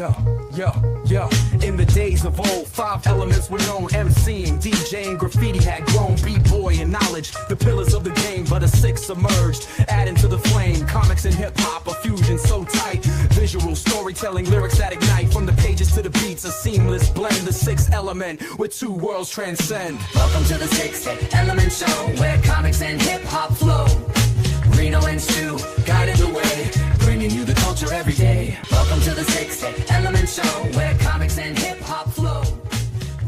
Yo. In the days of old, 5 elements were known: MCing, DJing, graffiti had grown, B-boy and knowledge, the pillars of the game. But a 6th emerged, adding to the flame. Comics and hip-hop, a fusion so tight. Visual storytelling, lyrics that ignite. From the pages to the beats, a seamless blend. The 6th element, where 2 worlds transcend. Welcome to the 6th Element Show, where comics and hip-hop flow. Reno and Stu guided the way, bringing you the culture every day. Welcome to the 6th Element Show, where comics and hip-hop flow.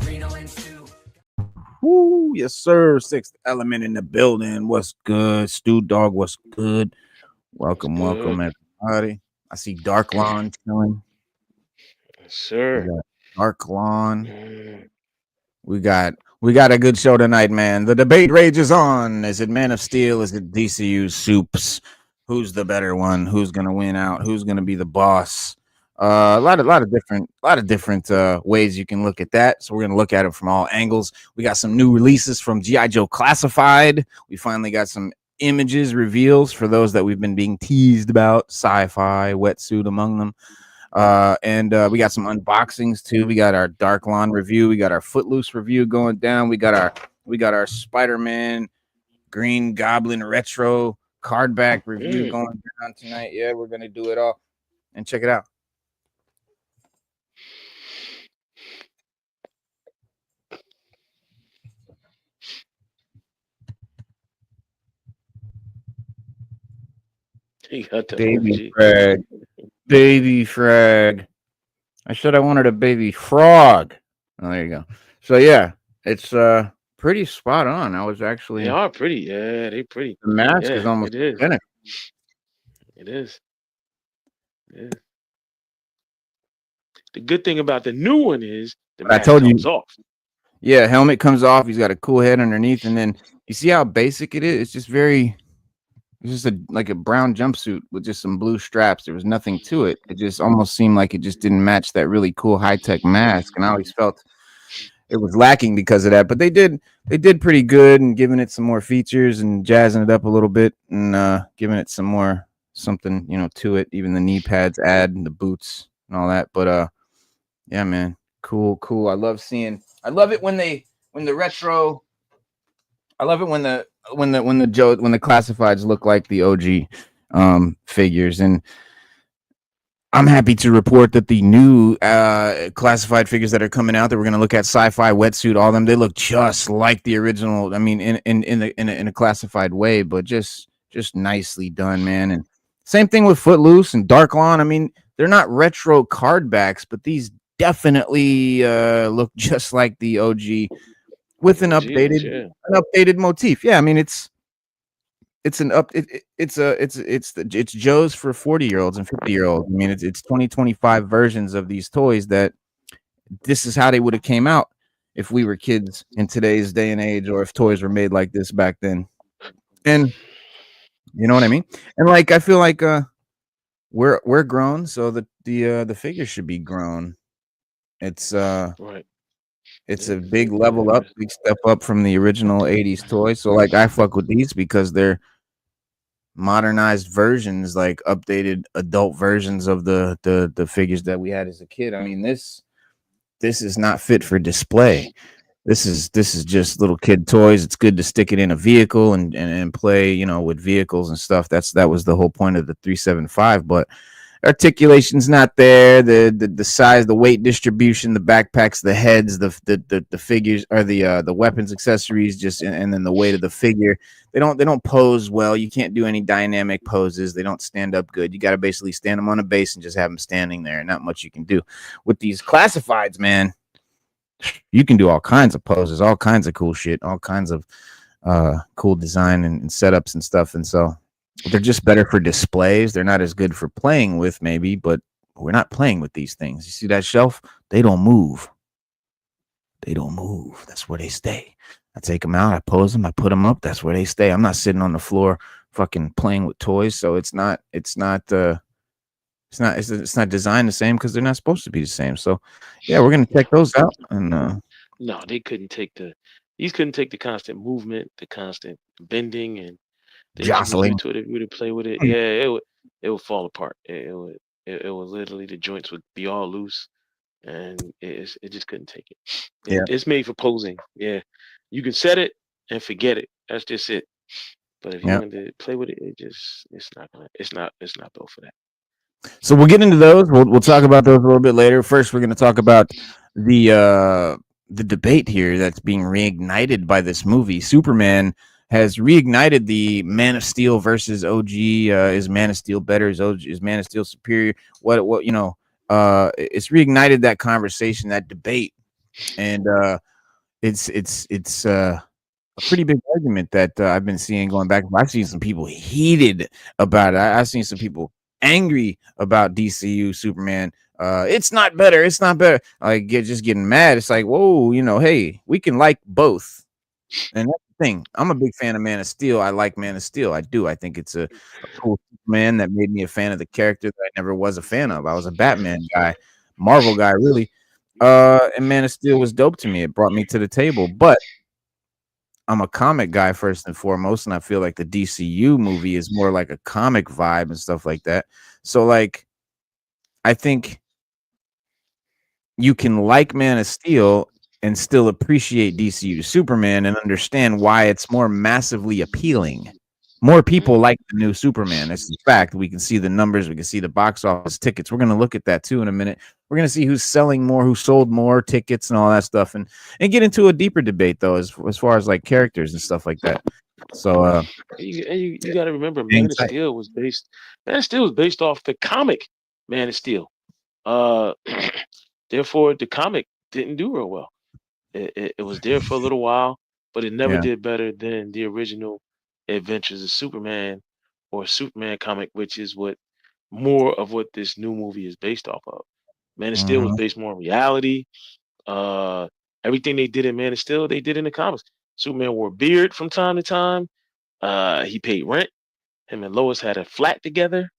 Reno and Stu. Woo, yes, sir. 6th Element in the building. What's good? Stu Dog, what's good? Welcome, everybody. I see Dark Lawn chilling. Yes, sir. Dark Lawn. We got a good show tonight, man. The debate rages on. Is it Man of Steel? Is it DCU Soups? Who's the better one? Who's gonna win out? Who's gonna be the boss? A lot of different ways you can look at that. So we're gonna look at it from all angles. We got some new releases from G.I. Joe Classified. We finally got some images reveals for those that we've been being teased about. Sci-fi wetsuit among them. And we got some unboxings too. We got our Dark Lawn review. We got our Footloose review going down. We got our Spider-Man Green Goblin retro card back review going down tonight. Yeah, we're gonna do it all and check it out. He got the Baby Frag. Baby Frag. I wanted a baby frog. Oh, there you go. So yeah, it's pretty spot on. I was actually They are pretty. Yeah, they pretty. the mask Yeah, is almost it is. identical. It is. Yeah. The good thing about the new one is the But I mask told you- comes off. Yeah, helmet comes off. He's got a cool head underneath, and then you see how basic it is. It's just like a brown jumpsuit with just some blue straps. There was nothing to it. It just almost seemed like it just didn't match that really cool high-tech mask, and I always felt it was lacking because of that. But they did pretty good and giving it some more features and jazzing it up a little bit and giving it something to it. Even the knee pads add and the boots and all that. But yeah, man, cool. I love it when the retro. I love it when the classifieds look like the OG figures, and I'm happy to report that the new classified figures that are coming out that we're going to look at, sci-fi wetsuit, all of them, they look just like the original. I mean, in a classified way, but just nicely done, man. And same thing with Footloose and Dark Lawn. I mean, they're not retro card backs, but these definitely look just like the OG. With an updated motif. Yeah, I mean it's Joe's for 40-year-olds and 50-year-olds. I mean it's 2025 versions of these toys that this is how they would have came out if we were kids in today's day and age, or if toys were made like this back then. And you know what I mean? And like I feel like we're grown, so the figure should be grown. It's Right. It's a big level up, big step up from the original 80s toys. So like I fuck with these because they're modernized versions, like updated adult versions of the figures that we had as a kid. I mean, this is not fit for display. This is just little kid toys. It's good to stick it in a vehicle and play, with vehicles and stuff. That was the whole point of the 375, but articulation's not there. The size, the weight distribution, the backpacks, the heads, the figures, or the weapons, accessories, and then the weight of the figure. They don't pose well. You can't do any dynamic poses. They don't stand up good. You got to basically stand them on a base and just have them standing there. Not much you can do with these classifieds, man. You can do all kinds of poses, all kinds of cool shit, all kinds of cool design and setups and stuff. And so they're just better for displays. They're not as good for playing with, maybe, but we're not playing with these things. You see that shelf? They don't move. That's where they stay. I take them out, I pose them, I put them up. That's where they stay. I'm not sitting on the floor fucking playing with toys. So it's not designed the same because they're not supposed to be the same. So yeah, we're gonna check those out. And No, these couldn't take the constant movement, the constant bending, and the jostling to it. If we were to play with it, yeah, it would fall apart. It would It was literally the joints would be all loose, and it just couldn't take it. Yeah. It's made for posing. Yeah, you can set it and forget it. That's just it. But if you Yeah. wanted to play with it, it's not built for that. So we'll get into those. We'll talk about those a little bit later. First, we're going to talk about the debate here that's being reignited by this movie. Superman has reignited the Man of Steel versus OG. Is Man of Steel better? Is Man of Steel superior? What it's reignited that conversation, that debate, and it's a pretty big argument that I've been seeing going back. I've seen some people heated about it. I've seen some people angry about DCU Superman. It's not better. It's not better. Like just getting mad. It's like, whoa, hey, we can like both. And that's the thing. I'm a big fan of Man of Steel. I like Man of Steel. I do. I think it's a cool Superman that made me a fan of the character that I never was a fan of. I was a Batman guy, Marvel guy, really. And Man of Steel was dope to me. It brought me to the table. But I'm a comic guy first and foremost, and I feel like the DCU movie is more like a comic vibe and stuff like that. So, like, I think you can like Man of Steel and still appreciate DCU Superman and understand why it's more massively appealing. More people like the new Superman. That's a fact. We can see the numbers. We can see the box office tickets. We're going to look at that too in a minute. We're going to see who's selling more, who sold more tickets and all that stuff, and get into a deeper debate though, as far as like characters and stuff like that. So, You got to remember, hang tight. Man of Steel was based off the comic Man of Steel. Uh, therefore, the comic didn't do real well. It was there for a little while, but it never Yeah. did better than the original Adventures of Superman or Superman comic, which is more of what this new movie is based off of. Man of Steel was Mhm. based more on reality. Uh, Everything they did in Man of Steel, they did in the comics. Superman wore a beard from time to time. He paid rent. Him and Lois had a flat together.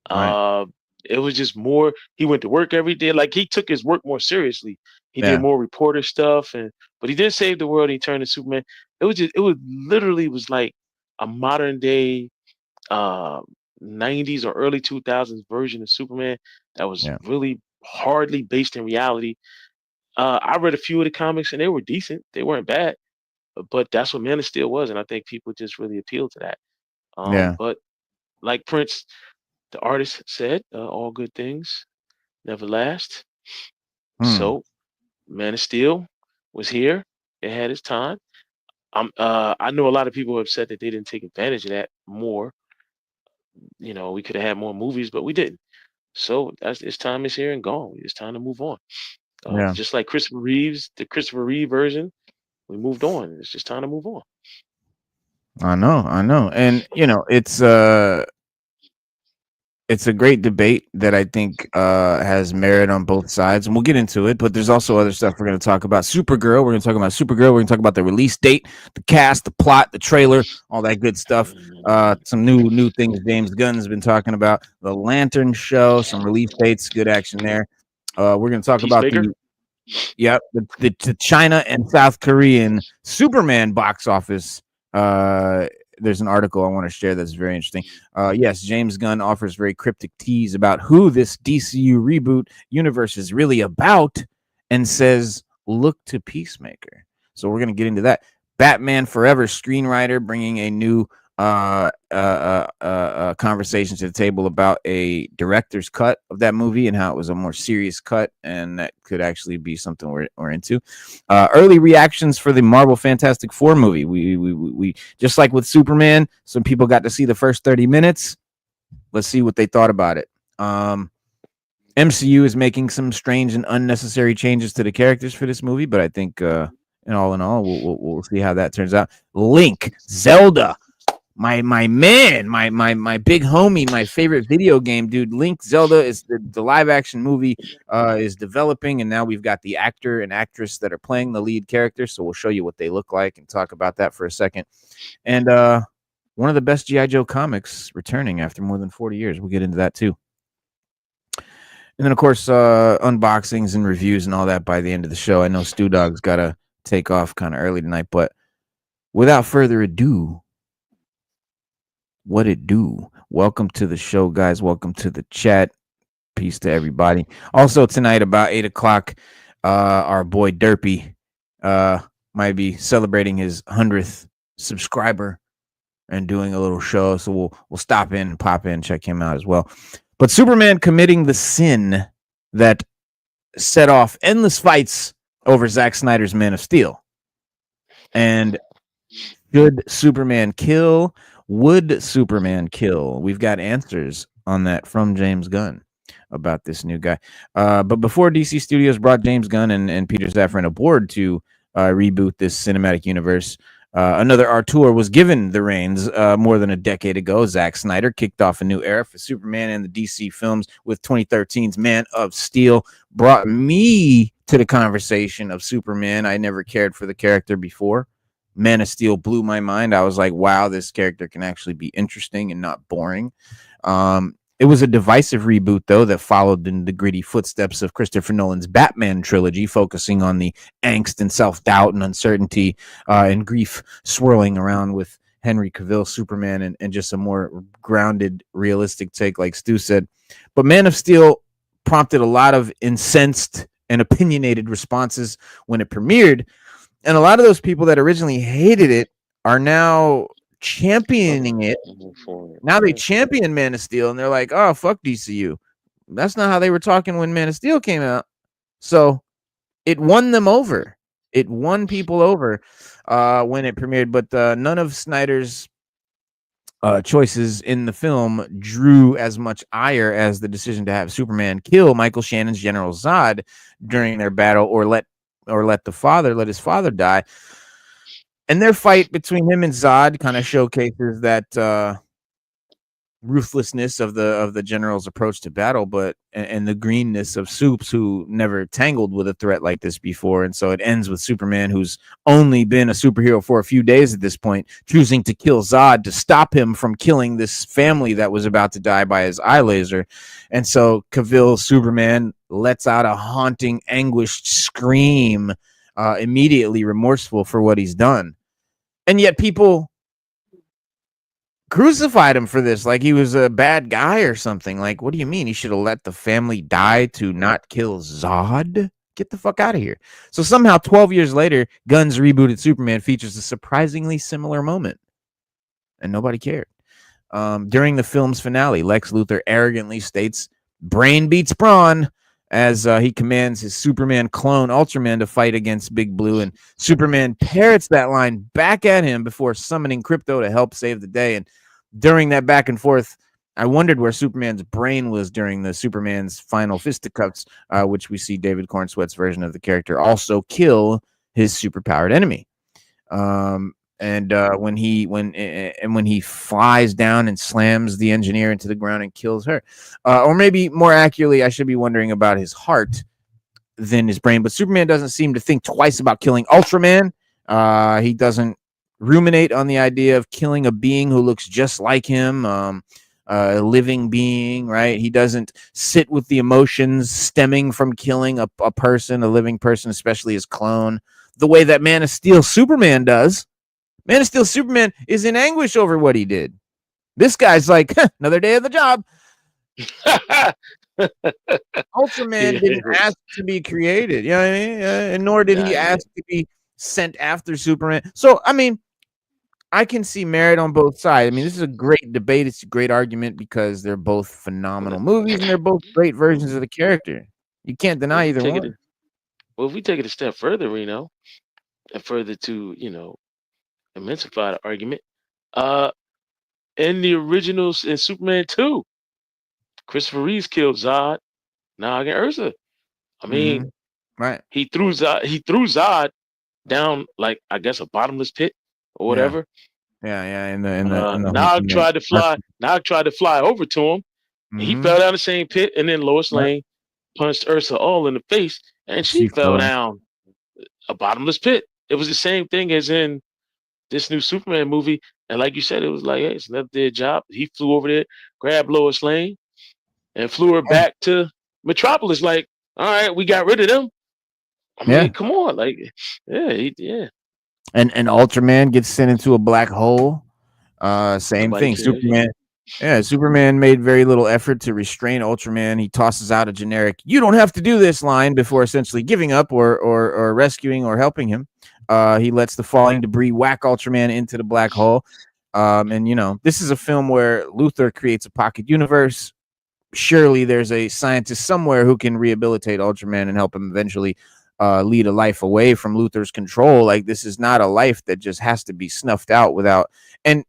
Right. Uh, it was just more. He went to work every day. Like he took his work more seriously. He did Yeah. more reporter stuff, but he did save the world. He turned to Superman. It was literally was like a modern day uh 90s or early 2000s version of Superman that was Yeah. really hardly based in reality. I read a few of the comics and they were decent. They weren't bad, but that's what Man of Steel was, and I think people just really appealed to that. Yeah. But like Prince, the artist said, all good things never last. Hmm. So Man of Steel was here. It had its time. I know a lot of people are upset that they didn't take advantage of that more. We could have had more movies, but we didn't. So that's its time is here and gone. It's time to move on. Yeah. Just like Christopher Reeves, the Christopher Reeve version, we moved on. It's just time to move on. I know. I know. And it's a great debate that I think has merit on both sides, and we'll get into it. But there's also other stuff we're going to talk about. Supergirl. We're going to talk about Supergirl. We're going to talk about the release date, the cast, the plot, the trailer, all that good stuff. Some new things James Gunn's been talking about. The Lantern Show, some release dates, good action there. We're going to talk about Peacemaker. the China and South Korean Superman box office. There's an article I want to share that's very interesting. Yes, James Gunn offers very cryptic tease about who this DCU reboot universe is really about and says, look to Peacemaker. So we're going to get into that. Batman Forever screenwriter bringing a new conversation to the table about a director's cut of that movie and how it was a more serious cut, and that could actually be something we're into. Early reactions for the Marvel Fantastic Four movie. We just like with Superman, some people got to see the first 30 minutes. Let's see what they thought about it. MCU is making some strange and unnecessary changes to the characters for this movie, but I think in all, we'll see how that turns out. Link, Zelda, my man, my big homie, my favorite video game dude. Link, Zelda is the live action movie is developing, and now we've got the actor and actress that are playing the lead character. So we'll show you what they look like and talk about that for a second. And one of the best G.I. Joe comics returning after more than 40 years. We'll get into that too. And then, of course, unboxings and reviews and all that by the end of the show. I know Stu Dog's got to take off kind of early tonight, but without further ado, what it do? Welcome to the show, guys. Welcome to the chat. Peace to everybody. Also tonight about 8 o'clock, our boy Derpy might be celebrating his 100th subscriber and doing a little show. So we'll stop in and pop in, check him out as well. But Superman committing the sin that set off endless fights over Zack Snyder's Man of Steel. And should Superman kill? Would Superman kill? We've got answers on that from James Gunn about this new guy. But before DC Studios brought James Gunn and Peter Safran aboard to reboot this cinematic universe, another auteur was given the reins more than a decade ago. Zack Snyder kicked off a new era for Superman and the DC films with 2013's Man of Steel. Brought me to the conversation of Superman. I never cared for the character before. Man of Steel blew my mind. I was like, wow, this character can actually be interesting and not boring. It was a divisive reboot, though, that followed in the gritty footsteps of Christopher Nolan's Batman trilogy, focusing on the angst and self-doubt and uncertainty and grief swirling around with Henry Cavill, Superman, and just a more grounded, realistic take, like Stu said. But Man of Steel prompted a lot of incensed and opinionated responses when it premiered. And a lot of those people that originally hated it are now championing it. Now they champion Man of Steel, and they're like, oh, fuck DCU. That's not how they were talking when Man of Steel came out. So it won them over. It won people over when it premiered. But none of Snyder's choices in the film drew as much ire as the decision to have Superman kill Michael Shannon's General Zod during their battle, or let his father die. And their fight between him and Zod kind of showcases that ruthlessness of the general's approach to battle, but and the greenness of Supes, who never tangled with a threat like this before. And so it ends with Superman, who's only been a superhero for a few days at this point, choosing to kill Zod to stop him from killing this family that was about to die by his eye laser. And so Cavill's Superman lets out a haunting, anguished scream, immediately remorseful for what he's done. And yet people crucified him for this, like he was a bad guy or something. Like, what do you mean? He should have let the family die to not kill Zod? Get the fuck out of here. So somehow 12 years later, Gunn's rebooted Superman features a surprisingly similar moment, and nobody cared. During the film's finale, Lex Luthor arrogantly states, brain beats brawn, as he commands his Superman clone Ultraman to fight against Big Blue, and Superman parrots that line back at him before summoning Krypto to help save the day. And during that back and forth, I wondered where Superman's brain was during the Superman's final fisticuffs, which we see David Cornsweat's version of the character also kill his superpowered enemy. And when he flies down and slams the engineer into the ground and kills her, or maybe more accurately, I should be wondering about his heart than his brain. But Superman doesn't seem to think twice about killing Ultraman. He doesn't ruminate on the idea of killing a being who looks just like him, a living being, right? He doesn't sit with the emotions stemming from killing a person, a living person, especially his clone, the way that Man of Steel Superman does. Man of Steel Superman is in anguish over what he did. This guy's like, another day of the job. Ultraman didn't ask to be created, you know what I mean? And nor did he ask to be sent after Superman. So, I mean, I can see merit on both sides. I mean, this is a great debate. It's a great argument because they're both phenomenal movies and they're both great versions of the character. You can't deny either one. Well, if we take it a step further, Reno, and further to, imensify the argument, in the originals in Superman 2, Christopher Reeves killed Zod, Nog, and Ursa. I mean, right? He threw Zod down, like, I guess, a bottomless pit or whatever. Yeah. In the Nog tried to fly. Nog tried to fly over to him. And he fell down the same pit, and then Lois Lane punched Ursa all in the face, and she fell down a bottomless pit. It was the same thing as in this new Superman movie. And like you said, it was like, hey, it's another day job. He flew over there, grabbed Lois Lane, and flew her back to Metropolis. Like, all right, we got rid of them. I mean, come on, like, yeah. And Ultraman gets sent into a black hole. Same thing. Yeah, Superman made very little effort to restrain Ultraman. He tosses out a generic "You don't have to do this" line before essentially giving up or rescuing or helping him. He lets the falling debris whack Ultraman into the black hole. And this is a film where Luthor creates a pocket universe. Surely there's a scientist somewhere who can rehabilitate Ultraman and help him eventually lead a life away from Luthor's control. Like, this is not a life that just has to be snuffed out without. And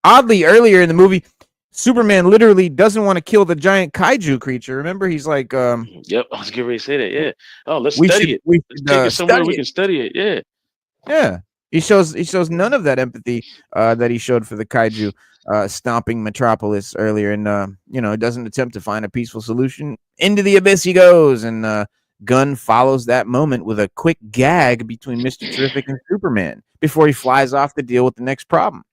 oddly, earlier in the movie, Superman literally doesn't want to kill the giant kaiju creature. Remember, he's like, Yep, I was getting ready to say that. Yeah. Oh, let's we study should it. we Let's should take it somewhere study we it. can study it. Yeah. Yeah, he shows none of that empathy that he showed for the kaiju stomping Metropolis earlier, and it doesn't attempt to find a peaceful solution. Into the abyss he goes, and Gunn follows that moment with a quick gag between Mr. Terrific and Superman before he flies off to deal with the next problem.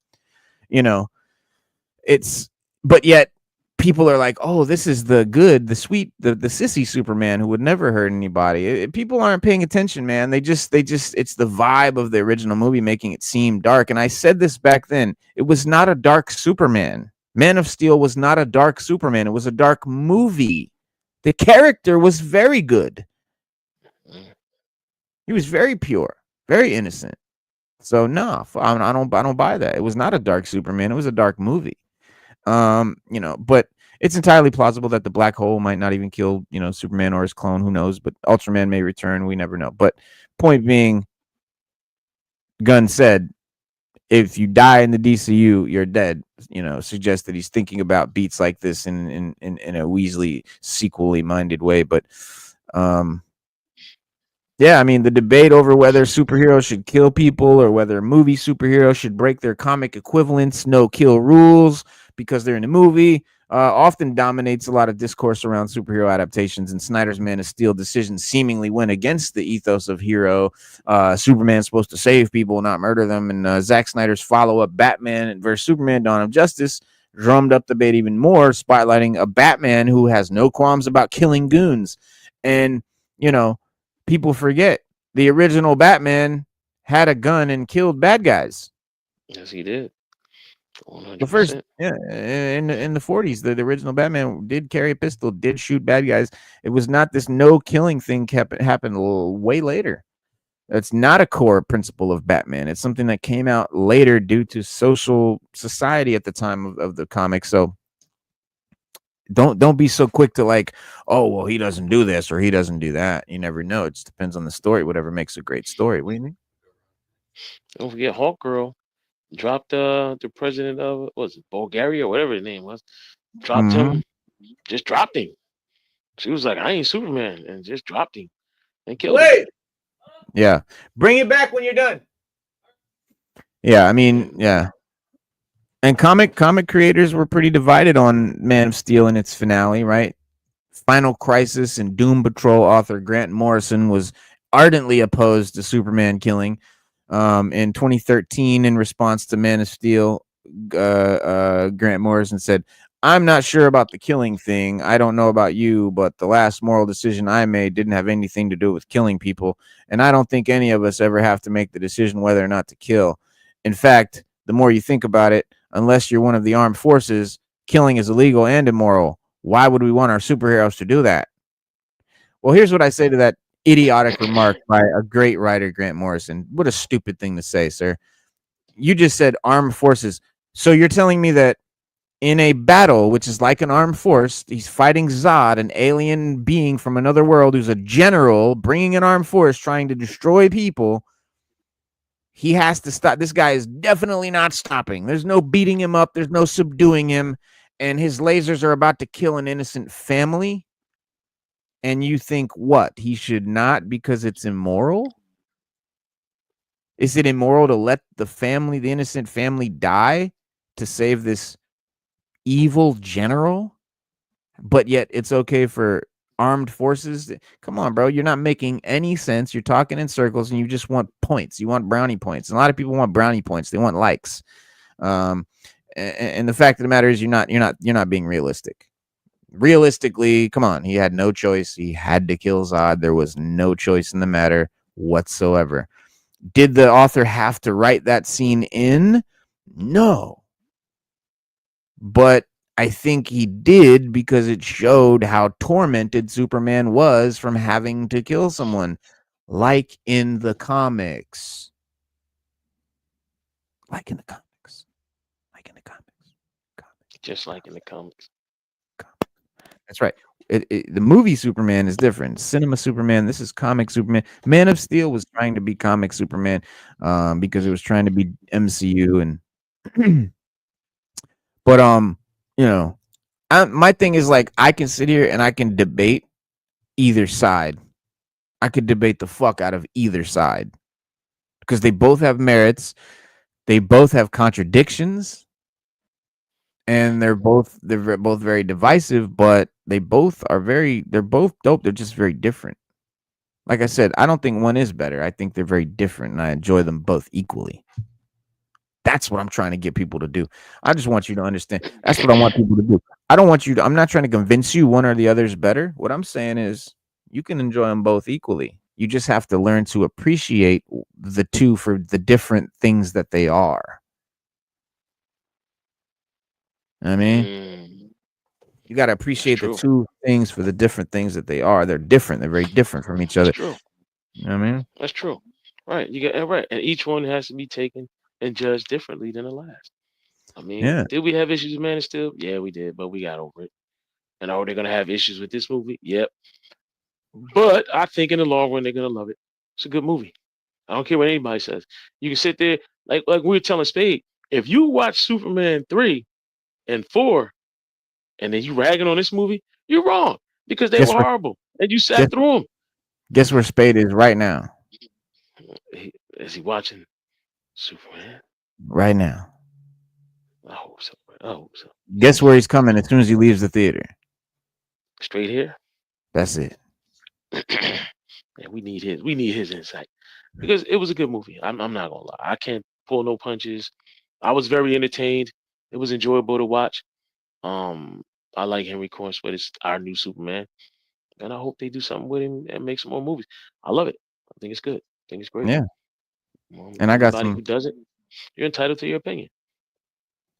But yet people are like, oh, this is the good, the sweet, the sissy Superman who would never hurt anybody. People aren't paying attention, man. They just it's the vibe of the original movie making it seem dark. And I said this back then, it was not a dark Superman. Man of Steel was not a dark Superman. It was a dark movie. The character was very good. He was very pure, very innocent. So no, I don't buy that. It was not a dark Superman. It was a dark movie. But it's entirely plausible that the black hole might not even kill, Superman or his clone. Who knows? But Ultraman may return. We never know. But point being, Gunn said, if you die in the DCU, you're dead. Suggests that he's thinking about beats like this in a Weasley sequel-y minded way. But yeah, I mean, the debate over whether superheroes should kill people or whether movie superheroes should break their comic equivalents, no kill rules, because they're in a movie, often dominates a lot of discourse around superhero adaptations. And Snyder's Man of Steel decisions seemingly went against the ethos of hero. Superman's supposed to save people, not murder them. And Zack Snyder's follow-up Batman vs. Superman Dawn of Justice drummed up the debate even more, spotlighting a Batman who has no qualms about killing goons. And, people forget the original Batman had a gun and killed bad guys. Yes, he did. 100%. The first, yeah, in the 40s, the original Batman did carry a pistol, did shoot bad guys. It was not this no killing thing happened a little way later. That's not a core principle of Batman. It's something that came out later due to social society at the time of the comic. So don't be so quick to like, oh, well, he doesn't do this or he doesn't do that. You never know. It just depends on the story, whatever makes a great story. What do you mean? Don't forget Hawk Girl dropped the president of Bulgaria or whatever his name was. Dropped him, just dropped him. She was like, I ain't Superman, and just dropped him and killed him. Yeah. Bring it back when you're done. Yeah, I mean, yeah. And comic creators were pretty divided on Man of Steel and its finale, right? Final Crisis and Doom Patrol author Grant Morrison was ardently opposed to Superman killing. In 2013, in response to Man of Steel, Grant Morrison said, I'm not sure about the killing thing. I don't know about you, but the last moral decision I made didn't have anything to do with killing people. And I don't think any of us ever have to make the decision whether or not to kill. In fact, the more you think about it, unless you're one of the armed forces, killing is illegal and immoral. Why would we want our superheroes to do that? Well, here's what I say to that idiotic remark by a great writer, Grant Morrison. What a stupid thing to say, sir. You just said armed forces. So you're telling me that in a battle, which is like an armed force, he's fighting Zod, an alien being from another world who's a general bringing an armed force trying to destroy people. He has to stop. This guy is definitely not stopping. There's no beating him up. There's no subduing him. And his lasers are about to kill an innocent family. And you think what? He should not because it's immoral? Is it immoral to let the innocent family die to save this evil general? But yet it's okay for armed forces? Come on, bro. You're not making any sense. You're talking in circles and you just want points. You want brownie points. And a lot of people want brownie points. They want likes. And the fact of the matter is you're not being realistic. Realistically, come on. He had no choice. He had to kill Zod. There was no choice in the matter whatsoever. Did the author have to write that scene in? No. but I think he did because it showed how tormented Superman was from having to kill someone, like in the comics. Like in the comics. Like in the comics. Just like in the comics. That's right. The movie Superman is different. Cinema Superman. This is comic Superman. Man of Steel was trying to be comic Superman, because it was trying to be MCU and. But you know, my thing is like I can sit here and I can debate either side. I could debate the fuck out of either side because they both have merits. They both have contradictions, and they're both very divisive. But they're both dope. They're just very different. Like I said, I don't think one is better. I think they're very different, and I enjoy them both equally. That's what I'm trying to get people to do. I just want you to understand. That's what I want people to do. I don't want you to. I'm not trying to convince you one or the other is better. What I'm saying is you can enjoy them both equally. You just have to learn to appreciate the two for the different things that they are. I mean, you got to appreciate the two things for the different things that they are. They're different. They're very different from each other. That's true. You know what I mean? That's true. Right. You got right. And each one has to be taken and judged differently than the last. I mean, Yeah. did we have issues with Man of Steel? Yeah, we did, but we got over it. And are they gonna have issues with this movie? Yep. But I think in the long run they're gonna love it. It's a good movie. I don't care what anybody says. You can sit there like we were telling Spade. If you watch Superman 3 and 4 and then you ragging on this movie, you're wrong because they were horrible and you sat through them. Guess where Spade is right now? Is he watching Superman? Right now. I hope so. I hope so. Guess where he's coming as soon as he leaves the theater? Straight here. That's it. Yeah, we need his insight because it was a good movie. I'm not gonna lie. I can't pull no punches. I was very entertained. It was enjoyable to watch. I like Henry Cornswet. It's our new Superman, and I hope they do something with him and make some more movies. I love it. I think it's good. I think it's great. Yeah. And I got anybody who does it, you're entitled to your opinion.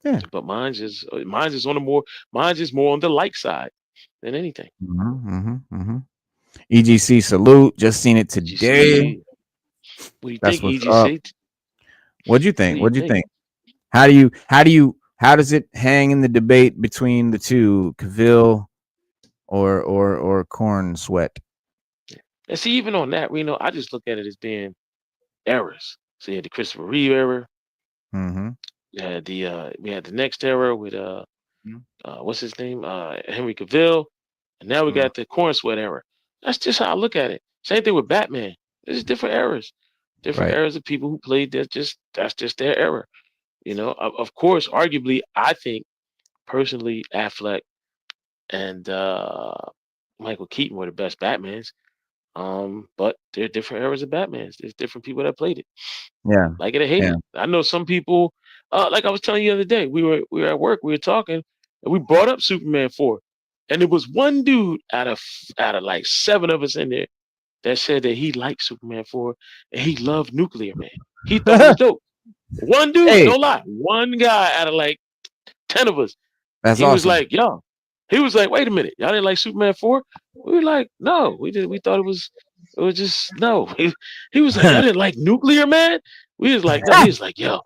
Yeah. But mine's is more on the like side than anything. EGC salute. Just seen it today. What do you think, EGC? What'd you think? What'd you think? How does it hang in the debate between the two, Cavill or Cornswet? And see, even on that, Reno, I just look at it as being errors. So you had the Christopher Reeve error. We had the next error with what's his name? Henry Cavill. And now we got the Cornswet error. That's just how I look at it. Same thing with Batman. There's different errors. Different errors of people who played that's just their error. You know, of course, arguably, I think personally Affleck and Michael Keaton were the best Batmans. But there are different eras of Batmans. There's different people that played it. Yeah. Like it or hate it. I know some people, like I was telling you the other day, we were at work, we were talking, and we brought up Superman 4. And there was one dude out of like 7 of us in there that said that he liked Superman 4 and he loved Nuclear Man. He thought it was dope. One dude, no lie. One guy out of like 10 of us. That's he awesome. was like, yo. He was like, wait a minute, y'all didn't like Superman 4? We were like, no, we did. We thought it was just no. He was like, y'all didn't like Nuclear Man? We was like, no. He was like, yo.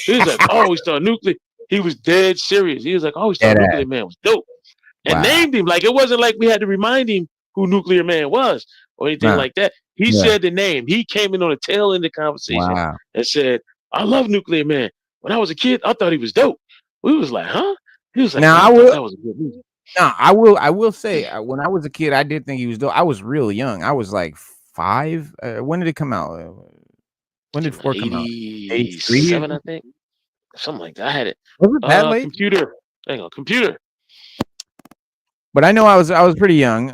He was like, oh, we thought Nuclear. He was dead serious. He was like, oh, we thought Nuclear Man was dope. And named him. Like, it wasn't like we had to remind him who Nuclear Man was or anything like that. He said the name. He came in on the tail end of the conversation and said, I love Nuclear Man. When I was a kid, I thought he was dope. We was like, huh? He was like, now I thought that was a good movie. No, I will say when I was a kid, I did think he was dope. I was real young. I was like 5. When did it come out? When did 4 come out? 87, I think. Something like that. I had it. Was it that late? Computer. Hang on, computer. But I know I was pretty young.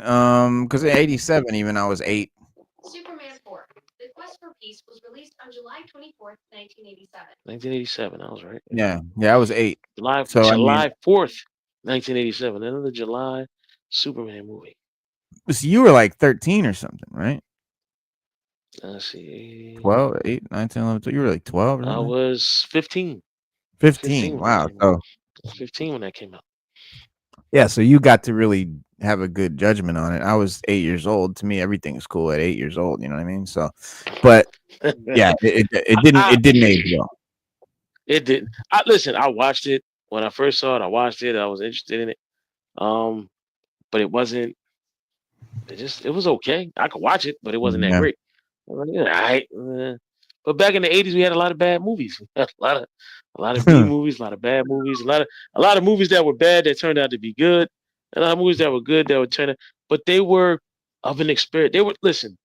Because in 87 even I was 8. Superman 4. The Quest for Peace was released on July 24th, 1987. 1987, I was right. Yeah, I was 8. July 4th, 1987. Another July Superman movie. So you were like 13 or something, right? Let's see. 12, 8, 9, 10, 11, 12. You were like 12 or something? I was 15. 15. Wow. So was 15 when that came out. Yeah, so you got to really have a good judgment on it. I was 8 years old. To me, everything is cool at 8 years old. You know what I mean? So, but yeah, I, it didn't age well. it didn't. Listen. I watched it when I first saw it. I watched it. I was interested in it. But it wasn't. It was okay. I could watch it, but it wasn't that Yeah, great. I was like, yeah, all right. But back in the 80s, we had a lot of bad movies. We had a lot of B movies, a lot of bad movies, a lot of movies that were bad that turned out to be good, a lot of movies that were good that would turn out, but they were of an experience. They were listen,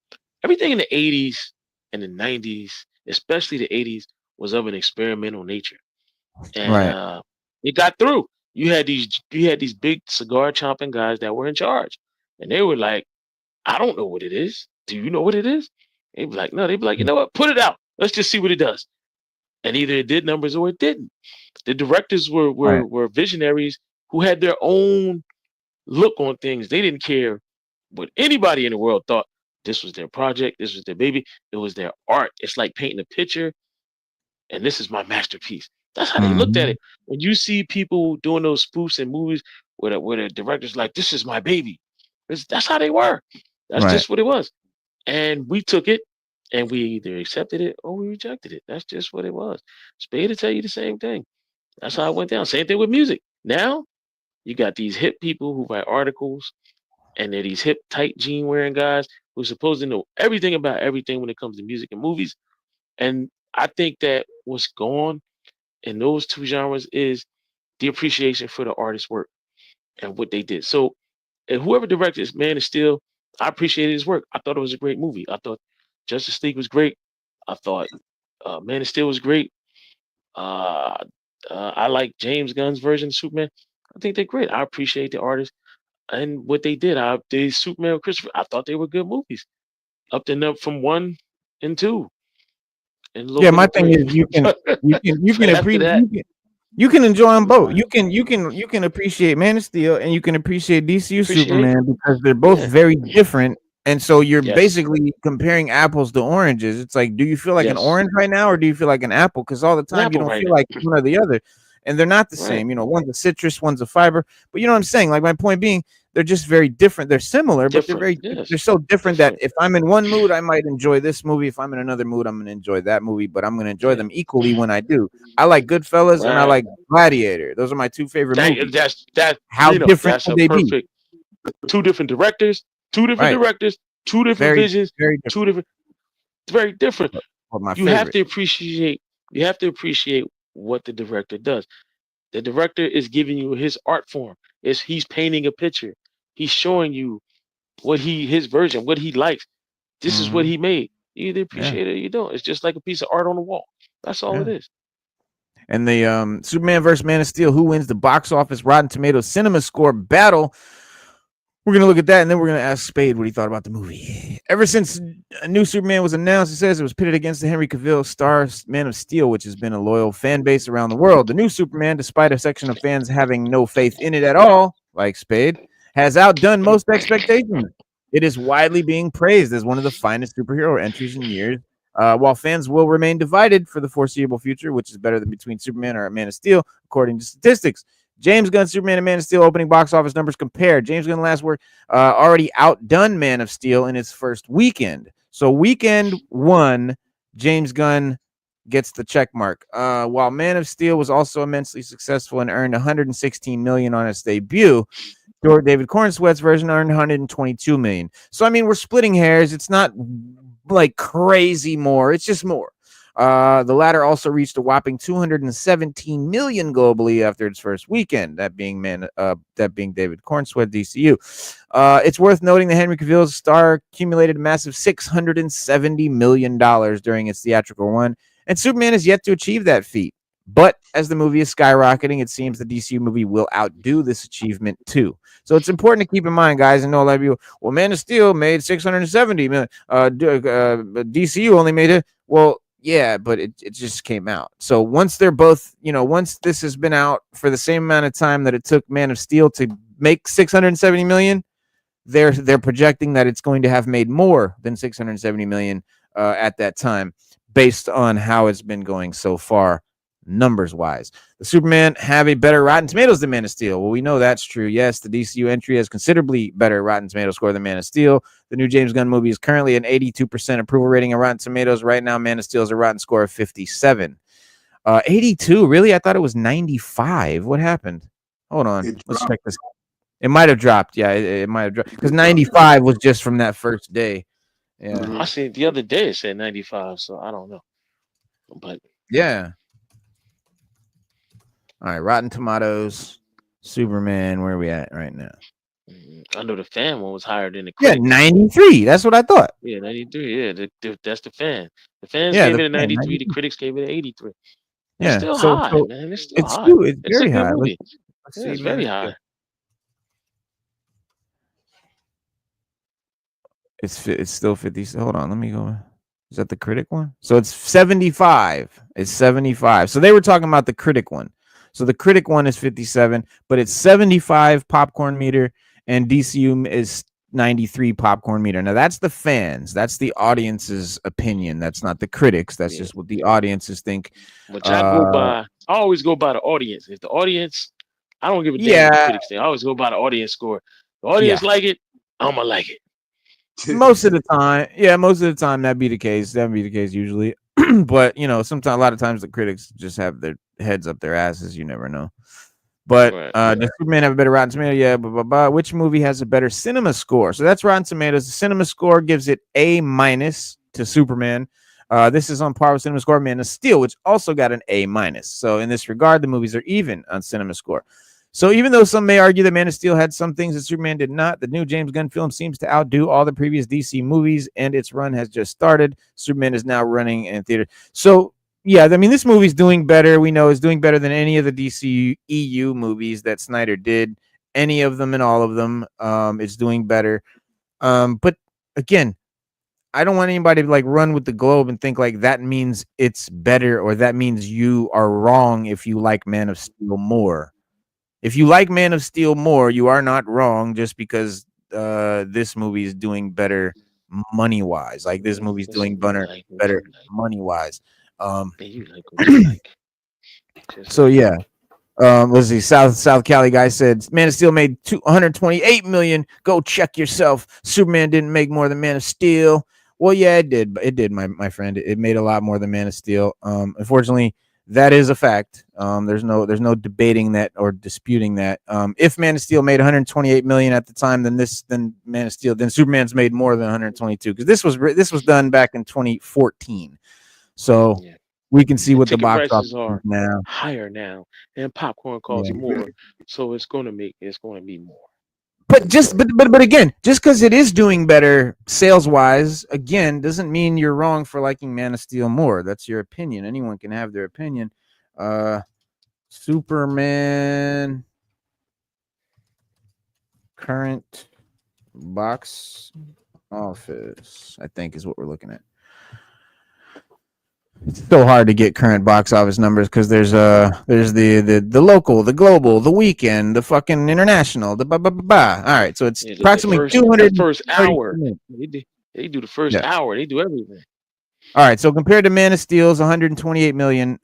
everything in the 80s and the 90s, especially the 80s, was of an experimental nature. And right. it got through. You had these big cigar chomping guys that were in charge. And they were like, I don't know what it is. Do you know what it is? They'd be like, no, they'd be like, you know what? Put it out. Let's just see what it does. And either it did numbers or it didn't. The directors Right. were visionaries who had their own look on things. They didn't care what anybody in the world thought. This was their project. This was their baby. It was their art. It's like painting a picture, and this is my masterpiece. That's how they looked at Mhm. it. When you see people doing those spoofs in movies where the director's like, this is my baby. That's how they were. That's Right. just what it was. And we took it and we either accepted it or we rejected it. That's just what it was. Spade to tell you the same thing. That's how it went down. Same thing with music. Now you got these hip people who write articles and they're these hip, tight jean wearing guys who are supposed to know everything about everything when it comes to music and movies. And I think that what's gone in those two genres is the appreciation for the artist's work and what they did. So, and whoever directed Man of Steel, I appreciated his work. I thought it was a great movie. I thought Justice League was great. I thought Man of Steel was great. Uh, I like James Gunn's version of Superman. I think they're great. I appreciate the artists and what they did. The Superman with Christopher, I thought they were good movies. Up and up from 1 and 2, and a little Yeah, bit my of thing 3. is you can But after that, you can enjoy them it was both. fine. You can appreciate Man of Steel and you can appreciate DCU Appreciate, Superman because they're both yeah, very different. And so you're yes, basically comparing apples to oranges. It's like, do you feel like an yes. orange right now or do you feel like an apple? Because all the An time you apple don't right feel now, like one or the other. And they're not the right? same. You know, one's a citrus, one's a fiber. But you know what I'm saying? Like my point being, they're just very different. They're similar, but Different, they're yes, so different that different, if I'm in one mood, I might enjoy this movie. If I'm in another mood, I'm gonna enjoy that movie, but I'm gonna enjoy yeah, them equally when I do. I like Goodfellas and I right. like Gladiator. Those are my two favorite movies. That's How Reno. different That's could a they be? perfect. Two different directors, two different Right. directors, two different Very, visions, very different. two different. It's very different. But my You have favorite. to appreciate. You have to appreciate what the director does. The director is giving you his art form. He's painting a picture. He's showing you his version, what he likes. This is what Hmm. he made. You either Yeah. appreciate it or you don't. It's just like a piece of art on the wall. That's all Yeah. it is. And the Superman versus Man of Steel, who wins the box office Rotten Tomatoes cinema score battle? We're gonna look at that, and then we're gonna ask Spade what he thought about the movie. Ever since a new Superman was announced, it says it was pitted against the Henry Cavill star Man of Steel, which has been a loyal fan base around the world. The new Superman, despite a section of fans having no faith in it at all, like Spade, has outdone most expectations. It is widely being praised as one of the finest superhero entries in years. While fans will remain divided for the foreseeable future, which is better than between Superman or Man of Steel, according to statistics. James Gunn, Superman, and Man of Steel opening box office numbers compared. James Gunn last work already outdone Man of Steel in its first weekend. So weekend one, James Gunn gets the check mark. While Man of Steel was also immensely successful and earned $116 million on its debut, David Cornsweat's version earned $122 million. So I mean, we're splitting hairs. It's not like crazy more. It's just more. The latter also reached a whopping 217 million globally after its first weekend. That being David Cornsweat, DCU. It's worth noting that Henry Cavill's star accumulated a massive $670 million during its theatrical run, and Superman is yet to achieve that feat. But as the movie is skyrocketing, it seems the DCU movie will outdo this achievement too. So it's important to keep in mind, guys, and know a lot of you. Well, Man of Steel made 670 million. DCU only made it. Well, yeah, but it just came out. So once they're both, once this has been out for the same amount of time that it took Man of Steel to make 670 million, they're projecting that it's going to have made more than 670 million at that time, based on how it's been going so far numbers wise. The Superman have a better Rotten Tomatoes than Man of Steel. Well, we know that's true. Yes, the DCU entry has considerably better Rotten Tomatoes score than Man of Steel. The new James Gunn movie is currently an 82% approval rating on Rotten Tomatoes. Right now, Man of Steel has a Rotten score of 57. 82, really? I thought it was 95. What happened? Hold on. Let's check this. It might have dropped. Yeah, it might have dropped because 95 was just from that first day. Yeah. I seen the other day it said 95, so I don't know. But yeah. All right, Rotten Tomatoes, Superman. Where are we at right now? I know the fan one was higher than the Yeah, critic. 93. That's what I thought. Yeah, 93. Yeah, that's the fan. The fans Yeah, gave the it a fan, 93. 93. The critics gave it an 83. It's Yeah, still so high, man. It's still high. it's It's a very good high. movie. Let's Yeah, see, it's Man very of Steel. high. It's still 50. Hold on, let me go. Is that the critic one? So it's 75. It's 75. So they were talking about the critic one. So the critic one is 57, but it's 75 popcorn meter, and DCU is 93 popcorn meter. Now that's the fans. That's the audience's opinion. That's not the critics. That's just what the audiences think. Which I always go by the audience. If the audience, I don't give a damn what the critics think. I always go by the audience score. The audience like it, I'ma like it. Most of the time, that'd be the case. That'd be the case usually. But sometimes, a lot of times, the critics just have their heads up their asses. You never know. But does Superman have a better Rotten Tomato? Yeah, blah. Which movie has a better CinemaScore? So that's Rotten Tomatoes. The CinemaScore gives it A- to Superman. This is on par with CinemaScore Man of Steel, which also got an A-. So in this regard, the movies are even on CinemaScore. So even though some may argue that Man of Steel had some things that Superman did not, the new James Gunn film seems to outdo all the previous DC movies, and its run has just started. Superman is now running in theater. So, yeah, I mean, this movie's doing better. We know it's doing better than any of the DC EU movies that Snyder did. Any of them and all of them, it's doing better. But, again, I don't want anybody to run with the globe and think that means it's better or that means you are wrong if you like Man of Steel more. If you like Man of Steel more, you are not wrong just because this movie is doing better money-wise. This movie's doing better money-wise. So, yeah. Let's see. South Cali guy said Man of Steel made $128 million. Go check yourself. Superman didn't make more than Man of Steel. Well, yeah, it did. It did, my friend. It made a lot more than Man of Steel. Unfortunately, that is a fact. There's no debating that or disputing that. If Man of Steel made 128 million at the time, then Man of Steel, then Superman's made more than 122 because this was done back in 2014. So we can see what the box office are now. Higher now, and popcorn costs more, so it's going to be more. But again, just because it is doing better sales wise, again, doesn't mean you're wrong for liking Man of Steel more. That's your opinion. Anyone can have their opinion. Superman current box office, I think, is what we're looking at. It's so hard to get current box office numbers because there's the local, the global, the weekend, the fucking international, the All right, so it's approximately 200 first hour. They do the first hour. They do everything. All right, so compared to Man of Steel's 128 million,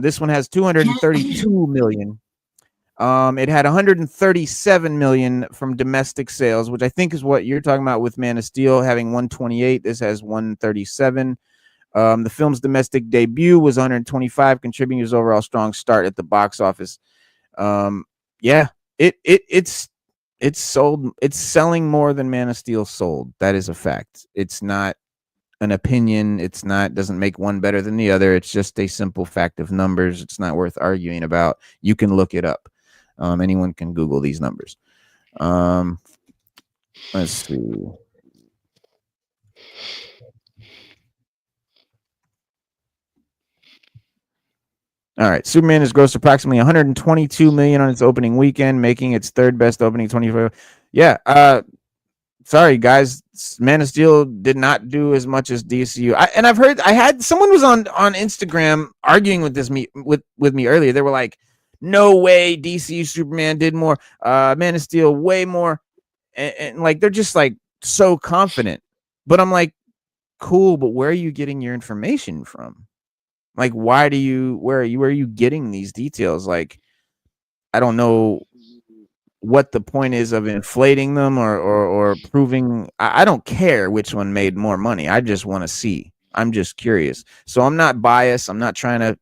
this one has 232 million. It had 137 million from domestic sales, which I think is what you're talking about with Man of Steel having 128. This has 137. The film's domestic debut was 125, contributing to his overall strong start at the box office. It's sold. It's selling more than Man of Steel sold. That is a fact. It's not an opinion. Doesn't make one better than the other. It's just a simple fact of numbers. It's not worth arguing about. You can look it up. Anyone can Google these numbers. Let's see. All right, Superman has grossed approximately 122 million on its opening weekend, making its third best opening 24. Yeah, sorry guys, Man of Steel did not do as much as DCU. Someone was on Instagram arguing with me earlier. They were like, "No way, DCU Superman did more. Man of Steel way more," and they're just so confident. But I'm like, cool, but where are you getting your information from? Like, why do you? Where are you getting these details? Like, I don't know what the point is of inflating them or proving. I don't care which one made more money. I just want to see. I'm just curious. So I'm not biased. I'm not trying to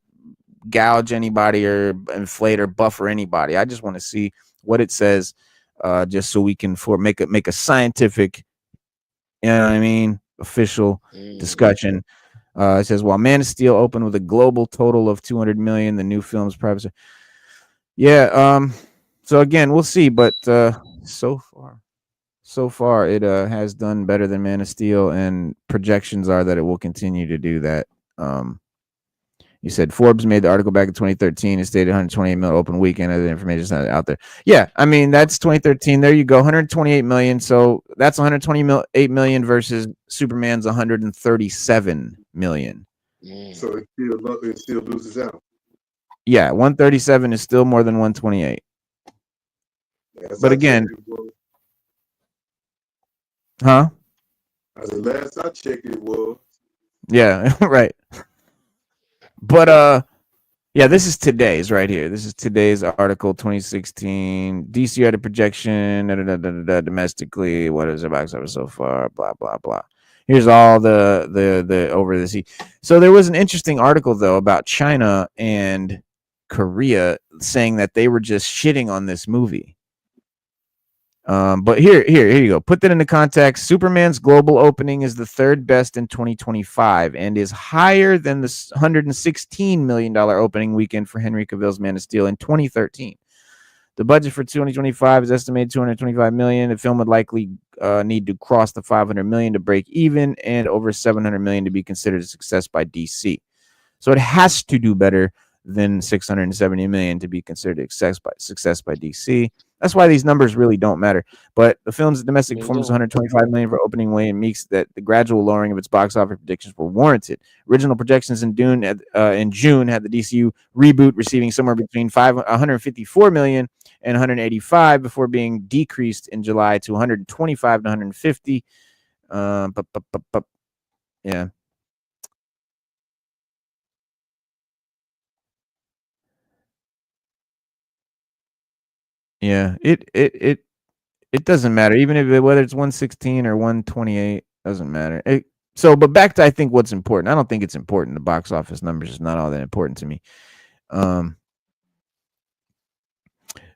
gouge anybody or inflate or buffer anybody. I just want to see what it says, just so we can make a scientific, you know what I mean, official discussion. It says while Man of Steel opened with a global total of 200 million, the new film's private. Yeah. So again, we'll see, but so far it has done better than Man of Steel, and projections are that it will continue to do that. You said Forbes made the article back in 2013. It stated 128 million open weekend. Other information is not out there. Yeah, I mean that's 2013. There you go, 128 million. So that's 128 million versus Superman's 137 million. So it still loses out. Yeah, 137 is still more than 128. But again, huh? As the last I checked, it was. Yeah, right. But yeah, this is today's right here. This is today's article, 2016. DCU had a projection domestically. What is the box office so far? Blah blah blah. Here's all the over the sea. So there was an interesting article though about China and Korea saying that they were just shitting on this movie. But here you go. Put that into context. Superman's global opening is the third best in 2025 and is higher than the $116 million opening weekend for Henry Cavill's Man of Steel in 2013. The budget for 2025 is estimated $225 million. The film would likely need to cross the $500 million to break even, and over $700 million to be considered a success by DC. So it has to do better than $670 million to be considered a success by DC. That's why these numbers really don't matter. But the film's domestic performance was $125 million for opening weigh-in means that the gradual lowering of its box office predictions were warranted. Original projections in June had the DCU reboot receiving somewhere between 154 million and 185 before being decreased in July to 125 to 150. Yeah. Yeah, it doesn't matter, even if whether it's 116 or 128, doesn't matter. But back to I think what's important. I don't think it's important. The box office numbers is not all that important to me.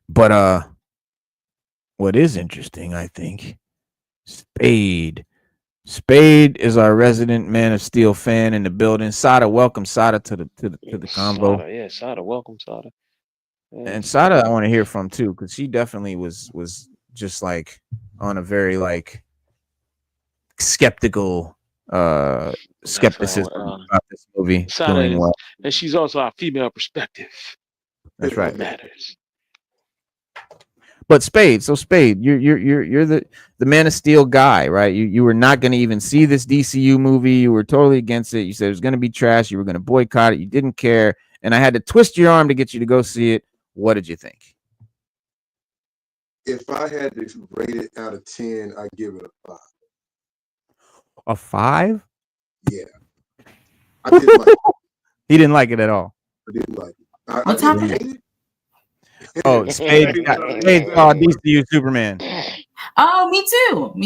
But what is interesting, I think, Spade is our resident Man of Steel fan in the building. Sada, welcome Sada to the convo. Sada, yeah, Sada, welcome Sada. And Sada, I want to hear from too, because she definitely was just like on a very like skeptical skepticism about this movie. Sada is, well. And she's also our female perspective. That's right. Matters. But Spade, you're the Man of Steel guy, right? You were not going to even see this DCU movie. You were totally against it. You said it was going to be trash. You were going to boycott it. You didn't care, and I had to twist your arm to get you to go see it. What did you think? If I had to rate it out of 10, I'd give it a 5. A 5? Yeah. I didn't like it. He didn't like it at all. I didn't like it. What's happening? Oh, Spade saw DCU Superman. Oh, me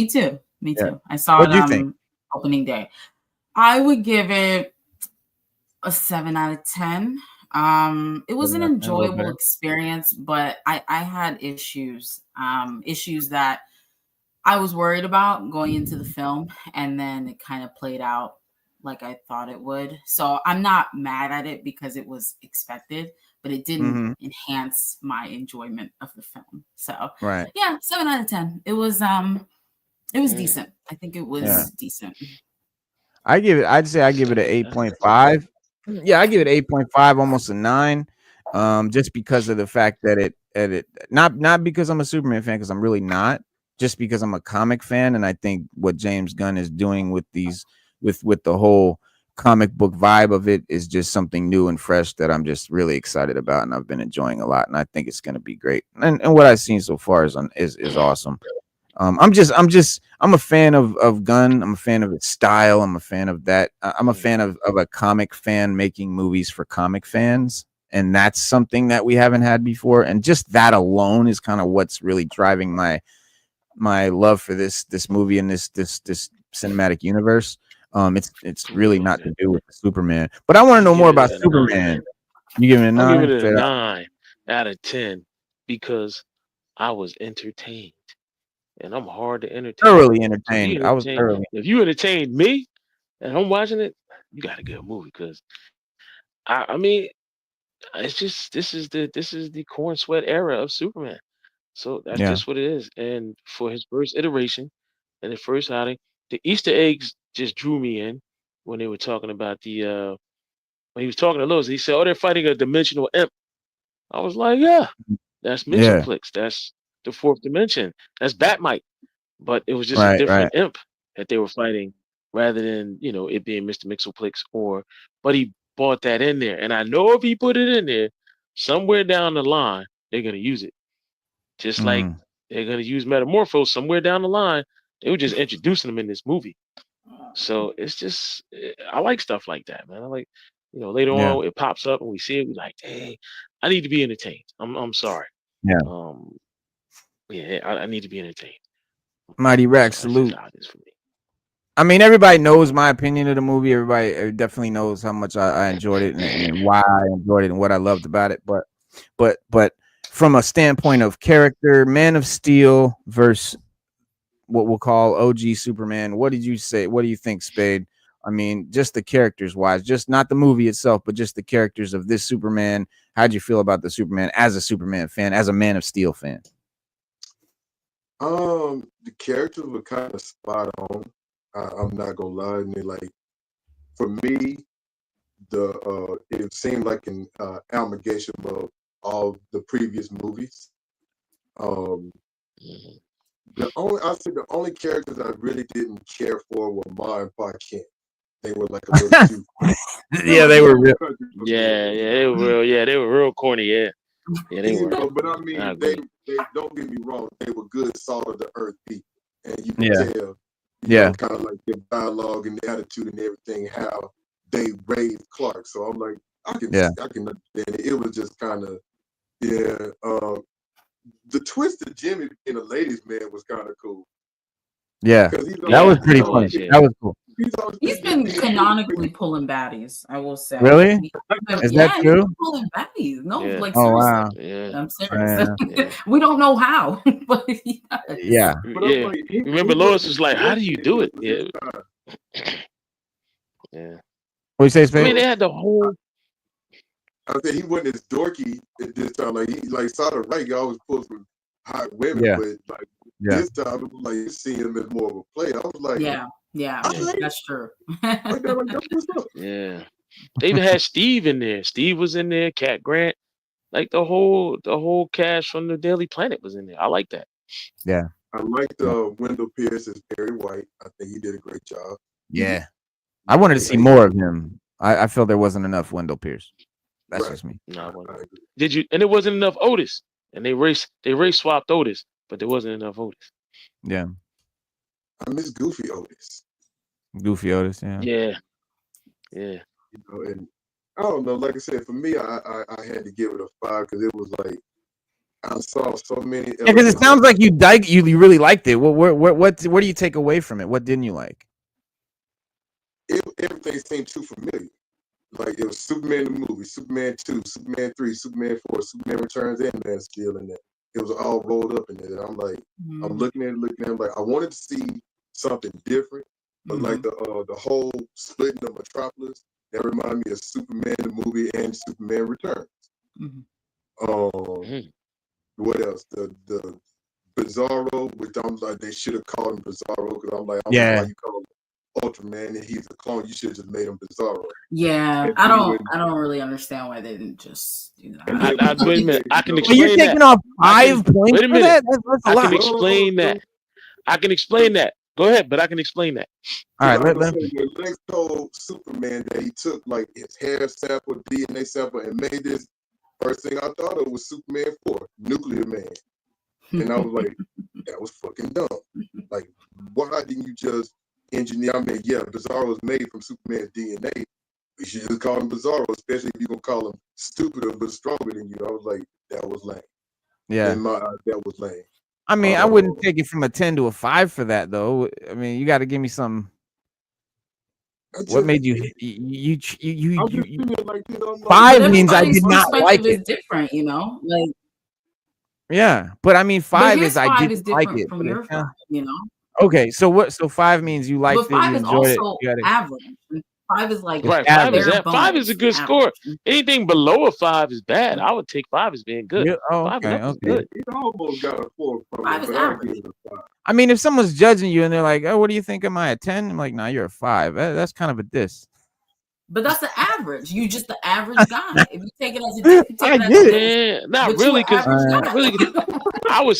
too. Yeah. I saw What'd you think? Opening day. I would give it a 7 out of 10. It was an enjoyable experience, but I had issues that I was worried about going into the film, and then it kind of played out like I thought it would. So I'm not mad at it because it was expected, but it didn't enhance my enjoyment of the film. So right. Yeah, 7 out of 10. It was decent. I think it was decent. I'd say I give it an 8.5. Yeah, I give it 8.5, almost a 9. Just because of the fact that it not because I'm a Superman fan, because I'm really not, just because I'm a comic fan, and I think what James Gunn is doing with these with the whole comic book vibe of it is just something new and fresh that I'm just really excited about, and I've been enjoying a lot, and I think it's going to be great. And what I've seen so far is awesome. I'm a fan of Gunn. I'm a fan of its style. I'm a fan of that. I'm a fan of a comic fan making movies for comic fans, and that's something that we haven't had before. And just that alone is kind of what's really driving my love for this movie and this cinematic universe. It's really not to do with Superman, but I want to know more about Superman. You give it a 9? I'll give it a 9 out of 10 because I was entertained, and I'm hard to entertain. Thoroughly entertained. I was thoroughly. If you entertain me, and I'm watching it, you got a good movie. Because I mean, it's just this is the corn sweat era of Superman. So that's just what it is. And for his first iteration and the first outing, the Easter eggs just drew me in when they were talking about the when he was talking to Lois. He said, "Oh, they're fighting a dimensional imp." I was like, "Yeah, that's Mitchellplex. That's the fourth dimension. That's Batmite." But it was just a different imp that they were fighting, rather than it being Mr. Mixelplex. But he bought that in there, and I know if he put it in there, somewhere down the line they're gonna use it. Just like they're gonna use Metamorpho somewhere down the line. They were just introducing them in this movie. So it's just I like stuff like that, man. I like later on it pops up and we see it. We're like, hey, I need to be entertained. I'm sorry. Yeah. I need to be entertained. Mighty Rex, salute. I mean, everybody knows my opinion of the movie. Everybody definitely knows how much I enjoyed it and why I enjoyed it and what I loved about it. But from a standpoint of character, Man of Steel versus what we'll call OG Superman, what did you say? What do you think, Spade? I mean, just the characters wise, just not the movie itself, but just the characters of this Superman. How'd you feel about the Superman as a Superman fan, as a Man of Steel fan? The characters were kind of spot on. I'm not gonna lie. And like, for me, it seemed like an amalgamation of all the previous movies. The only characters I really didn't care for were Ma and Pa Kent. They were like a little too. Yeah, they were real. They were real. Yeah, they were real corny. Yeah, they were. But I mean, they don't get me wrong. They were good, salt of the earth people, and you can tell, kind of like their dialogue and the attitude and everything, how they raised Clark. So I'm like, I can understand it. It was just kind of, the twist of Jimmy being a ladies' man was kind of cool. Yeah, that was pretty funny. That was cool. He's been canonically pulling baddies, I will say. Really? Is that true? He's pulling baddies. No, like seriously. Wow. Yeah. I'm serious. We don't know how, but he does. Yeah. Remember, Lois was like, "How do you do it?" Yeah. What you say, Spade? I mean, they had the whole. I said he wasn't as dorky at this time. Like he saw the right. He always pulls with hot women, but like this time it was like you see him as more of a player. I was like, that's true. Yeah, they even had Steve in there. Steve was in there. Cat Grant, like the whole cast from the Daily Planet was in there. I like that. Yeah, I liked Wendell Pierce as Barry White. I think he did a great job. Yeah, I wanted to see more of him. I felt there wasn't enough Wendell Pierce. That's just me. No, did you? And there wasn't enough Otis. And they race swapped Otis, but there wasn't enough Otis. Yeah. I miss Goofy Otis. Goofy Otis, Yeah. And I don't know. Like I said, for me, I had to give it a 5 because it was like I saw so many. Yeah, because it sounds like you really liked it. What do you take away from it? What didn't you like? Everything seemed too familiar. Like it was Superman the movie, Superman 2, Superman 3, Superman 4, Superman Returns, and Man of Steel in there. It was all rolled up in there. And I'm like, I'm looking at it, like I wanted to see something different, but like the whole splitting of Metropolis, that reminded me of Superman the movie and Superman Returns. What else? The Bizarro, which I'm like, they should have called him Bizarro because I'm like, why you call him Ultraman and he's a clone? You should have just made him Bizarro. Yeah, I don't really understand why they didn't just do that. Wait a minute, I can explain that. You're taking off 5 points. Wait a minute, that's a lot. I can explain that. I can explain that. Go ahead, but I can explain that. All right, when Lex told Superman that he took like his hair sample, DNA sample, and made this, first thing I thought of was Superman 4, Nuclear Man. And I was like, That was fucking dumb. Like, why didn't you just engineer? I mean, yeah, Bizarro was made from Superman's DNA. You should just call him Bizarro, especially if you're gonna call him stupider but stronger than you. I was like, that was lame. Yeah. In my eyes, that was lame. I mean, I wouldn't take it from a 10 to a 5 for that though. I mean, you got to give me some. What made you? Like, 5 means I did not like it. Is different, you know, like. Yeah, but I mean, 5 is I is didn't like different it. from your 5, you know. Okay, so what? So 5 means you liked But 5 it, you is enjoyed also it. average. 5 is like right. Average. 5 is a good score. Anything below a 5 is bad. I would take 5 as being good. Yeah, oh, 5 okay, is good. It almost got a 4 from 5 it, is but I average. give it a 5. I mean, if someone's judging you and they're like, "Oh, what do you think? Am I a 10?" I'm like, "Nah, you're a 5." That's kind of a diss. But that's the average. You just the average guy. If you take it as a diss, you take it as a diss. Not really, because really, I would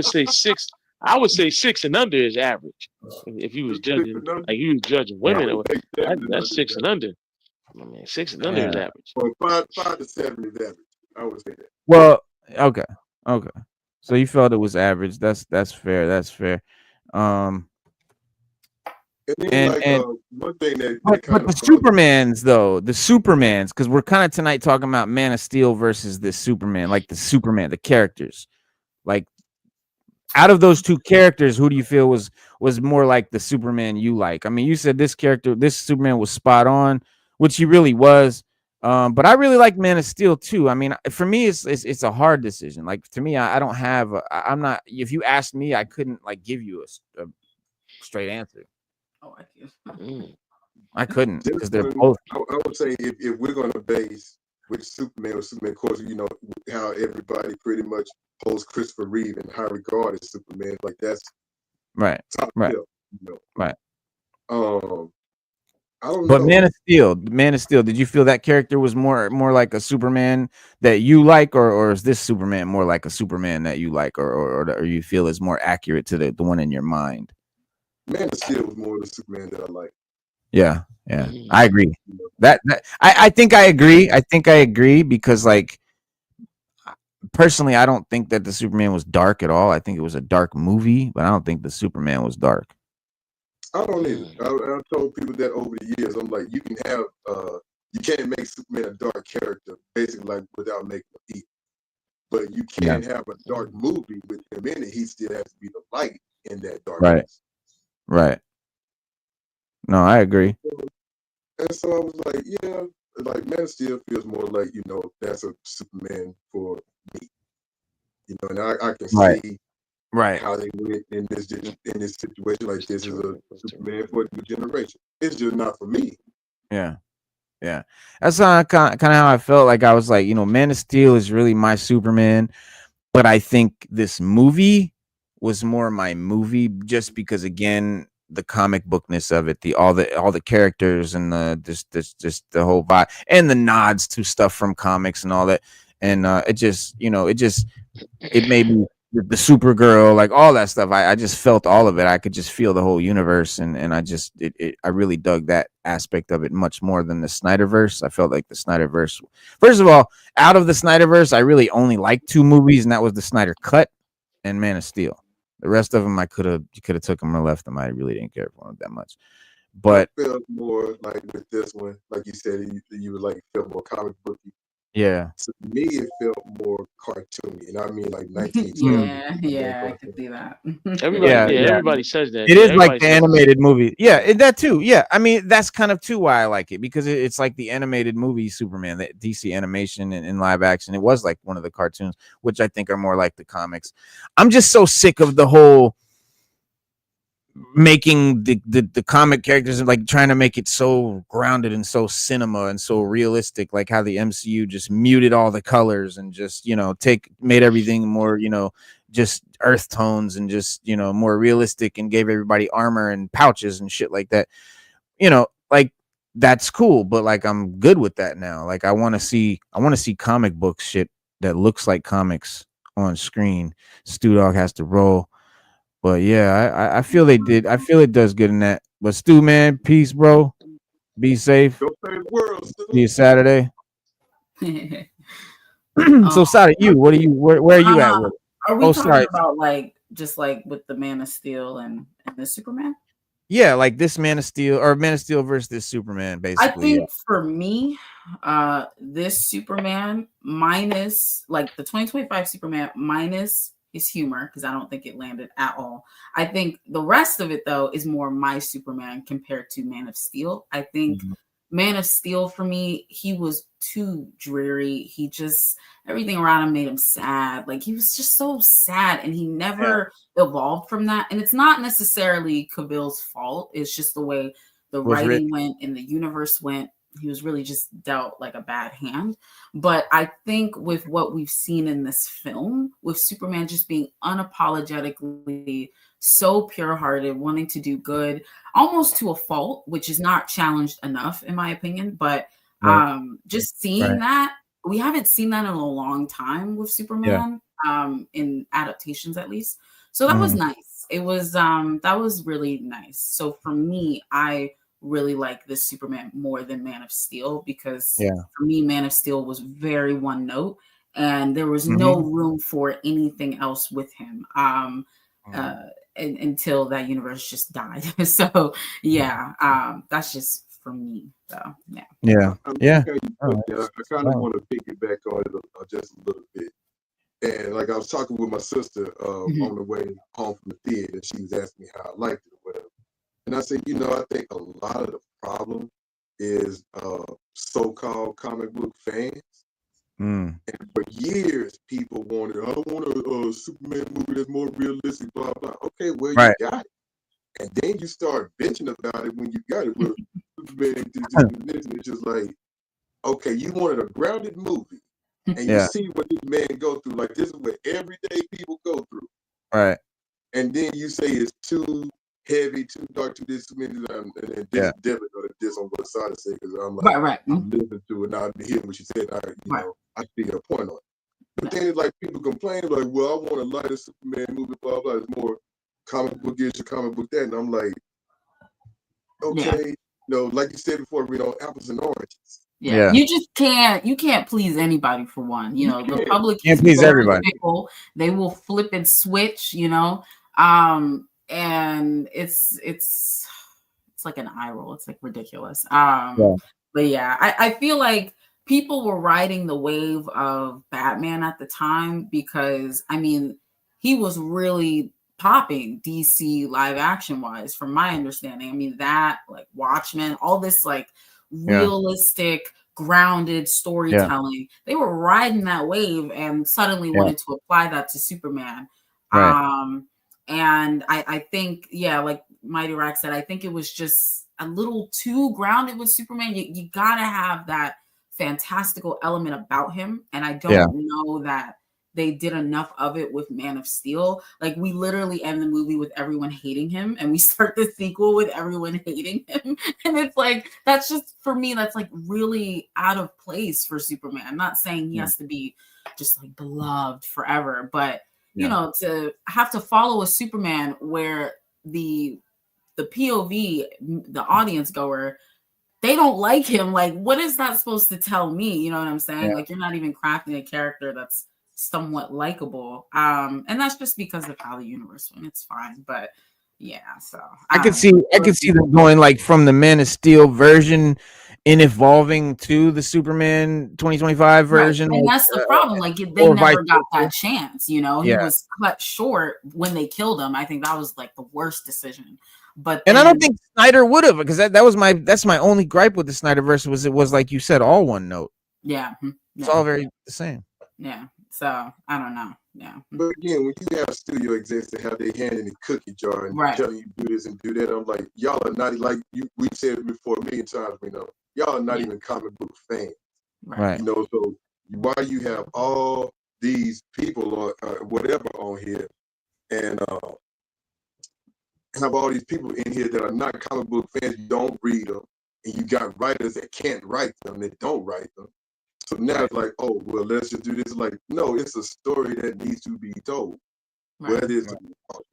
say 6. I would say 6 and under is average. If you was judging, like you was judging women, that's 6 and under. I mean, 6 and under is average. Well, 5 to 7 is average. I would say that. Well, okay. So you felt it was average. That's fair. That's fair. One thing but the Supermans, because we're kind of tonight talking about Man of Steel versus this Superman, like the characters. Like, out of those two characters, who do you feel was more like the Superman you like? I mean, you said this Superman was spot on, which he really was. But I really like Man of Steel too. I mean, for me, it's a hard decision. Like, to me, I don't have. I'm not. If you asked me, I couldn't like give you a straight answer. Oh, I can't. I couldn't, because they're both. I would say if we're gonna base which Superman or Superman, of course, you know how everybody pretty much holds Christopher Reeve in high regard as Superman. Like, that's top right, tier, you know. Right. I don't know. But Man of Steel. Did you feel that character was more like a Superman that you like, or is this Superman more like a Superman that you like, or you feel is more accurate to the one in your mind? Man of Steel was more the Superman that I like. Yeah, I agree. I think I agree. I think I agree because, like, personally, I don't think that the Superman was dark at all. I think it was a dark movie, but I don't think the Superman was dark. I don't either. I've told people that over the years. I'm like, you can have, you can't make Superman a dark character, basically, like, without making him evil. But you can't have a dark movie with him in it. He still has to be the light in that darkness. Right. No, I agree. And so I was like, yeah, like, Man of Steel feels more like, you know, that's a Superman for me. You know, and I can see how they went in this situation. Like, this is a Superman for the new generation. It's just not for me. Yeah. That's kind of how I felt. Like, I was like, you know, Man of Steel is really my Superman, but I think this movie was more my movie, just because, again, the comic bookness of it, all the characters and just the whole vibe and the nods to stuff from comics and all that, and it made me the Supergirl, like all that stuff. I just felt all of it. I could just feel the whole universe, and I really dug that aspect of it much more than the Snyderverse. I felt like the Snyderverse, first of all, out of the Snyderverse, I really only liked 2 movies, and that was the Snyder Cut and Man of Steel. The rest of them, you could have took them or left them. I really didn't care for them that much. But I felt more like with this one, like you said, you would like feel more comic booky. Yeah. To me, it felt more cartoony, and I mean like 1970s. Yeah, I could see that. Everybody says that. It is like the animated movie. Yeah, that too. Yeah, I mean, that's kind of too why I like it, because it's like the animated movie Superman, the DC animation and in live action. It was like one of the cartoons, which I think are more like the comics. I'm just so sick of the whole making the comic characters and like trying to make it so grounded and so cinema and so realistic, like how the MCU just muted all the colors and just, you know, made everything more, you know, just earth tones and just, you know, more realistic, and gave everybody armor and pouches and shit like that. You know, like, that's cool, but like, I'm good with that now. Like, I want to see comic book shit that looks like comics on screen. Stu Dog has to roll. But yeah, I feel they did. I feel it does good in that. But Stu, man, peace, bro. Be safe. Don't save the world, Stu. See you Saturday. So, Sada, where are you at with it? Are we Oh, talking sorry. about like just like with the Man of Steel and the Superman? Yeah, like this Man of Steel or Man of Steel versus this Superman, I basically. think for me, this Superman minus like the 2025 Superman minus his humor, because I don't think it landed at all. I think the rest of it though is more my Superman compared to Man of Steel. I think Mhm. Man of Steel for me, he was too dreary. He just everything around him made him sad. Like he was just so sad, and he never evolved from that. And it's not necessarily Cavill's fault. It's just the way the Was writing written. went and the universe went. He was really just dealt like a bad hand. But I think with what we've seen in this film, with Superman just being unapologetically so pure hearted, wanting to do good, almost to a fault, which is not challenged enough, in my opinion. But Right. just seeing Right. that, we haven't seen that in a long time with Yeah. Superman, in adaptations at least. So that was Mhm. nice. It was that was really nice. So for me, I really like this Superman more than Man of Steel because Yeah. for me, Man of Steel was very one note and there was no Mhm. room for anything else with him. Mhm. Until that universe just died. So yeah, that's just for me. So yeah. Yeah. I like Yeah. how you All put right. that. I kind of want to piggyback on it just a little bit. And like I was talking with my sister Mhm. on the way home from the theater, and she was asking me how I liked it or whatever. And I said, I think a lot of the problem is so-called comic book fans. Mm. And for years, people wanted, I want a Superman movie that's more realistic, blah, blah. Okay, well, you Right. got it. And then you start bitching about it when you got it. Well, Superman it's just like, okay, you wanted a grounded movie, and you Yeah. see what this man go through. Like, this is what everyday people go through. Right. And then you say it's too heavy, too dark, too this, and this Yeah. definitely going to diss on what Snyder said, because I'm like, Right. I'm listening to it, and I hear what she said, I see her point on it. But then it's like people complain, like, well, I want a lighter Superman movie, blah, blah, it's more comic bookish or comic book that. And I'm like, okay, like you said before, apples and oranges. Yeah, you just can't please anybody for one. The public Can't is please very everybody. fickle. They will flip and switch, and it's like an eye roll. It's like ridiculous. Yeah. But yeah, I feel like people were riding the wave of Batman at the time because he was really popping DC live action wise, from my understanding. That like Watchmen, all this like realistic, grounded storytelling. They were riding that wave and suddenly wanted to apply that to Superman. Right. And I think, like Mighty Rack said, I think it was just a little too grounded with Superman. You gotta have that fantastical element about him. And I don't know that they did enough of it with Man of Steel. Like, we literally end the movie with everyone hating him, and we start the sequel with everyone hating him. And it's like, that's just, for me, that's like really out of place for Superman. I'm not saying he has to be just like beloved forever, but to have to follow a Superman where the POV, the audience goer, they don't like him. Like, what is that supposed to tell me? You know what I'm saying? Yeah. Like, you're not even crafting a character that's somewhat likable. And that's just because of how the universe went. It's fine. But yeah, so I could see them going like from the Man of Steel version in evolving to the Superman 2025 version. And that's the problem. Like, they never got that chance. He was cut short when they killed him. I think that was like the worst decision. But I don't think Snyder would have, because that's my only gripe with the Snyderverse was it was like you said, all one note. Yeah. It's all very the same. Yeah. So I don't know. Yeah. But again, when you have studio execs that have their hand in the cookie jar and telling you do this and do that, I'm like, y'all are not, like we've said it before a million times, y'all are not even comic book fans. Right. So why you have all these people or whatever on here and have all these people in here that are not comic book fans, you don't read them, and you got writers that can't write them, that don't write them. So now it's like, oh, well, let's just do this. Like, no, it's a story that needs to be told. Whether it's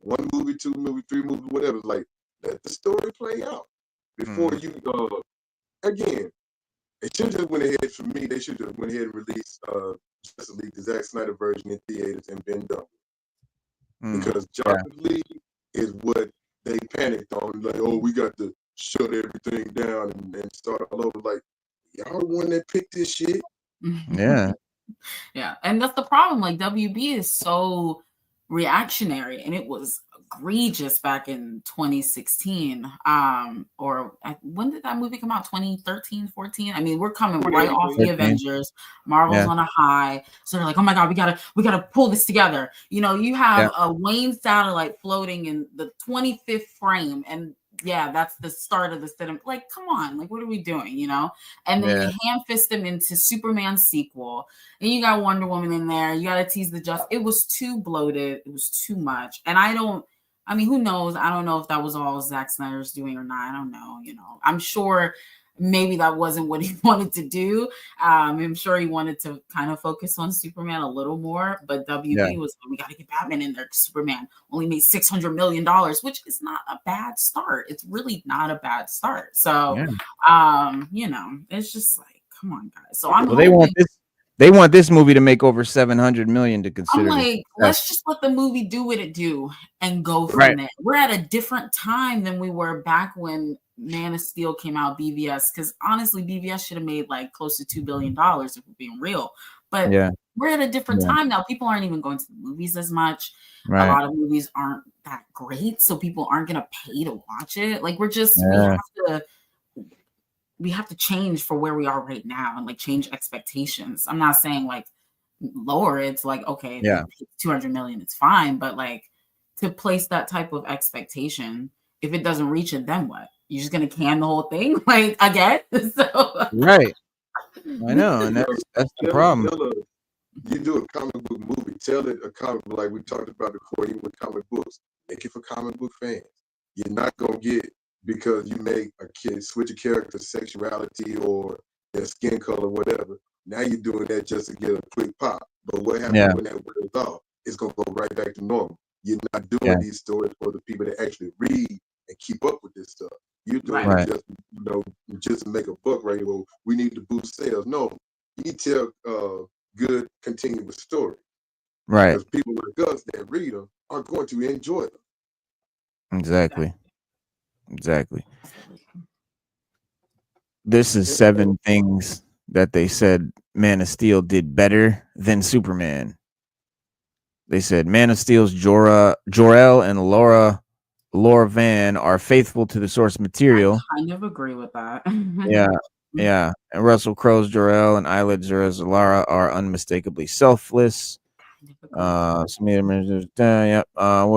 one movie, two movie, three movies, whatever. Like, let the story play out before you. Again, they should just went ahead. For me, they should have went ahead and released Justice League, the Zack Snyder version in theaters and been done. because Justice League is what they panicked on. Like, oh, we got to shut everything down and start all over. Like, y'all the one that picked this shit. Yeah. Yeah, and that's the problem. Like WB is so reactionary, and it was egregious back in 2016. Or when did that movie come out? 2013, 14? I mean, we're coming right off the Avengers. Marvel's on a high, so they're like, "Oh my god, we gotta pull this together." You know, you have a Wayne satellite floating in the 25th frame, and yeah, that's the start of the cinema. Like, come on, like, what are we doing? You know, and then you hand fist them into Superman's sequel. And you got Wonder Woman in there. You got to tease the just. It was too bloated. It was too much. And I mean, who knows? I don't know if that was all Zack Snyder's doing or not. I don't know. You know, I'm sure maybe that wasn't what he wanted to do. I'm sure he wanted to kind of focus on Superman a little more. But WB was, we got to get Batman in there. Superman only made $600 million, which is not a bad start. It's really not a bad start. So, you know, it's just like, come on, guys. So They want this movie to make over 700 million to consider. I'm like, let's just let the movie do what it do and go from there. We're at a different time than we were back when Man of Steel came out, BVS. Because honestly, BVS should have made like close to $2 billion if we're being real. But we're at a different time now. People aren't even going to the movies as much. A lot of movies aren't that great, so people aren't going to pay to watch it. Like, we're just we have to change for where we are right now and like change expectations. I'm not saying like lower. It's like, okay, 200 million, it's fine. But like to place that type of expectation, if it doesn't reach it, then what? You're just going to can the whole thing like again? So. Right. I know. And that's the problem. You do a comic book movie, tell it a comic book like we talked about before, even with comic books, make it for comic book fans. You're not going to get, because you make a kid switch a character's sexuality or their skin color, whatever. Now you're doing that just to get a quick pop. But what happens when that wears off? It's going to go right back to normal. You're not doing these stories for the people that actually read and keep up with this stuff. You're doing it just, you know, just to make a buck, right? Well, we need to boost sales. No, you need to tell good, continuous story. Right. Because people like us that read them are going to enjoy them. Exactly. This is 7 things that they said Man of Steel did better than Superman. They said Man of Steel's Jor-El and Laura Van are faithful to the source material. I kind of agree with that. Yeah. And Russell Crowe's Jor-El and Isla Lara are unmistakably selfless. What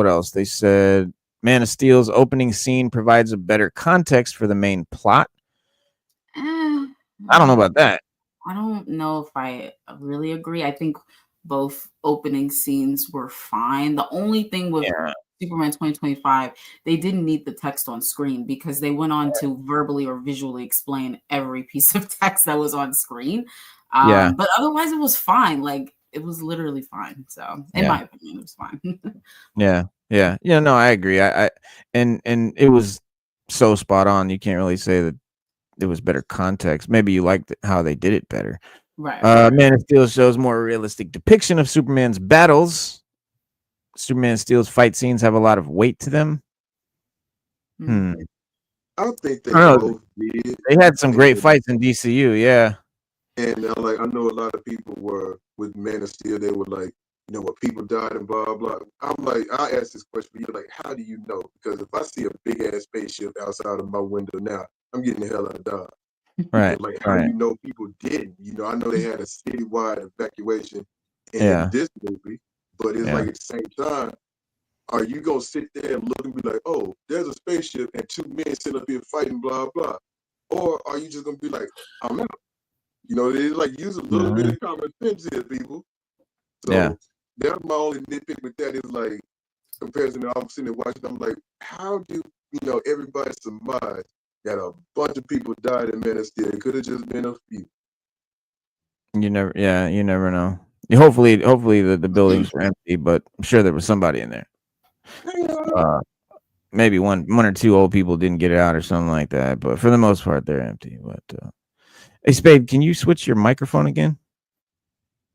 else? They said Man of Steel's opening scene provides a better context for the main plot. I don't know about that. I don't know if I really agree. I think both opening scenes were fine. The only thing with Superman 2025, they didn't need the text on screen because they went on to verbally or visually explain every piece of text that was on screen. But otherwise it was fine. Like, it was literally fine. So in my opinion, it was fine. No, I agree. I and it was so spot on. You can't really say that it was better context. Maybe you liked how they did it better. Right. Man of Steel shows more realistic depiction of Superman's battles. Superman and Steel's fight scenes have a lot of weight to them. I don't think they both did. They had some great fights in DCU, And like, I know a lot of people were with Man of Steel. They were like, you know, what people died and blah blah. I'm like, I asked this question, but you're like, how do you know? Because if I see a big ass spaceship outside of my window now, I'm getting the hell out of Dodge. Right. Like, how do you know people didn't? You know, I know they had a citywide evacuation in this movie, but it's like at the same time, are you gonna sit there and look and be like, oh, there's a spaceship and 2 men sitting up here fighting, blah blah, or are you just gonna be like, I'm out? You know, it's like, use a little bit of common sense here, people. So that's my only nitpick with that is like, comparison to I'm sitting there watching, I'm like, how do everybody surmise that a bunch of people died in Man of Steel? It could have just been a few. You never know. Hopefully the buildings were empty, but I'm sure there was somebody in there. Maybe one or two old people didn't get it out or something like that, but for the most part they're empty. But hey, Spade, can you switch your microphone again?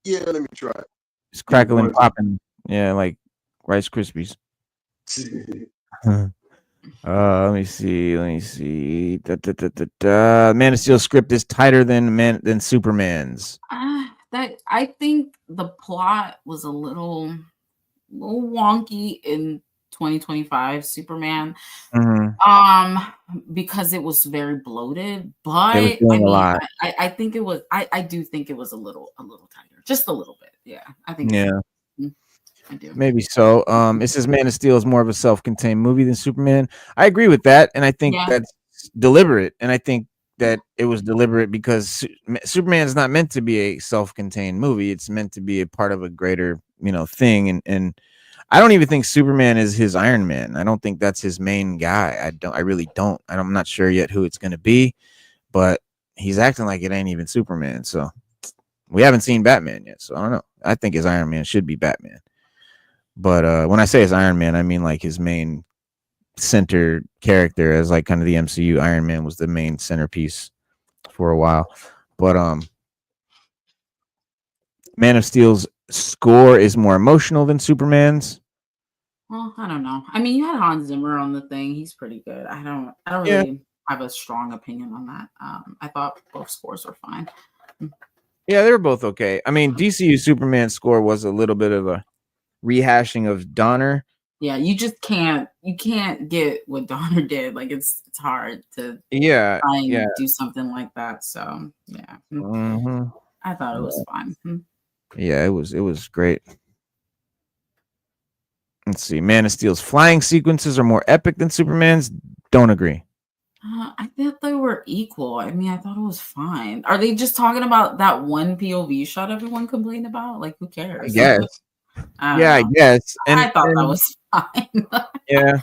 Yeah, let me try it. It's crackling, popping. Yeah, like Rice Krispies. Let me see. Man of Steel script is tighter than Superman's. That I think the plot was a little wonky in 2025 Superman. Because it was very bloated, but It was doing a lot. I think it was I do think it was a little tighter, just a little bit. Yeah, I think. Yeah. I do. Maybe so. It says Man of Steel is more of a self-contained movie than Superman. I agree with that, and I think that's deliberate. And I think that it was deliberate because Superman is not meant to be a self-contained movie. It's meant to be a part of a greater, thing. And I don't even think Superman is his Iron Man. I don't think that's his main guy. I really don't. I'm not sure yet who it's going to be, but he's acting like it ain't even Superman. So we haven't seen Batman yet. So I don't know. I think his Iron Man should be Batman. But when I say his Iron Man, I mean like his main center character, as like kind of the MCU. Iron Man was the main centerpiece for a while. But Man of Steel's score is more emotional than Superman's. Well, I don't know. I mean, you had Hans Zimmer on the thing. He's pretty good. I don't really have a strong opinion on that. I thought both scores were fine. Yeah, they were both okay. I mean, DCU Superman score was a little bit of a rehashing of Donner. Yeah, you can't get what Donner did. Like it's hard to try and do something like that. So yeah. I thought it was fine. Yeah, it was great. Let's see. Man of Steel's flying sequences are more epic than Superman's. Don't agree. I thought they were equal. I mean, I thought it was fine. Are they just talking about that one POV shot everyone complained about? Like, who cares? Yes. I guess. And I thought that was fine. Yeah.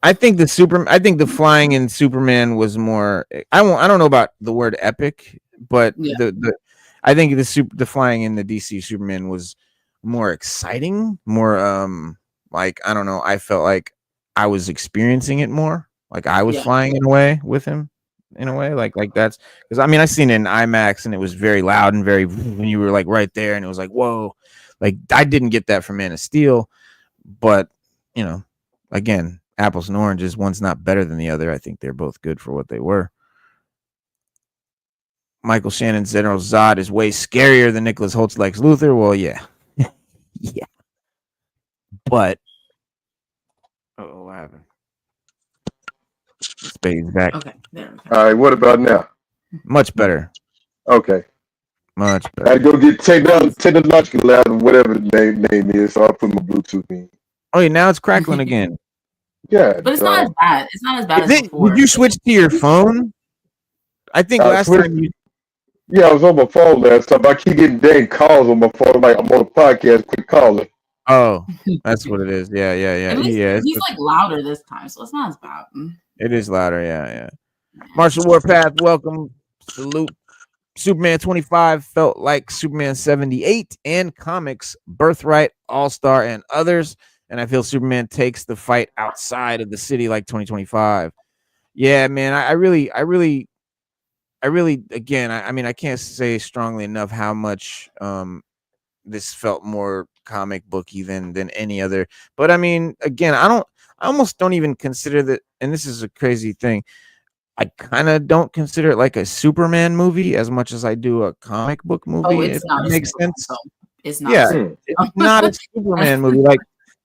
I think the flying in Superman was more. I don't know about the word epic, but I think the flying in the DC Superman was more exciting, more like I don't know. I felt like I was experiencing it more, like I was flying in a way with him, in a way like that's because I mean I seen it in IMAX and it was very loud and very when you were like right there and it was like whoa, like I didn't get that from Man of Steel, but again, apples and oranges. One's not better than the other. I think they're both good for what they were. Michael Shannon's General Zod is way scarier than Nicholas Holt's Lex Luthor. Well, yeah. Yeah. But what happened? Spade's back. Okay. There. All right, what about now? Much better. Okay. Much better. I had to go get technological loud and whatever the name is, so I'll put my Bluetooth in. Oh yeah, now it's crackling again. Yeah. But it's not as bad. It's not as bad as before. Did you switch to your phone? I think last time you. Yeah, I was on my phone last time. I keep getting dang calls on my phone. Like I'm on a podcast, quick calling. Oh, that's what it is. Yeah. He's like louder this time, so it's not as bad. It is louder. Yeah. Marshall Warpath, welcome. Salute. Superman 25 felt like Superman 78 and comics, Birthright, All-Star, and others. And I feel Superman takes the fight outside of the city like 2025. Yeah, man. I really, again, I mean, I can't say strongly enough how much this felt more comic booky than any other. But I mean, again, I almost don't even consider that. And this is a crazy thing. I kind of don't consider it like a Superman movie as much as I do a comic book movie. Oh, it's not. Makes sense. It's not. Yeah, it's not a Superman movie.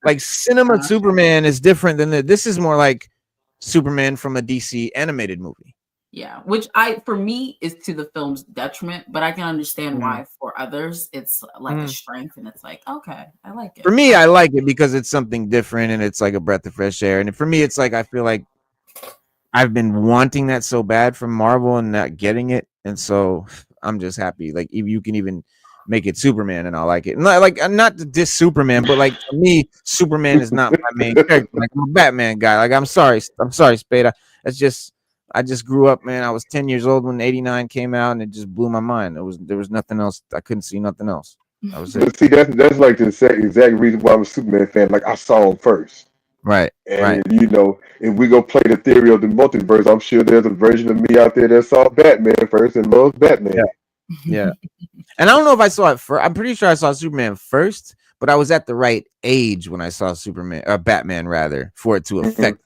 Like Cinema Superman is different than this is more like Superman from a DC animated movie. Yeah, which for me is to the film's detriment, but I can understand why for others it's like a strength, and it's like okay, I like it. For me, I like it because it's something different and it's like a breath of fresh air. And for me, it's like I feel like I've been wanting that so bad from Marvel and not getting it, and so I'm just happy. Like if you can even make it Superman, and I like it. Not to diss Superman, but like for me, Superman is not my main character. Like I'm a Batman guy. Like I'm sorry, Spade. I just grew up, man. I was 10 years old when 89 came out, and it just blew my mind. There was nothing else. I couldn't see nothing else. That was it. See, that's like the exact reason why I'm a Superman fan. Like I saw him first. Right. And if we go play the theory of the multiverse, I'm sure there's a version of me out there that saw Batman first and loves Batman. Yeah. And I don't know if I saw it first. I'm pretty sure I saw Superman first, but I was at the right age when I saw Batman rather, for it to affect.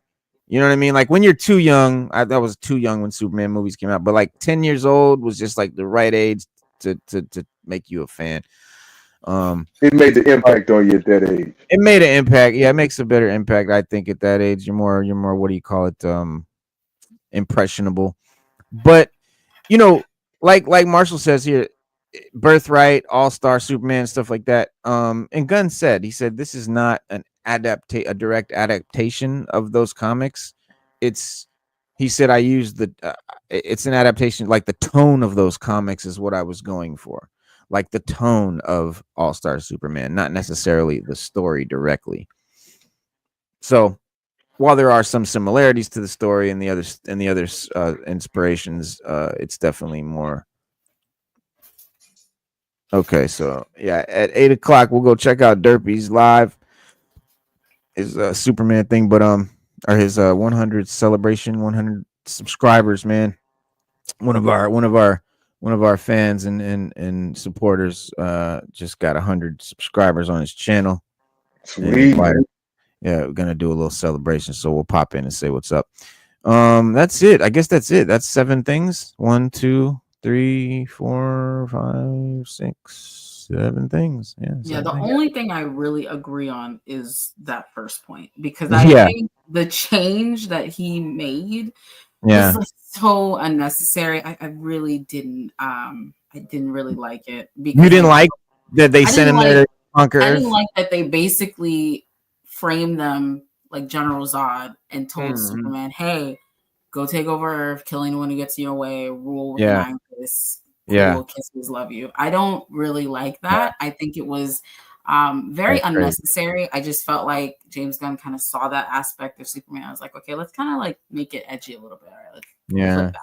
You know what I mean? Like when you're too young, I was too young when Superman movies came out, but like 10 years old was just like the right age to make you a fan. It made the impact on you at that age. It made an impact. Yeah, it makes a better impact, I think, at that age. You're more what do you call it? Impressionable. But you know, like Marshall says here, Birthright, All-Star Superman, stuff like that. And Gunn said, he said this is not a direct adaptation of those comics. He said I used it's an adaptation, like the tone of those comics is what I was going for. Like the tone of All-Star Superman, not necessarily the story directly. So while there are some similarities to the story and the other inspirations, it's definitely more. Okay, so yeah, at 8:00 we'll go check out Derpy's live, his Superman thing, but or his 100 celebration, 100 subscribers, man. One of our fans and supporters just got 100 subscribers on his channel. Sweet. Yeah, we're gonna do a little celebration, so we'll pop in and say what's up. That's it. I guess that's it. That's 7 things. 1, 2, 3, 4, 5, 6, 7 things. Yeah, the only thing I really agree on is that first point, because I think the change that he made was like so unnecessary. I really didn't really like it. Because you didn't like that they sent him there to conquer Earth? I didn't like that they basically framed them like General Zod and told Superman, hey, go take over Earth, kill anyone who gets in your way, rule with an iron fist, kisses, love you. I don't really like that. I think it was very unnecessary. I just felt like James Gunn kind of saw that aspect of Superman. I was like, okay, let's kind of like make it edgy a little bit. All right, let's flip that.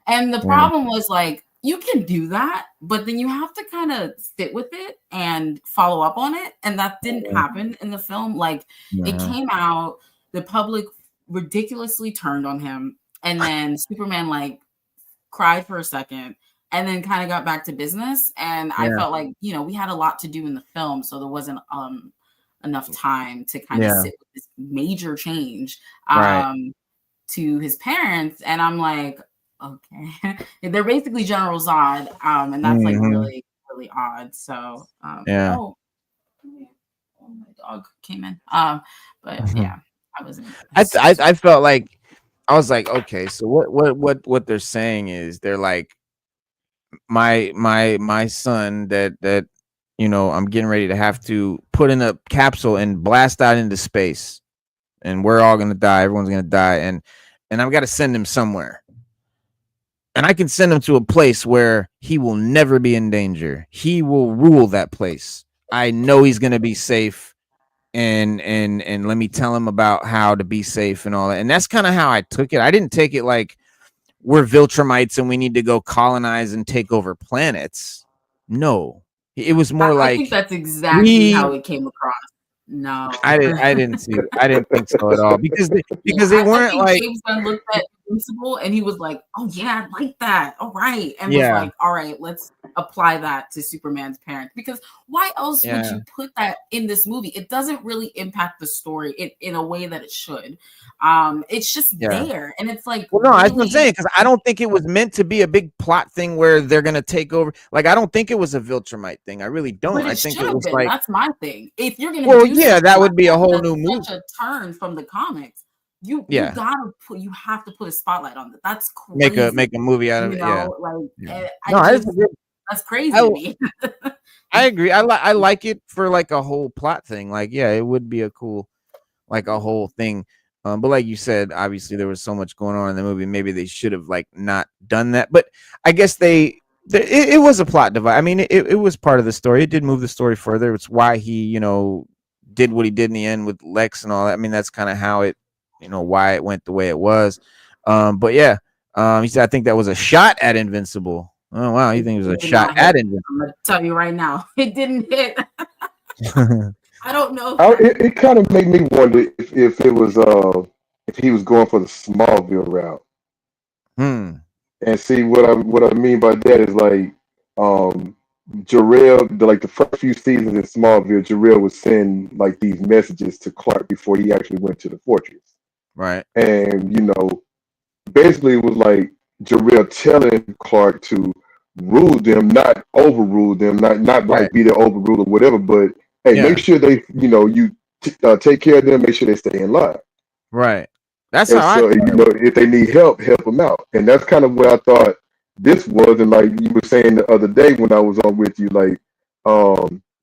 And the problem was like, you can do that, but then you have to kind of sit with it and follow up on it. And that didn't happen in the film. Like it came out, the public ridiculously turned on him. And then Superman like cried for a second and then kind of got back to business. And I felt like, you know, we had a lot to do in the film. So there wasn't enough time to kind of sit with this major change to his parents. And I'm like, okay, they're basically General Zod, and that's like really, really odd. So, oh, my dog came in. But yeah, I wasn't. I felt like I was like, okay, so what they're saying is they're like, my son that you know I'm getting ready to have to put in a capsule and blast out into space, and we're all gonna die. Everyone's gonna die, and I've got to send him somewhere. And I can send him to a place where he will never be in danger. He will rule that place. I know he's gonna be safe, and let me tell him about how to be safe and all that. And that's kind of how I took it. I didn't take it like we're Viltrumites and we need to go colonize and take over planets. No, it was more like I think that's exactly how it came across. No, I didn't think so at all because they weren't like. James Gunn looked at Invincible and he was like, "Oh yeah, I like that. All right," and was like, "All right, let's apply that to Superman's parents." Because why else would you put that in this movie? It doesn't really impact the story in a way that it should. It's just there, and it's like, well, no, that's what I'm saying, because I don't think it was meant to be a big plot thing where they're gonna take over. Like, I don't think it was a Viltrumite thing. I really don't. I think it was like, that's my thing. If you're gonna that would be a whole new movie. Such a turn from the comics. You have to put a spotlight on that. That's crazy. Make a movie out of it. That's crazy to me. I agree. I like it for like a whole plot thing. Like, yeah, it would be a cool, like a whole thing. But like you said, obviously there was so much going on in the movie. Maybe they should have like not done that. But I guess it was a plot device. I mean, it was part of the story. It did move the story further. It's why he, did what he did in the end with Lex and all that. I mean, that's kind of how it, why it went the way it was. But yeah, he said, I think that was a shot at Invincible. Oh, wow. You think it was a shot at Invincible? I'm going to tell you right now, it didn't hit. I don't know. It kind of made me wonder if it was, if he was going for the Smallville route. And see what I mean by that is like, Jarrell, like the first few seasons in Smallville, Jarrell would send like these messages to Clark before he actually went to the fortress. Right. And basically it was like Jarrell telling Clark to rule them, not overrule them, not Right. like be their overrule or whatever, but hey, make sure they, take care of them, make sure they stay in line. Right. That's And how I so, if they need help them out. And that's kind of what I thought this was. And like you were saying the other day when I was on with you, like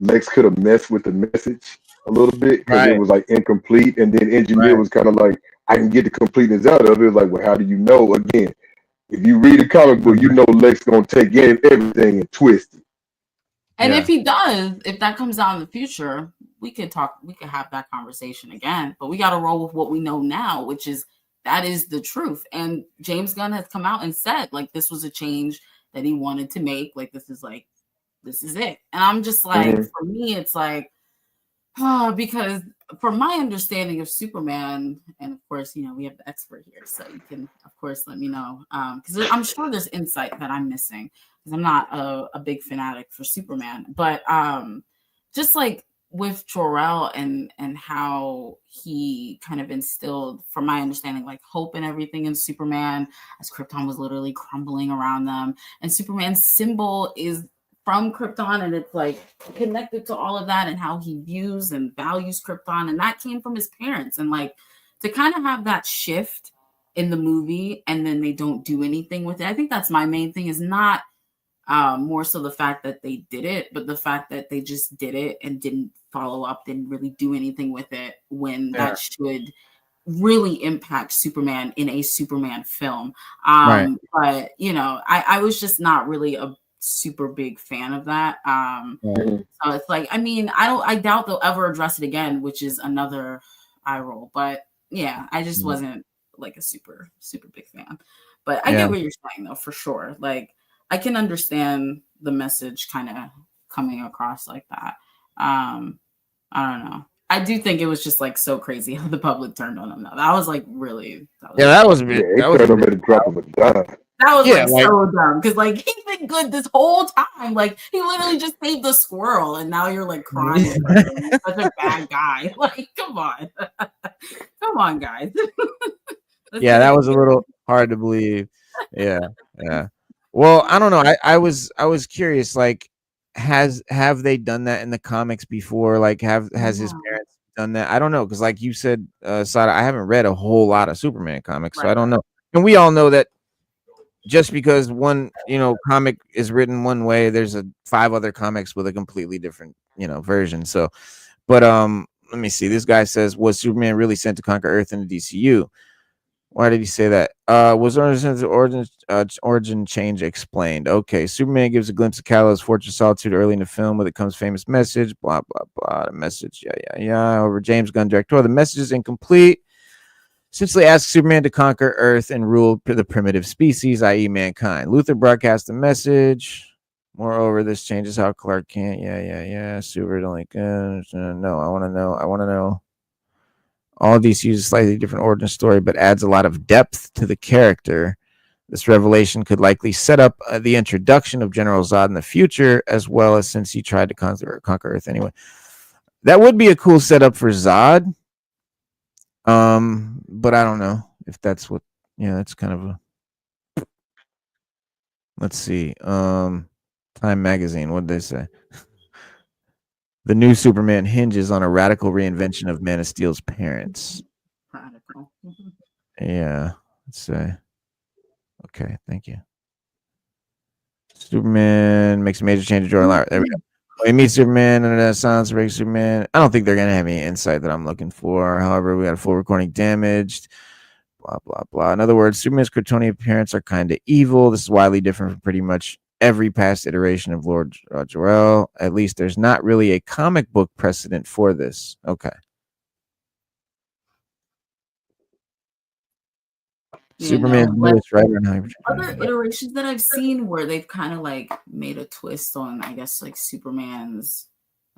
Lex could have messed with the message a little bit because it Right. was like incomplete. And then Engineer Right. was kind of like, I can get the completeness out of it. Like, well, how do you know? Again, if you read a comic book, you know Lex gonna take in everything and twist it. And if he does, if that comes out in the future, we could have that conversation again. But we got to roll with what we know now, which is that is the truth. And James Gunn has come out and said, like, this was a change that he wanted to make. Like, this is it. And I'm just like, for me, it's like, because from my understanding of Superman, and of course, we have the expert here, so you can, of course, let me know. Because I'm sure there's insight that I'm missing, because I'm not a big fanatic for Superman. But just like with Jor-El and how he kind of instilled, from my understanding, like hope and everything in Superman, as Krypton was literally crumbling around them. And Superman's symbol is from Krypton, and it's like connected to all of that and how he views and values Krypton, and that came from his parents. And like to kind of have that shift in the movie and then they don't do anything with it, I think that's my main thing, is not more so the fact that they did it, but the fact that they just did it and didn't follow up, didn't really do anything with it, when that should really impact Superman in a Superman film. Right. But I was just not really a super big fan of that. So it's like, I doubt they'll ever address it again, which is another eye roll. But yeah, I just wasn't like a super big fan. But I get what you're saying though, for sure. Like I can understand the message kind of coming across like that. I don't know. I do think it was just like so crazy how the public turned on him. That was like really. That was Turned him drop of a dime. That was so dumb, because like he's been good this whole time. Like he literally just saved the squirrel, and now you're like crying. He's such a bad guy. Like, come on, guys. That was a little hard to believe. Yeah. Well, I don't know. I was curious. Like, have they done that in the comics before? Like, has his parents done that? I don't know, because like you said, Sada, I haven't read a whole lot of Superman comics, so I don't know. And we all know that just because one comic is written one way, there's 5 other comics with a completely different version. So, but let me see. This guy says, was Superman really sent to conquer Earth in the DCU? Why did he say that? Was origin change explained? Okay, Superman gives a glimpse of Kal-El's Fortress of Solitude early in the film with it comes famous message, blah, blah, blah. The message, Over James Gunn director. The message is incomplete. Simply ask Superman to conquer Earth and rule the primitive species, i.e. mankind. Luthor broadcast the message. Moreover, this changes how Clark Kent. Super don't like no, I want to know. All these use a slightly different origin story, but adds a lot of depth to the character. This revelation could likely set up the introduction of General Zod in the future, as well as since he tried to conquer Earth anyway. That would be a cool setup for Zod. But I don't know if that's what. That's kind of a. Let's see. Time Magazine. What did they say? The new Superman hinges on a radical reinvention of Man of Steel's parents. Radical. Yeah. Let's say. Okay. Thank you. Superman makes a major change to Jordan Lowry. There we go. We meet Superman and that sounds breaks Superman. I don't think they're gonna have any insight that I'm looking for. However, we got a full recording damaged. Blah blah blah. In other words, Superman's Kryptonian parents are kind of evil. This is widely different from pretty much every past iteration of Lord Jor-El. At least there's not really a comic book precedent for this. Okay. Superman right now. Other iterations that I've seen where they've kind of like made a twist on, I guess, like Superman's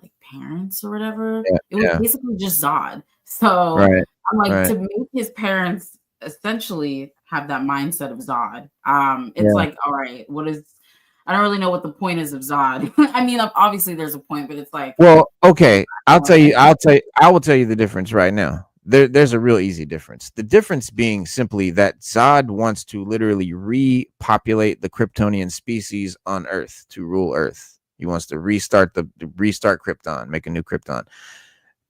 like parents or whatever. It was basically just Zod. So I'm like, to make his parents essentially have that mindset of Zod. It's like, all right, what is I don't really know what the point is of Zod. I mean, obviously there's a point, but it's like, well, okay, I will tell you the difference right now. There's a real easy difference. The difference being simply that Zod wants to literally repopulate the Kryptonian species on Earth to rule Earth. He wants to restart Krypton, make a new Krypton.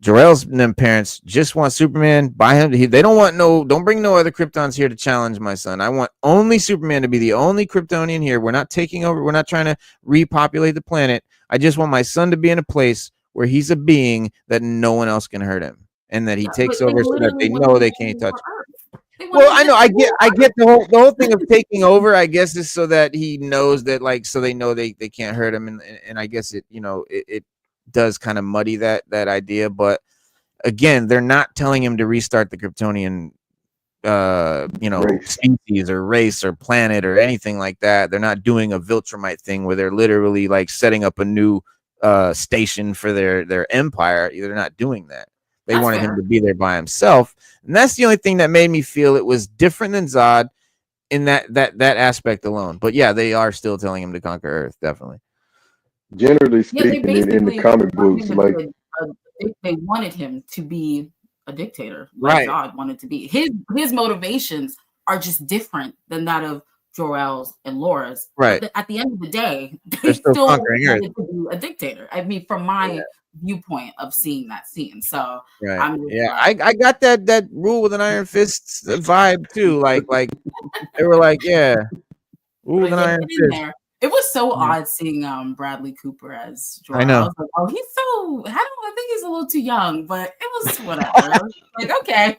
Jor-El's them parents just want Superman by him. They don't bring no other Kryptons here to challenge my son. I want only Superman to be the only Kryptonian here. We're not taking over. We're not trying to repopulate the planet. I just want my son to be in a place where he's a being that no one else can hurt him, and that he takes over so that they know they can't touch him. Well, I know, I get the whole thing of taking over, I guess, is so that he knows that, like, so they know they can't hurt him, and I guess it does kind of muddy that idea. But again, they're not telling him to restart the Kryptonian species or race or planet or anything like that. They're not doing a Viltrumite thing where they're literally like setting up a new station for their empire. They're not doing that. They wanted him to be there by himself, and that's the only thing that made me feel it was different than Zod in that aspect alone. But yeah, they are still telling him to conquer Earth, definitely. Generally speaking, in the comic books, like they wanted him to be a dictator, like Zod wanted to be. His motivations are just different than that of Jor-El's and Laura's. Right. At the end of the day, they still wanted to be a dictator. I mean, from my viewpoint of seeing that scene. So I got that rule with an iron fist vibe too. Like they were like, rule with an iron fist. It was so odd seeing Bradley Cooper as Jor-El. I know. I was like, oh, he's so, I think he's a little too young, but it was whatever. I was like, okay.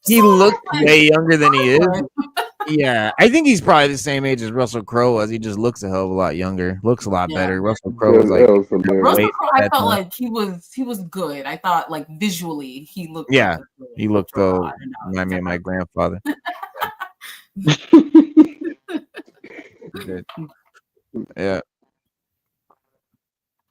He looked way younger than he is. Yeah, I think he's probably the same age as Russell Crowe was. He just looks a hell of a lot younger. Looks a lot better. Russell Crowe was like Russell Crowe. I felt like he was good. I thought like visually he looked. Yeah, he looked good. Remind me of my grandfather. Yeah.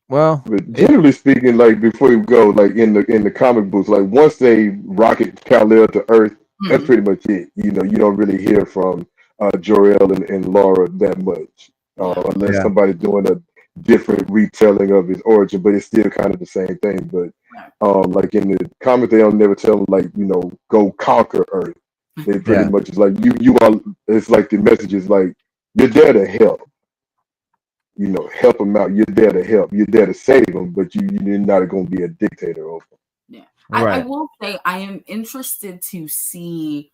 Well, but generally speaking, like before you go, like in the comic books, like once they rocket Kal-El to Earth, that's pretty much it. You know, you don't really hear from Jor-El and Laura that much, unless somebody's doing a different retelling of his origin, but it's still kind of the same thing. But like in the comic, they don't never tell them like, go conquer Earth. They pretty much is like you are. It's like the message is like you're there to help. Help them out. You're there to help. You're there to save them, but you're not going to be a dictator over them. Yeah, I will say I am interested to see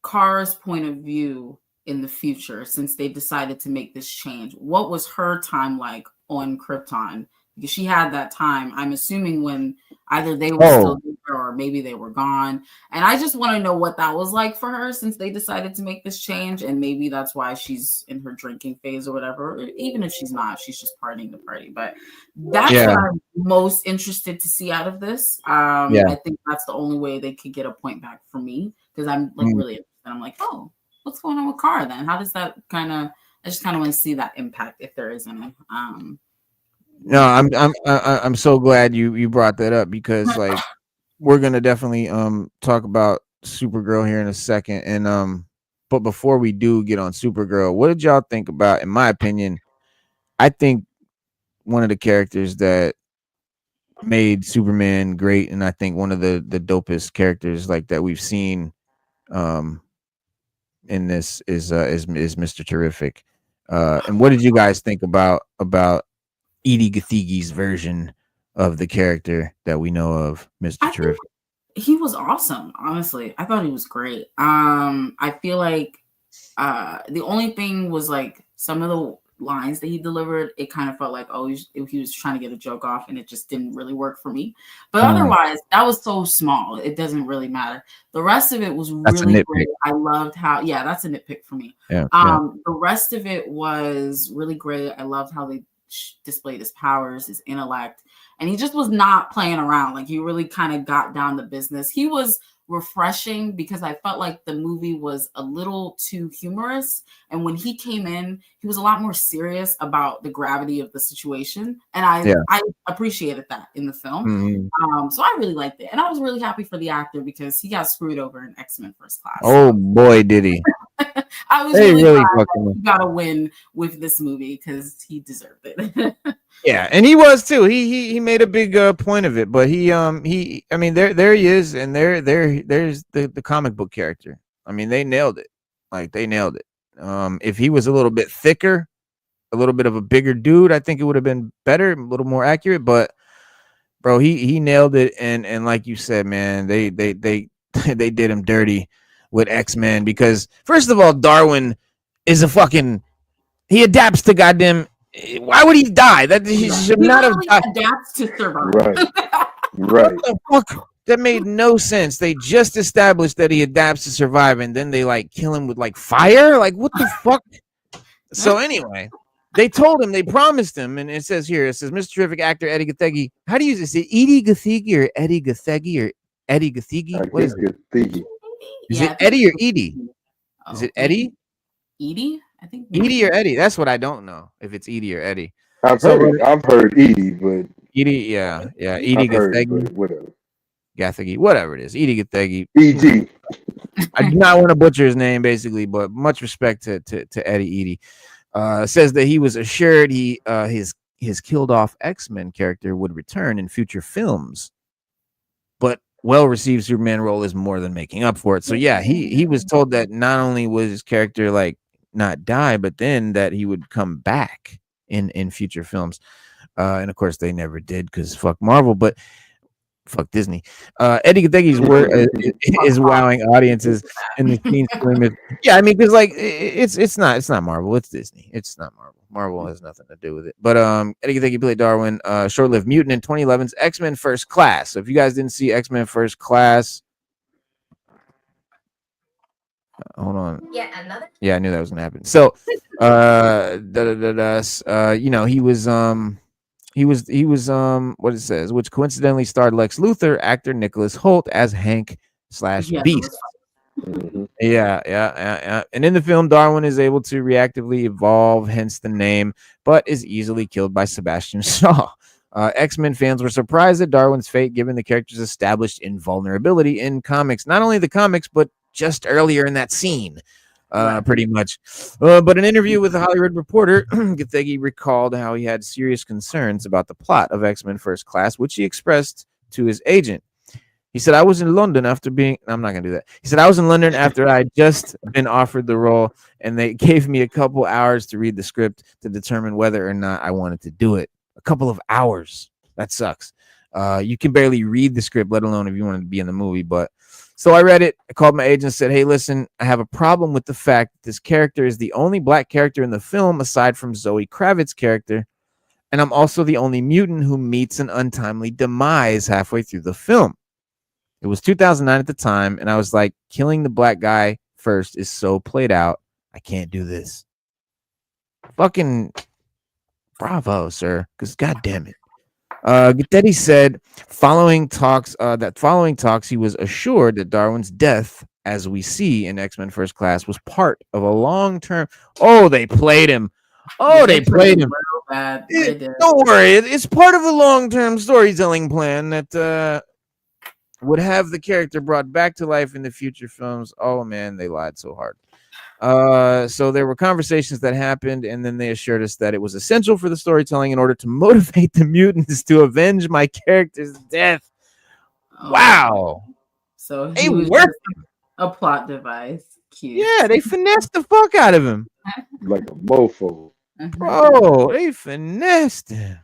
Kara's point of view in the future since they decided to make this change. What was her time like on Krypton? Because she had that time, I'm assuming, when either they were still there or maybe they were gone. And I just want to know what that was like for her since they decided to make this change. And maybe that's why she's in her drinking phase or whatever. Or even if she's not, she's just partying the party. But that's what I'm most interested to see out of this. I think that's the only way they could get a point back for me because I'm like really interested. I'm like, oh, what's going on with Kara then? How does that I just kind of want to see that impact if there is any. No, I'm so glad you brought that up because like we're gonna definitely talk about Supergirl here in a second, and but before we do get on Supergirl, what did y'all think about? In my opinion, I think one of the characters that made Superman great, and I think one of the dopest characters like that we've seen in this is Mr. Terrific. And what did you guys think about Edie Gathigi's version of the character that we know of, Mr. Terrific? He was awesome, honestly. I thought he was great. I feel like the only thing was like some of the lines that he delivered, it kind of felt like, he was trying to get a joke off and it just didn't really work for me. But otherwise, that was so small. It doesn't really matter. The rest of it was really great. I loved how, that's a nitpick for me. The rest of it was really great. I loved how they displayed his powers, his intellect, and he just was not playing around. Like he really kind of got down to business. He was refreshing because I felt like the movie was a little too humorous, and when he came in, he was a lot more serious about the gravity of the situation, and I appreciated that in the film. So I really liked it, and I was really happy for the actor because he got screwed over in X-Men First Class. Oh boy, did he! I was They really really glad fucking. that he got a win with this movie because he deserved it. Yeah, and he was too. He made a big point of it, but I mean there he is, and there's the comic book character. I mean they nailed it, like they nailed it. If he was a little bit thicker, a little bit of a bigger dude, I think it would have been better, a little more accurate. But bro, he nailed it, and like you said, man, they they did him dirty with X-Men because first of all, Darwin is a fucking he adapts to goddamn. Why would he die? That he should He not have literally died. adapts to survive. Right. What Right. the fuck? That made no sense. They just established that he adapts to survive, and then they like kill him with like fire. Like what the fuck? So anyway, they told him, they promised him, and it says here, it says Mr. Terrific actor Eddie Gathegi. How do you use it? Is it Edie Gathegi or Eddie Gathegi or Eddie Gathegi? What is it? Thingy. Is Yeah, it Eddie or Edie? Is it Eddie? Edie? I think Edie or Eddie? That's what I don't know. If it's Edie or Eddie. I've So, heard Edie, but Edie, yeah, Edie I've heard, Gathegi, but whatever. Gathegi, whatever it is, Edie Gathegi. E.G. I do not want to butcher his name, basically, but much respect to Eddie Edie. Says that he was assured his killed off X-Men character would return in future films, but well-received Superman role is more than making up for it. So yeah, he was told that not only was his character like not die, but then that he would come back in future films. And of course they never did because fuck Marvel, but fuck Disney. Eddie Gathegi's work is wowing audiences in the scene. Yeah, I mean, because like it's not Marvel, it's Disney. It's not Marvel. Marvel has nothing to do with it. But Eddie Gathegi played Darwin, short-lived mutant in 2011's X-Men First Class. So if you guys didn't see X-Men First Class, hold on. Yeah, I knew that was gonna happen. So you know, he was what it says, which coincidentally starred Lex Luthor, actor Nicholas Hoult as Hank / Beast. Yeah. And in the film, Darwin is able to reactively evolve, hence the name, but is easily killed by Sebastian Shaw. X-Men fans were surprised at Darwin's fate, given the character's established invulnerability in comics. Not only the comics, but just earlier in that scene. Pretty much. But an interview with a Hollywood Reporter, Gathegi recalled how he had serious concerns about the plot of X-Men First Class, which he expressed to his agent. He said, I was in London after being... I'm not going to do that. He said, I was in London after I had just been offered the role, and they gave me a couple hours to read the script to determine whether or not I wanted to do it. A couple of hours. That sucks. You can barely read the script, let alone if you want to be in the movie, but... So I read it. I called my agent and said, hey, listen, I have a problem with the fact that this character is the only black character in the film aside from Zoe Kravitz's character. And I'm also the only mutant who meets an untimely demise halfway through the film. It was 2009 at the time. And I was like, killing the black guy first is so played out. I can't do this. Fucking bravo, sir. Because God damn it. Gathegi said following talks, he was assured that Darwin's death, as we see in X-Men First Class, was part of a long-term. Oh, they played him. They played him. Don't worry, it's part of a long-term storytelling plan that would have the character brought back to life in the future films. Oh man, they lied so hard. So there were conversations that happened, and then they assured us that it was essential for the storytelling in order to motivate the mutants to avenge my character's death. Wow. So they worked a plot device. Cute. Yeah, they finessed the fuck out of him. Like a mofo. Bro, they finessed him.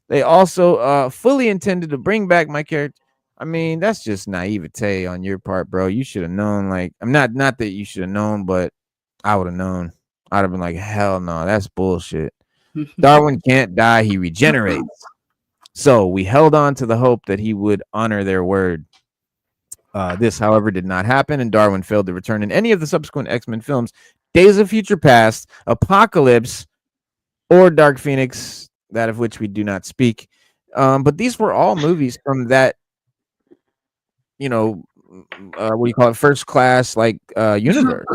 They also fully intended to bring back my character. I mean, that's just naivete on your part, bro. You should have known. Like, I'm not that you should have known, but I would have known. I'd have been like, hell no, that's bullshit. Darwin can't die, he regenerates. So we held on to the hope that he would honor their word. This, however, did not happen, and Darwin failed to return in any of the subsequent X-Men films, Days of Future Past, Apocalypse, or Dark Phoenix, that of which we do not speak. But these were all movies from that, you know, what do you call it, First Class, like universe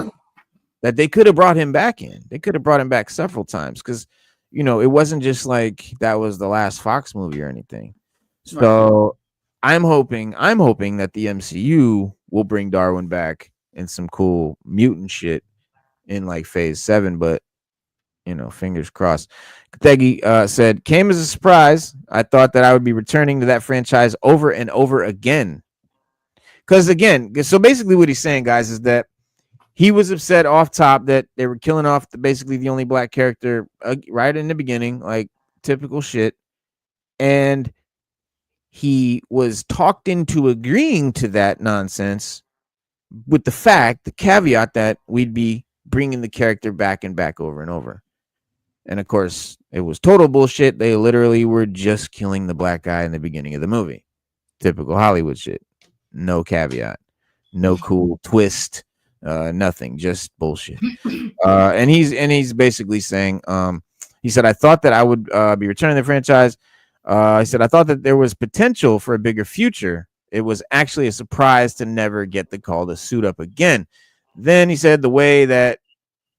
that they could have brought him back in. They could have brought him back several times because, you know, it wasn't just like that was the last Fox movie or anything. So I'm hoping that the MCU will bring Darwin back in some cool mutant shit in like phase 7, but fingers crossed. Kategi said, came as a surprise. I thought that I would be returning to that franchise over and over again. Because again, so basically what he's saying, guys, is that he was upset off top that they were killing off basically the only black character right in the beginning, like typical shit. And he was talked into agreeing to that nonsense with the caveat that we'd be bringing the character back and back over and over. And of course, it was total bullshit. They literally were just killing the black guy in the beginning of the movie. Typical Hollywood shit. No caveat, no cool twist, nothing, just bullshit. And he's basically saying, he said, I thought that I would be returning the franchise. He said, I thought that there was potential for a bigger future. It was actually a surprise to never get the call to suit up again. Then he said the way that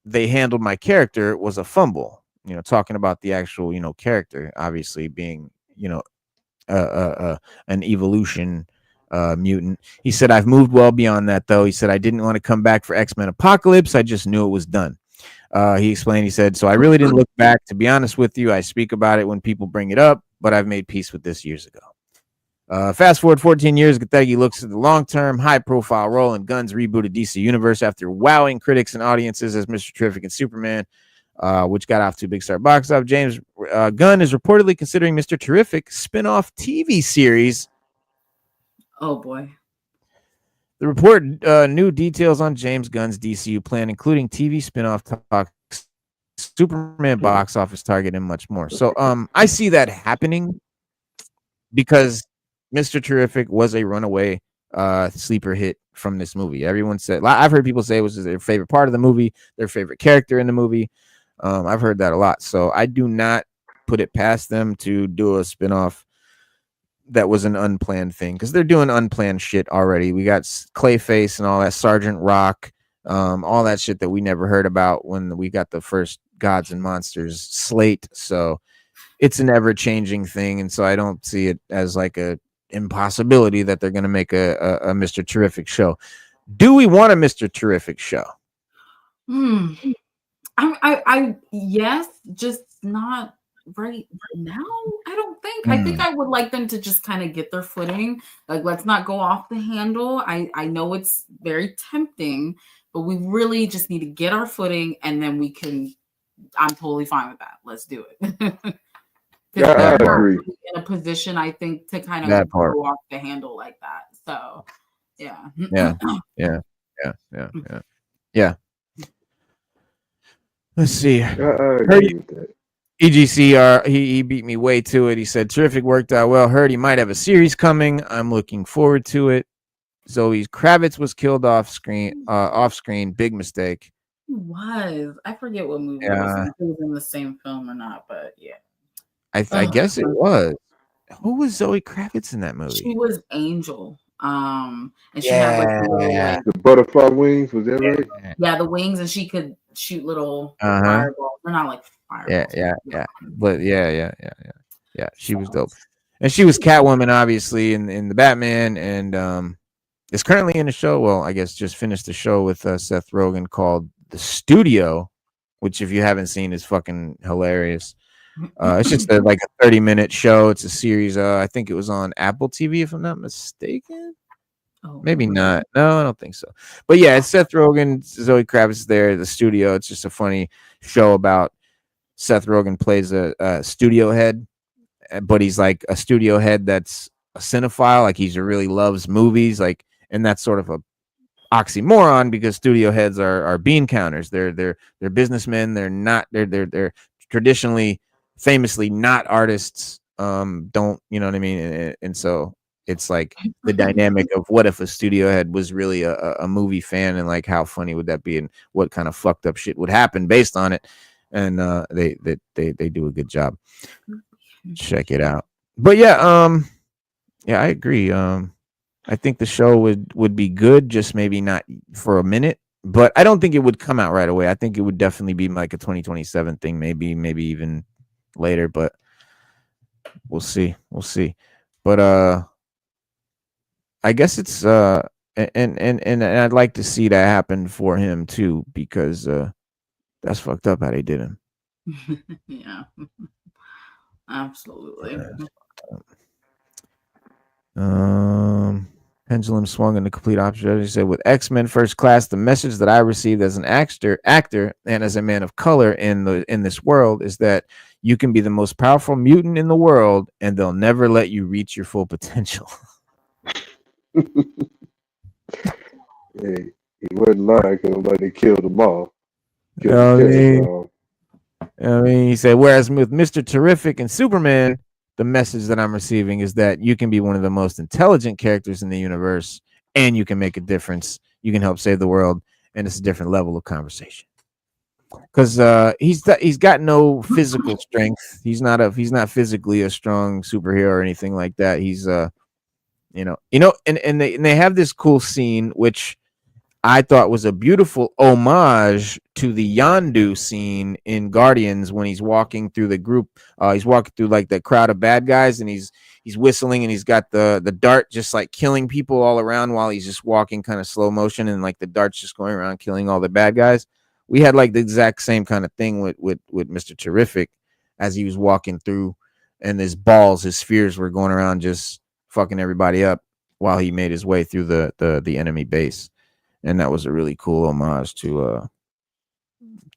they handled my character was a fumble. Talking about the actual, character, obviously being, an evolution mutant. He said, I've moved well beyond that, though. He said, I didn't want to come back for X-Men Apocalypse. I just knew it was done. He explained, he said, so I really didn't look back. To be honest with you, I speak about it when people bring it up, but I've made peace with this years ago. Fast forward 14 years, Gategi looks at the long-term, high-profile role in Gunn's rebooted DC universe after wowing critics and audiences as Mr. Terrific and Superman, which got off to a big start box office. James Gunn is reportedly considering Mr. Terrific spin-off TV series. Oh, boy. The report new details on James Gunn's DCU plan, including TV spin-off talks, Superman box office target, and much more. So I see that happening because Mr. Terrific was a runaway sleeper hit from this movie. Everyone said, I've heard people say it was their favorite part of the movie, their favorite character in the movie. I've heard that a lot. So I do not put it past them to do a spin-off that was an unplanned thing, because they're doing unplanned shit already. We got Clayface and all that, Sergeant Rock, all that shit that we never heard about when we got the first Gods and Monsters slate. So it's an ever-changing thing, and so I don't see it as like a impossibility that they're going to make a Mr. Terrific show. Do we want a Mr. Terrific show? I yes, just not right now. I don't think. I think I would like them to just kind of get their footing. Like, let's not go off the handle. I know it's very tempting, but we really just need to get our footing, and then we can. I'm totally fine with that. Let's do it. Yeah, I agree. In a position, I think, to kind of go off the handle like that. So, yeah. Yeah. Let's see. I agree with that. EGC, he beat me way to it. He said, Terrific worked out well. Heard he might have a series coming. I'm looking forward to it. Zoe Kravitz was killed off screen. Big mistake. He was. I forget what movie it was. If it was in the same film or not, but yeah. I guess it was. Who was Zoe Kravitz in that movie? She was Angel. And she had like the butterfly wings, was that right? Yeah, the wings, and she could shoot little fireballs. They're not like fireballs. Yeah. But yeah. She was dope. And she was Catwoman, obviously, in the Batman, and is currently in a show. Well, I guess just finished the show with Seth Rogen called The Studio, which, if you haven't seen, is fucking hilarious. It's just like a 30-minute show. It's a series. I think it was on Apple TV, if I'm not mistaken. Maybe not. No, I don't think so. But yeah, it's Seth Rogen, Zoe Kravitz there, The Studio. It's just a funny show about Seth Rogen plays a studio head, but he's like a studio head that's a cinephile. Like, he really loves movies. Like, and that's sort of a oxymoron, because studio heads are bean counters. They're businessmen. They're traditionally, famously not artists. Don't, you know what I mean? And so it's like the dynamic of what if a studio head was really a movie fan, and like how funny would that be, and what kind of fucked up shit would happen based on it. And they do a good job. Check it out. But yeah, I agree. I think the show would be good, just maybe not for a minute. But I don't think it would come out right away. I think it would definitely be like a 2027 thing, maybe even later. But we'll see. But I guess it's and I'd like to see that happen for him too, because that's fucked up how they did him. Yeah, absolutely. Pendulum swung in the complete opposite. He said, with X-Men First Class, the message that I received as an actor, and as a man of color in this world is that you can be the most powerful mutant in the world, and they'll never let you reach your full potential. Hey, he wasn't lying because like they killed them all. You know what I mean, he said, whereas with Mr. Terrific and Superman, the message that I'm receiving is that you can be one of the most intelligent characters in the universe, and you can make a difference. You can help save the world, and it's a different level of conversation. Because he's got no physical strength. He's not physically a strong superhero or anything like that. He's and they have this cool scene which I thought was a beautiful homage to the Yondu scene in Guardians when he's walking through the group. He's walking through like the crowd of bad guys, and he's whistling, and he's got the dart just like killing people all around while he's just walking kind of slow motion, and like the dart's just going around killing all the bad guys. We had like the exact same kind of thing with Mr. Terrific as he was walking through, and his spheres were going around just fucking everybody up while he made his way through the enemy base. And that was a really cool homage to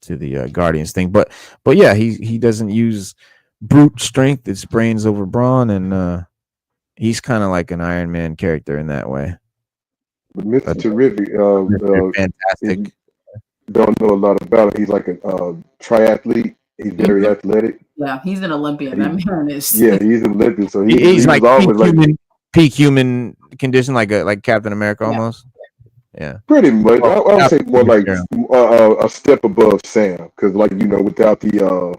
the Guardians thing. But yeah, he doesn't use brute strength. It's brains over brawn, and he's kind of like an Iron Man character in that way. But Mr. Terrific, fantastic. Don't know a lot about him. He's like a triathlete. He's very athletic. Yeah, he's an Olympian. That man is. Yeah, he's an Olympian. So he's like always peak human condition, like Captain America almost. Yeah, pretty much. I would say more like a step above Sam, because without the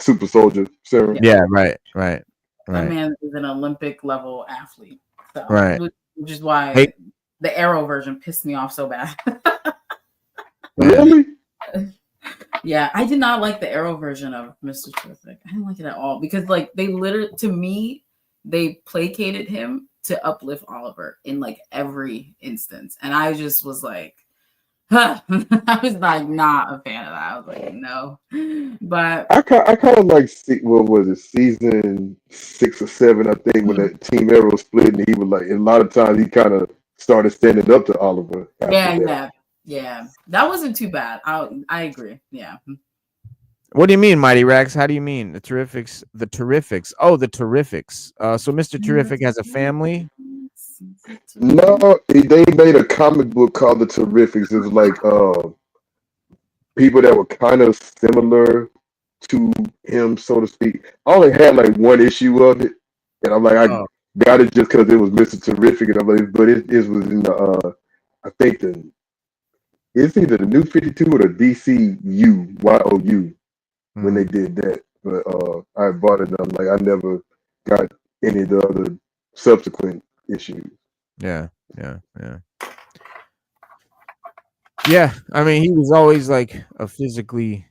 super soldier serum. Yeah, right. That man is an Olympic level athlete. So, right. Which is why the Arrow version pissed me off so bad. Really? Yeah, I did not like the Arrow version of Mr. Terrific. I didn't like it at all because, like, they literally, to me, they placated him to uplift Oliver in like every instance, and I just was like, huh. I was like not a fan of that. I was like, no, but I kind of like what was it, season 6 or 7, I think, when that Team Arrow split, and he was like, and a lot of times he kind of started standing up to Oliver. Yeah, that wasn't too bad. I agree. Yeah. What do you mean, Mighty Rags? How do you mean the Terrifics? The Terrifics. Oh, the Terrifics. So Mr. Terrific has a family. No, they made a comic book called The Terrifics. It was like people that were kind of similar to him, so to speak. I only had like one issue of it, and I'm like, I got it just because it was Mr. Terrific, and I'm like, but it was in the I think it's either the New 52 or the DCU YOU when they did that. But I bought it, and I'm like, I never got any of the other subsequent issues. Yeah. I mean, he was always like a physically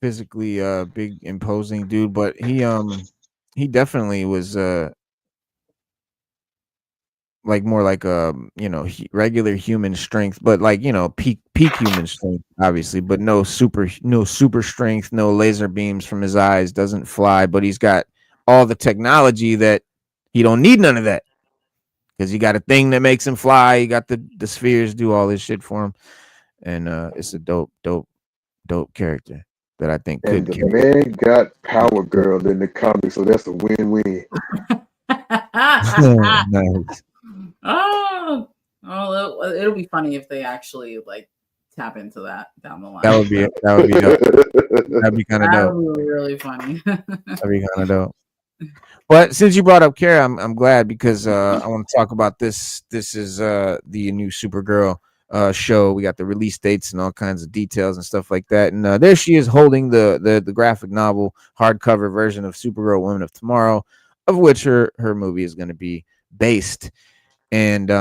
big, imposing dude, but he definitely was like more like regular human strength, but like peak human strength, obviously, but no super strength, no laser beams from his eyes, doesn't fly, but he's got all the technology that he don't need none of that. Because he got a thing that makes him fly. He got the spheres do all this shit for him, and it's a dope character that I think and the man got Power Girl in the comics, so that's a win-win. Nice. Oh, it'll be funny if they actually like tap into that down the line. That would be dope. That'd be kind of dope. That would be really funny. That'd be kind of dope. But since you brought up Kara, I'm glad because I want to talk about this. This is the new Supergirl show. We got the release dates and all kinds of details and stuff like that. And there she is holding the graphic novel hardcover version of Supergirl Women of Tomorrow, of which her movie is going to be based. And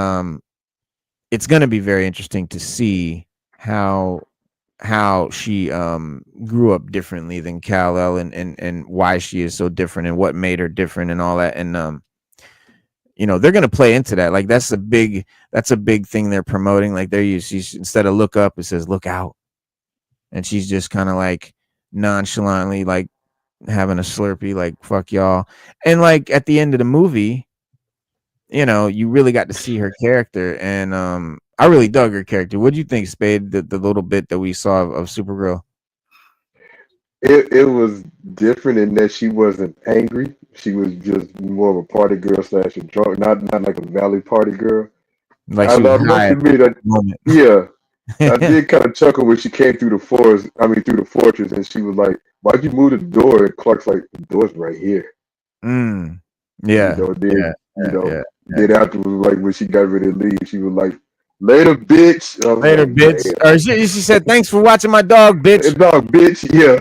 it's going to be very interesting to see how she grew up differently than Kal-El and why she is so different and what made her different and all that. And you know, they're gonna play into that. Like that's a big thing they're promoting. Like she's instead of look up, it says look out, and she's just kind of like nonchalantly like having a Slurpee, like fuck y'all. And like at the end of the movie, you know, you really got to see her character, and I really dug her character. What do you think, Spade? The little bit that we saw of Supergirl. It was different in that she wasn't angry. She was just more of a party girl slash a drunk, not like a valley party girl. Like I she was must high at admit, the moment. yeah, I did kind of chuckle when she came through the forest. I mean, through the fortress, and she was like, "Why'd you move the door?" And Clark's like, "The door's right here." Mm. You Yeah. know, then Yeah. you know, Yeah. then afterwards, like when she got ready to leave, she was like, "Later, bitch." I was Later, like, bitch. "Damn, Or she said, "Thanks for watching my dog, bitch." dog, bitch." Yeah,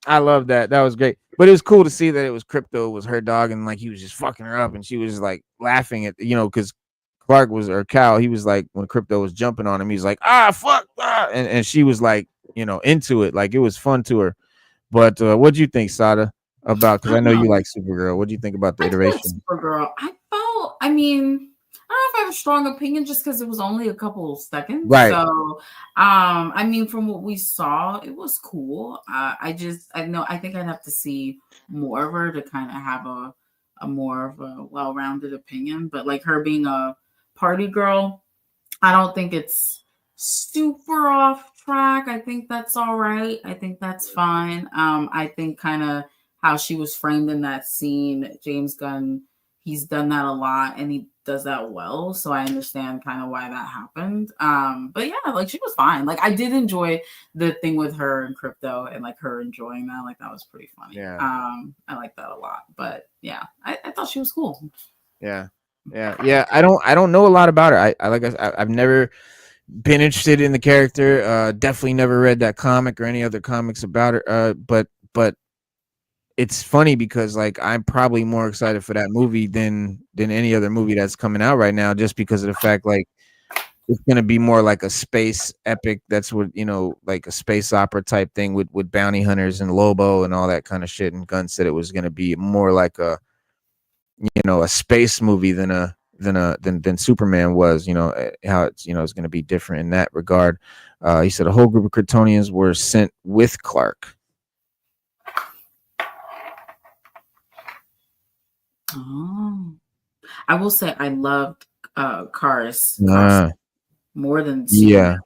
I love that. That was great. But it was cool to see that it was Crypto was her dog, and like he was just fucking her up, and she was like laughing at, you know, because Clark was, or Cal, he was like, when Crypto was jumping on him, he's like, ah, fuck, ah, and she was like, you know, into it, like it was fun to her. But what do you think, Sada, about? Because I know you like Supergirl. What do you think about the I like iteration? Supergirl. I mean, I don't know if I have a strong opinion just because it was only a couple of seconds. Right. So, I mean, from what we saw, it was cool. I think I'd have to see more of her to kind of have a more of a well-rounded opinion. But like her being a party girl, I don't think it's super off track. I think that's all right. I think that's fine. I think kind of how she was framed in that scene, James Gunn, he's done that a lot and he does that well. So I understand kind of why that happened. But yeah, like she was fine. Like I did enjoy the thing with her and Crypto and like her enjoying that. Like that was pretty funny. Yeah. I like that a lot. But yeah, I thought she was cool. Yeah. I don't know a lot about her. I've never been interested in the character. Definitely never read that comic or any other comics about her. But it's funny because like I'm probably more excited for that movie than any other movie that's coming out right now, just because of the fact like it's gonna be more like a space epic. That's what, you know, like a space opera type thing with bounty hunters and Lobo and all that kind of shit. And Gunn said it was gonna be more like a, you know, a space movie than Superman was, you know, how it's, you know, it's going to be different in that regard. He said a whole group of Kryptonians were sent with Clark. Oh, I will say I loved Cars more than Superman.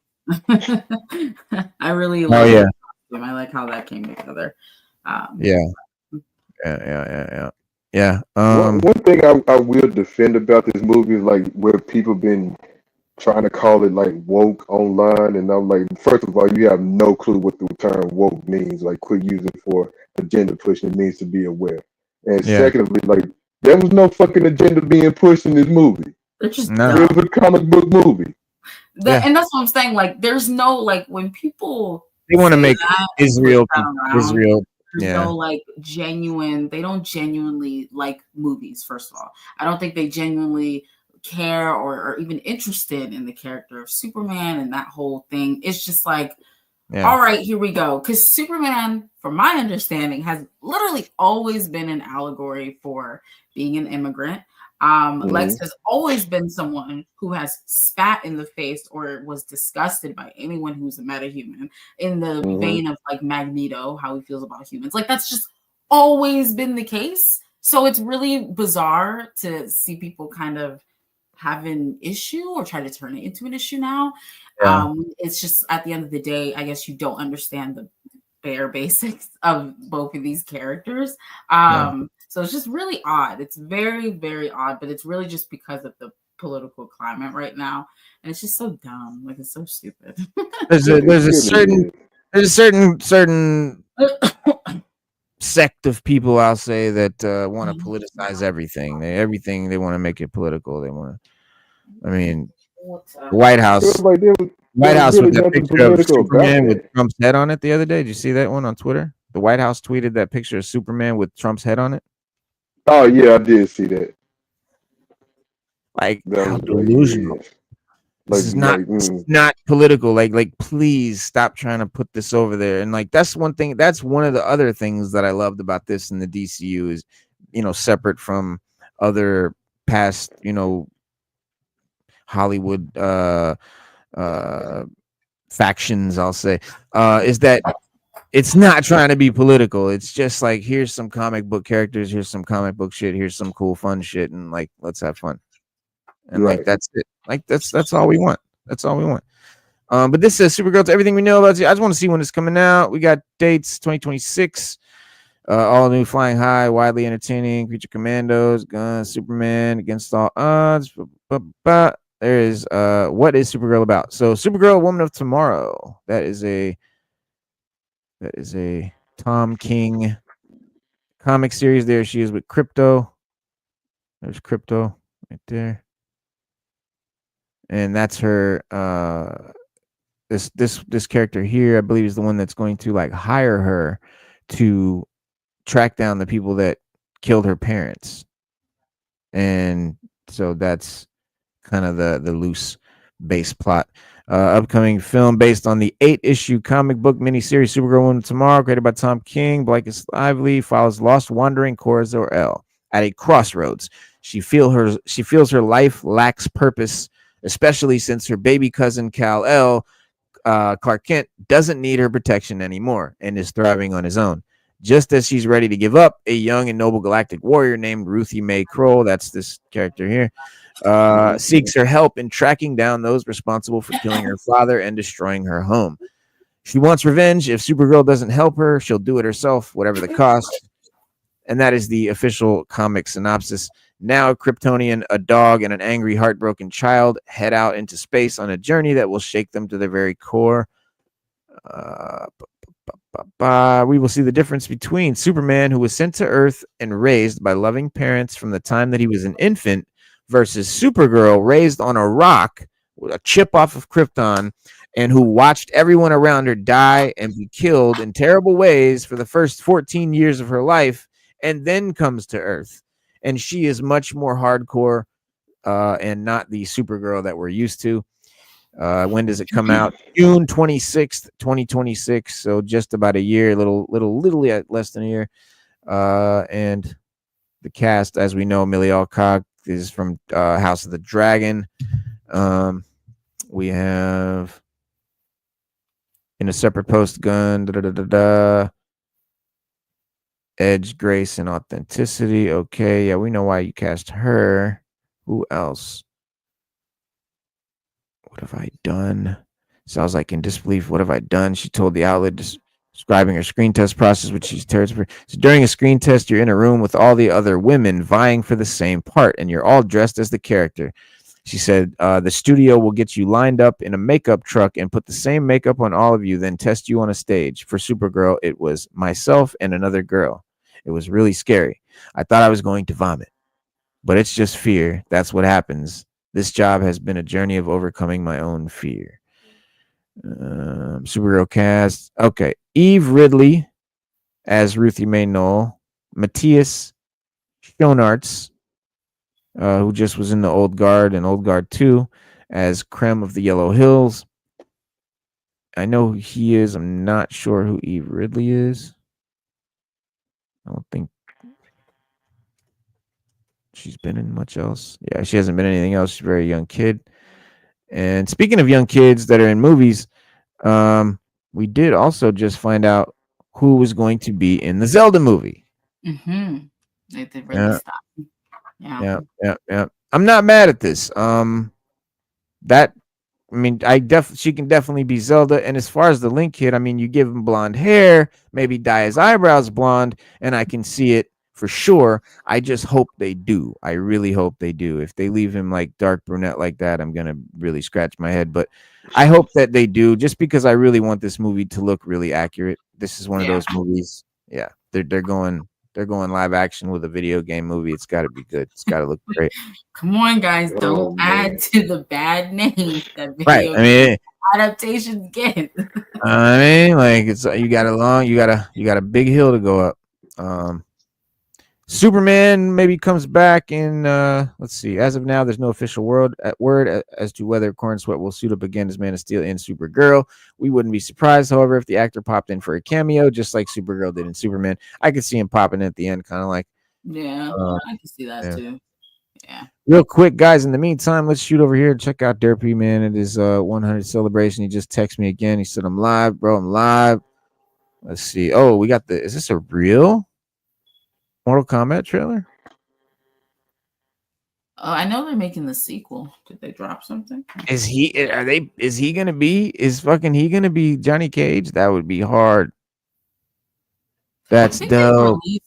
I really like him. I like how that came together. Yeah. one thing I will defend about this movie is like where people been trying to call it like woke online, and I'm like, first of all, you have no clue what the term woke means. Like, quit using it for agenda pushing. It means to be aware. And secondly, like, there was no fucking agenda being pushed in this movie. It's just it was a comic book movie. And that's what I'm saying. Like, there's no like when people they want to make Israel. There's no like genuine. They don't genuinely like movies. First of all, I don't think they genuinely care or are even interested in the character of Superman and that whole thing. It's just like, all right, here we go. Because Superman, from my understanding, has literally always been an allegory for being an immigrant. Lex has always been someone who has spat in the face or was disgusted by anyone who's a metahuman, in the vein of like Magneto, how he feels about humans. Like that's just always been the case. So it's really bizarre to see people kind of have an issue or try to turn it into an issue now. It's just at the end of the day, I guess you don't understand the bare basics of both of these characters. So it's just really odd. It's very, very odd, but it's really just because of the political climate right now. And it's just so dumb. Like it's so stupid. There's a certain sect of people, I'll say, that want to politicize everything. They want to make it political. They want to. I mean, the White House. White House with that picture of Superman with Trump's head on it the other day. Did you see that one on Twitter? The White House tweeted that picture of Superman with Trump's head on it. Oh yeah, I did see that. Like how delusional. This is not political. Like please stop trying to put this over there. And like that's one thing. That's one of the other things that I loved about this in the DCU is, you know, separate from other past, Hollywood factions, I'll say, is that it's not trying to be political. It's just like, here's some comic book characters, here's some comic book shit, here's some cool fun shit, and like, let's have fun. And like, that's it. Like, that's all we want. That's all we want. But this says Supergirl to everything we know about it. I just want to see when it's coming out. We got dates 2026. All new, flying high, widely entertaining, Creature Commandos, guns, Superman against all odds. There is what is Supergirl about? So Supergirl, Woman of Tomorrow. That is a Tom King comic series. There she is with Crypto. There's Crypto right there. And that's her this character here, I believe, is the one that's going to like hire her to track down the people that killed her parents. And so that's kind of the loose base plot. Upcoming film based on the 8-issue comic book miniseries Supergirl Woman of Tomorrow, created by Tom King. Blankets Lively follows lost wandering Cora Zor-El at a crossroads. She feels her life lacks purpose, especially since her baby cousin Kal-El, Clark Kent, doesn't need her protection anymore and is thriving on his own. Just as she's ready to give up, a young and noble galactic warrior named Ruthie Mae Kroll, that's this character here, seeks her help in tracking down those responsible for killing her father and destroying her home. She wants revenge. If Supergirl doesn't help her, she'll do it herself, whatever the cost. And that is the official comic synopsis. Now, a Kryptonian, a dog, and an angry, heartbroken child head out into space on a journey that will shake them to their very core. We will see the difference between Superman, who was sent to Earth and raised by loving parents from the time that he was an infant, versus Supergirl, raised on a rock with a chip off of Krypton, and who watched everyone around her die and be killed in terrible ways for the first 14 years of her life, and then comes to Earth. And she is much more hardcore and not the Supergirl that we're used to. When does it come out? June 26th, 2026. So just about a year, little less than a year. And the cast, as we know, Millie Alcock is from House of the Dragon. We have in a separate post gun, Edge, Grace, and Authenticity. Okay, yeah, we know why you cast her. Who else? What have I done? Sounds like in disbelief. What have I done? She told the outlet, describing her screen test process, which she's terrified. So during a screen test, you're in a room with all the other women vying for the same part, and you're all dressed as the character. She said, the studio will get you lined up in a makeup truck and put the same makeup on all of you, then test you on a stage. For Supergirl, it was myself and another girl. It was really scary. I thought I was going to vomit, but it's just fear. That's what happens. This job has been a journey of overcoming my own fear. Supergirl cast. Okay. Eve Ridley as Ruthie Mae Knoll. Matthias Schoenaerts, who just was in the Old Guard and Old Guard 2 as Krem of the Yellow Hills. I know who he is. I'm not sure who Eve Ridley is. I don't think she's been in much else. Yeah, she hasn't been in anything else. She's a very young kid. And speaking of young kids that are in movies, we did also just find out who was going to be in the Zelda movie. Mm-hmm. They did really stop. Yeah. I'm not mad at this. She can definitely be Zelda. And as far as the Link kid, I mean, you give him blonde hair, maybe dye his eyebrows blonde, and I can see it for sure. I just hope they do. I really hope they do. If they leave him like dark brunette like that, I'm gonna really scratch my head. But I hope that they do, just because I really want this movie to look really accurate. This is one of those movies. Yeah, they're going live action with a video game movie. It's got to be good. It's got to look great. Come on, guys! Don't add to the bad name that video game adaptations get. I mean, like, it's you got a big hill to go up. Superman maybe comes back in. Let's see. As of now, there's no official word as to whether Corn Sweat will suit up again as Man of Steel in Supergirl. We wouldn't be surprised, however, if the actor popped in for a cameo, just like Supergirl did in Superman. I could see him popping in at the end, kind of like. Yeah, I can see that too. Yeah. Real quick, guys. In the meantime, let's shoot over here and check out Derpy, man. It is 100 celebration. He just texted me again. He said, "I'm live, bro. I'm live." Let's see. Oh, we got the. Is this a real Mortal Kombat trailer? Oh, I know they're making the sequel. Did they drop something? Is he? Are they? Is he gonna be? Is fucking he gonna be Johnny Cage? That would be hard. That's I think dope. they released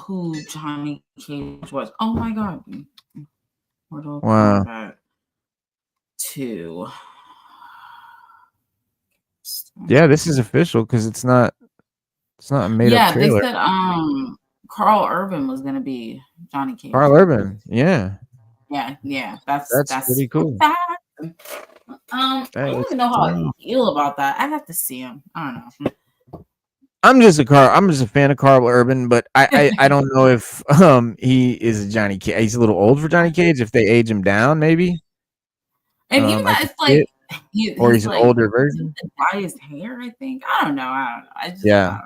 who Johnny Cage was. Oh my god. Mortal Kombat 2. Yeah, this is official because it's not a made up trailer. They said Carl Urban was gonna be Johnny Cage. Carl Urban, yeah. That's pretty cool. I don't even know how I feel about that. I'd have to see him. I don't know. I'm just a fan of Carl Urban, but I don't know if he is a Johnny Cage. He's a little old for Johnny Cage. If they age him down, maybe. And even that, it's like he's an like, older version. Dye his hair, I think. I don't know. I don't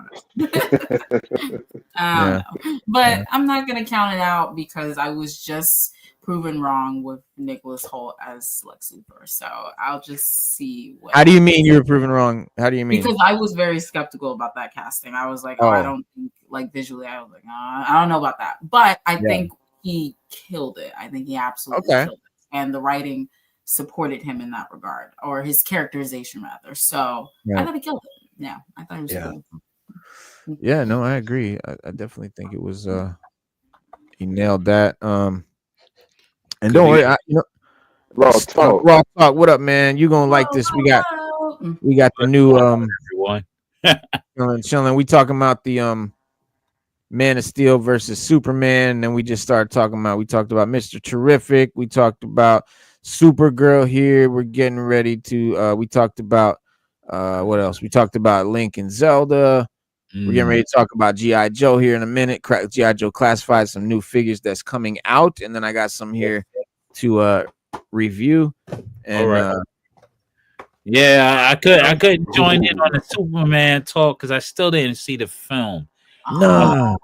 know. But I'm not gonna count it out because I was just proven wrong with Nicholas Hoult as Lex Luthor. So I'll just see what. How do you mean you were proven wrong? How do you mean? Because I was very skeptical about that casting. I was like, I don't think, like, visually, I was like, I don't know about that. But I think he killed it. I think he absolutely killed it. And the writing supported him in that regard, or his characterization rather. So I thought he killed it. Yeah, I thought it was cool. Yeah, no, I agree. I definitely think it was he nailed that. And don't worry, Raw Talk. What up, man? You gonna like this? We got the new everyone. chilling. We talking about the Man of Steel versus Superman, and then we talked about Mr. Terrific. We talked about Supergirl here. We're getting ready to we talked about what else? We talked about Link and Zelda. We're getting ready to talk about G.I. Joe here in a minute. G.I. Joe Classified, some new figures that's coming out, and then I got some here to review. And all right. I couldn't join in on the Superman talk because I still didn't see the film. No,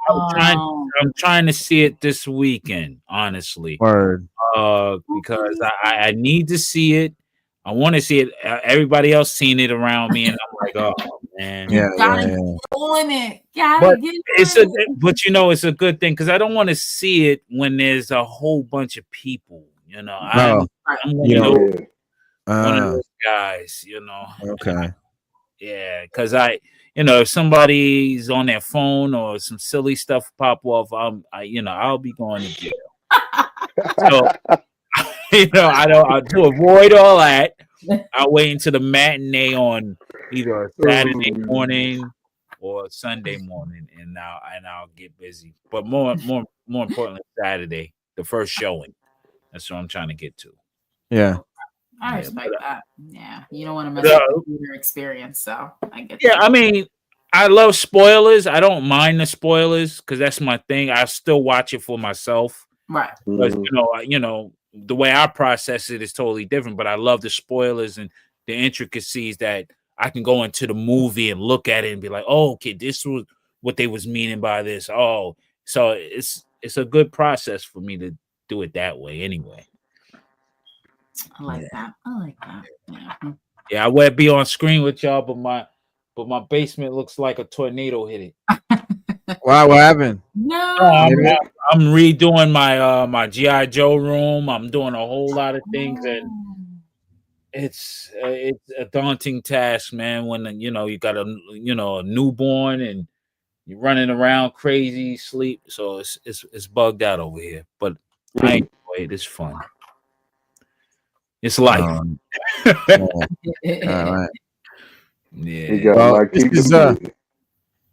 I'm trying to see it this weekend, honestly. Word. Because I need to see it. I want to see it. Everybody else seen it around me, and I'm like, oh man, get on it. But you know, it's a good thing because I don't want to see it when there's a whole bunch of people. You know, I'm one of those guys. You know, okay, because if somebody's on their phone or some silly stuff pop off, I'll be going to jail. So, to avoid all that, I'll wait until the matinee on either a Saturday morning or Sunday morning, and I'll get busy. But more importantly, Saturday, the first showing. That's what I'm trying to get to. Yeah. I respect that. Yeah, you don't want to mess up your experience, so I get. Yeah, I mean, I love spoilers. I don't mind the spoilers because that's my thing. I still watch it for myself, right? Because the way I process it is totally different. But I love the spoilers and the intricacies that I can go into the movie and look at it and be like, "Oh, okay, this was what they was meaning by this." Oh, so it's a good process for me to do it that way, anyway. I like that. Yeah, I would be on screen with y'all, but my basement looks like a tornado hit it. Wow, what happened? No, I'm redoing my G.I. Joe room. I'm doing a whole lot of things, and it's a daunting task, man. When you got a newborn and you're running around crazy, sleep. So it's bugged out over here, but I enjoy it. It's fun. It's life. All right. Yeah. Well,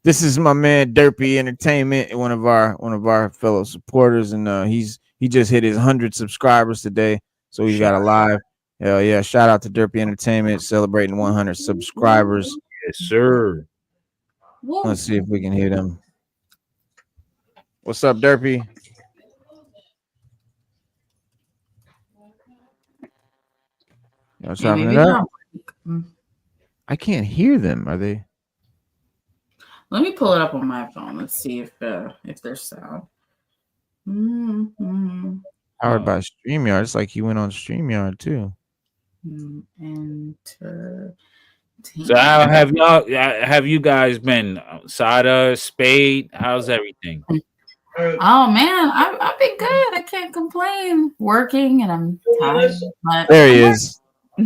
this is my man Derpy Entertainment, one of our fellow supporters, and he just hit his 100 subscribers today, so he's got a live. Hell yeah! Shout out to Derpy Entertainment celebrating 100 subscribers. Yes, sir. Let's see if we can hear them. What's up, Derpy? Chopping it up. I can't hear them. Are they? Let me pull it up on my phone. Let's see if there's sound. How Powered by StreamYard. It's like he went on StreamYard too. Enter. So how have you guys been? Sada, Spade, how's everything? Oh man, I've been good. I can't complain. Working and I'm tired. But There he is.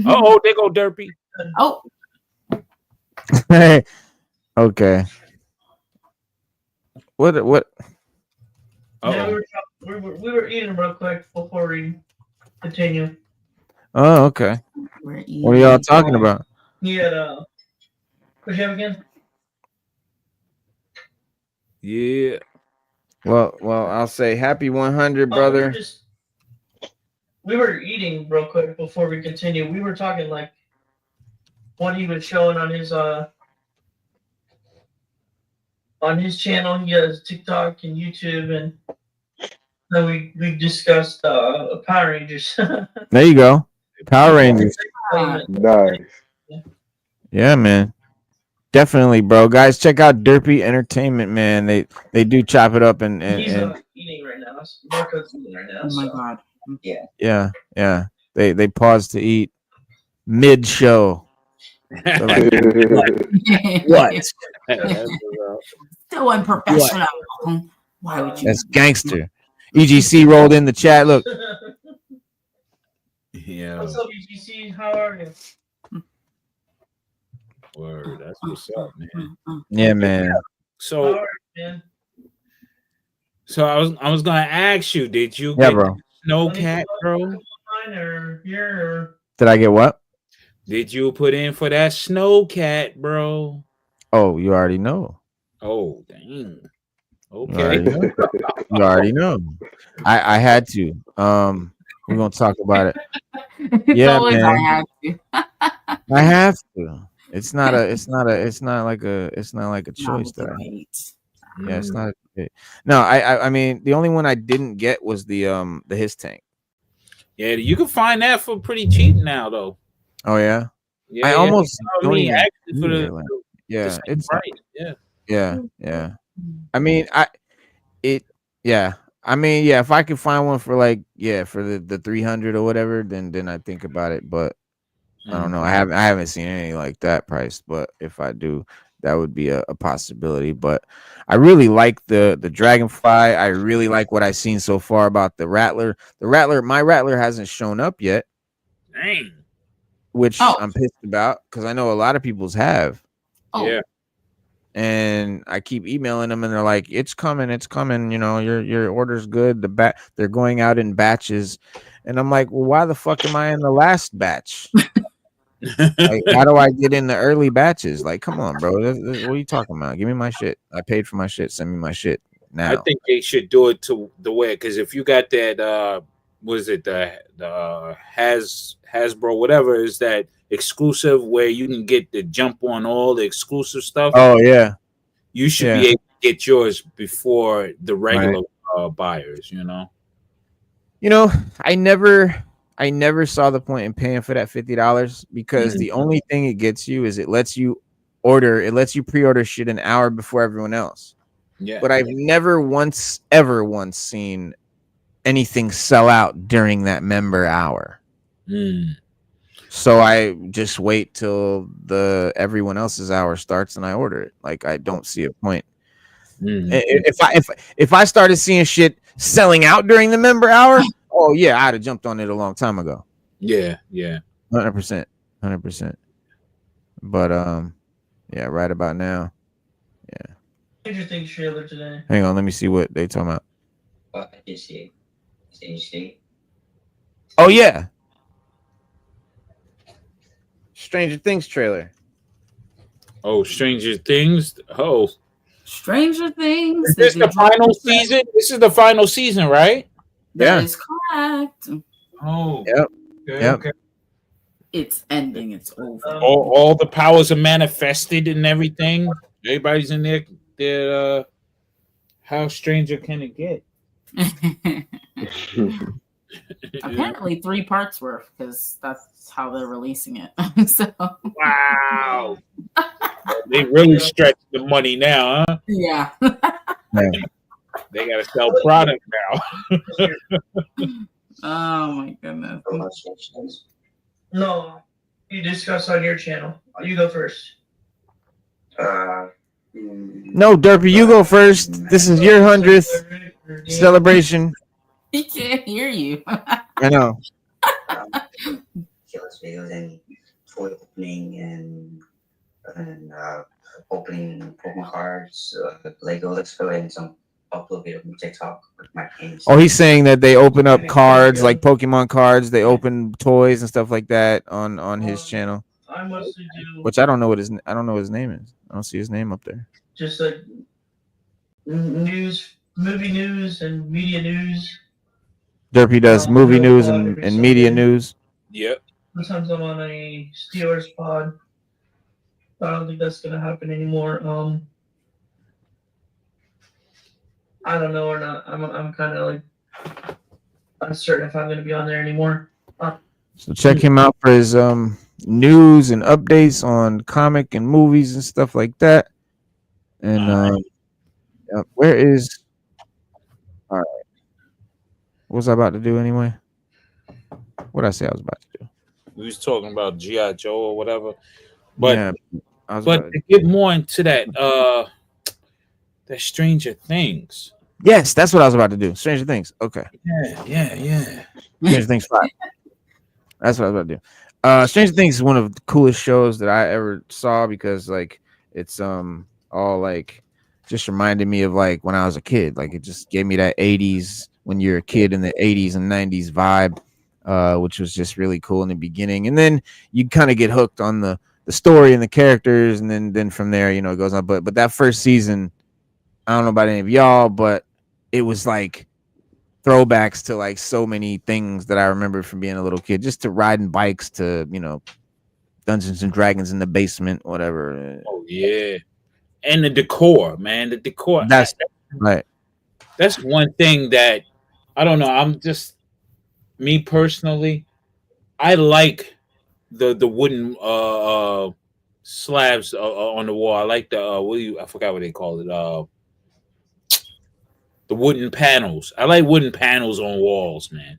Oh, there go Derpy. Oh, Okay. What? Yeah, we were eating real quick before we continue. Oh, okay. we're What are y'all talking about? He had what'd you have again? Yeah. Well, I'll say happy 100, Oh, brother. we were eating real quick before we continue. We were talking like what he was showing on his channel. He has TikTok and YouTube, and then we discussed Power Rangers. There you go. Power Rangers. Nice. Yeah, man. Definitely, bro. Guys, check out Derpy Entertainment, man. They do chop it up and He's eating right now. Marco's eating right now. Oh my so. god. Yeah. They pause to eat mid show. So like, what? So unprofessional. Why would you? That's gangster. EGC rolled in the chat. Look. Yeah. What's up, UGC? How are you? Word. That's what's up, man. Yeah, man. So, How are you, man? so I was gonna ask you, did you Yeah, get bro. Snow Cat, bro? Mine or your Did I get what? Did you put in for that Snow Cat, bro? Oh, you already know. Oh, dang. You Okay. already know. You already know. I had to. We're gonna talk about it. Yeah, Always man. I have to. I have to. It's not like a choice that I have. Yeah, it's not. No, I mean the only one I didn't get was the his tank. Yeah, you can find that for pretty cheap now, though. Oh yeah. Yeah, I almost don't even actually for do the, it, like- the yeah, same it's price. Yeah. yeah. I mean, I mean, yeah, if I could find one for like, for the 300 or whatever, then I think about it. But I don't know. I haven't seen any like that price. But if I do, that would be a possibility. But I really like the Dragonfly. I really like what I've seen so far about the Rattler. My Rattler hasn't shown up yet, Dang. which I'm pissed about because I know a lot of people's have. Oh. Yeah. And I keep emailing them, and they're like, "It's coming. You know, your order's good. They're going out in batches." And I'm like, "Well, why the fuck am I in the last batch? Like, how do I get in the early batches? Like, come on, bro. What are you talking about? Give me my shit. I paid for my shit. Send me my shit now." I think they should do it to the way, because if you got that, was it the Hasbro, whatever, is that exclusive where you can get the jump on all the exclusive stuff? Oh yeah, you should be able to get yours before the regular buyers. You know, I never saw the point in paying for that $50 because the only thing it gets you is it lets you pre-order shit an hour before everyone else. Yeah. But I've never ever once seen anything sell out during that member hour. So I just wait till everyone else's hour starts and I order it. Like, I don't see a point. If I started seeing shit selling out during the member hour, oh yeah, I'd have jumped on it a long time ago. Yeah. 100%. But yeah, right about now. Yeah. interesting trailer today. Hang on, let me see what they talking about. I did see it. Oh yeah. Stranger Things trailer. Oh, Stranger Things. Oh, Stranger Things. Is this the final season? This is the final season, right? That is correct. Oh. Yep. Okay. It's ending. It's over. All the powers are manifested and everything. Everybody's in their how stranger can it get? Apparently 3 parts worth, because that's how they're releasing it. So wow. They really stretch the money now, huh? Yeah. They gotta sell product now. Oh my goodness. No, you discuss on your channel. You go first. No, Derpy, you go first. This is your 100th celebration. He can't hear you. I know. Sales videos and toy opening and opening Pokemon cards, Lego Expo, and some upload video from TikTok with my games. Oh, he's saying that they open up cards like Pokemon cards. They open toys and stuff like that on his channel. I mostly do. Which I don't know what his name is. I don't see his name up there. Just like news, movie news, and media news. Derpy does movie news and media news. Yep. Sometimes I'm on a Steelers pod. I don't think that's gonna happen anymore. I don't know or not. I'm kind of like uncertain if I'm gonna be on there anymore. So check him out for his news and updates on comic and movies and stuff like that. And where is? All right. What was I about to do anyway? What did I say I was about to do? We was talking about G.I. Joe or whatever. But Yeah, to get more into that Stranger Things. Yes, that's what I was about to do. Stranger Things. Okay. Yeah. Stranger Things 5. That's what I was about to do. Stranger Things is one of the coolest shows that I ever saw because like it's all like just reminded me of like when I was a kid. Like it just gave me that 80s when you're a kid in the 80s and 90s vibe, which was just really cool in the beginning. And then you kind of get hooked on the story and the characters, and then from there, you know, it goes on. But that first season, I don't know about any of y'all, but it was like throwbacks to like so many things that I remember from being a little kid, just to riding bikes to, you know, Dungeons and Dragons in the basement, whatever. Oh yeah. And the decor, man. The decor. That's right. That's one thing that I don't know. I'm just me personally. I like the wooden slabs on the wall. I like the I forgot what they call it. The wooden panels. I like wooden panels on walls, man.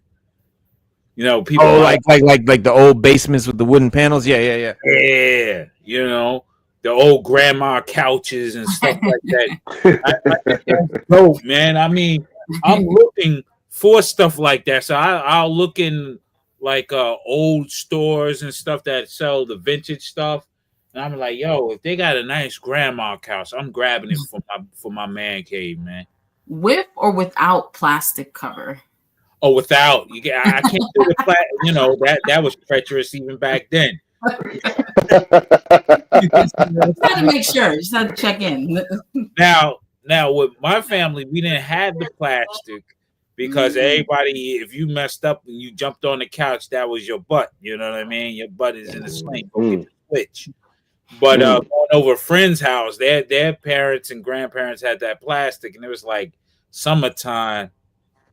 You know, people like the old basements with the wooden panels. Yeah. Yeah, you know, the old grandma couches and stuff like that. I think that's dope, man. I mean, I'm looking for stuff like that. So I'll look in like old stores and stuff that sell the vintage stuff. And I'm like, yo, if they got a nice grandma couch, I'm grabbing it for my man cave, man. With or without plastic cover? Oh, without. I can't do the plastic. You know, that was treacherous even back then. Just had to make sure. Just had to check in. Now with my family, we didn't have the plastic because everybody, if you messed up and you jumped on the couch, that was your butt. You know what I mean? Your butt is in the sling. Go get the switch. But going over a friend's house, their parents and grandparents had that plastic, and it was like summertime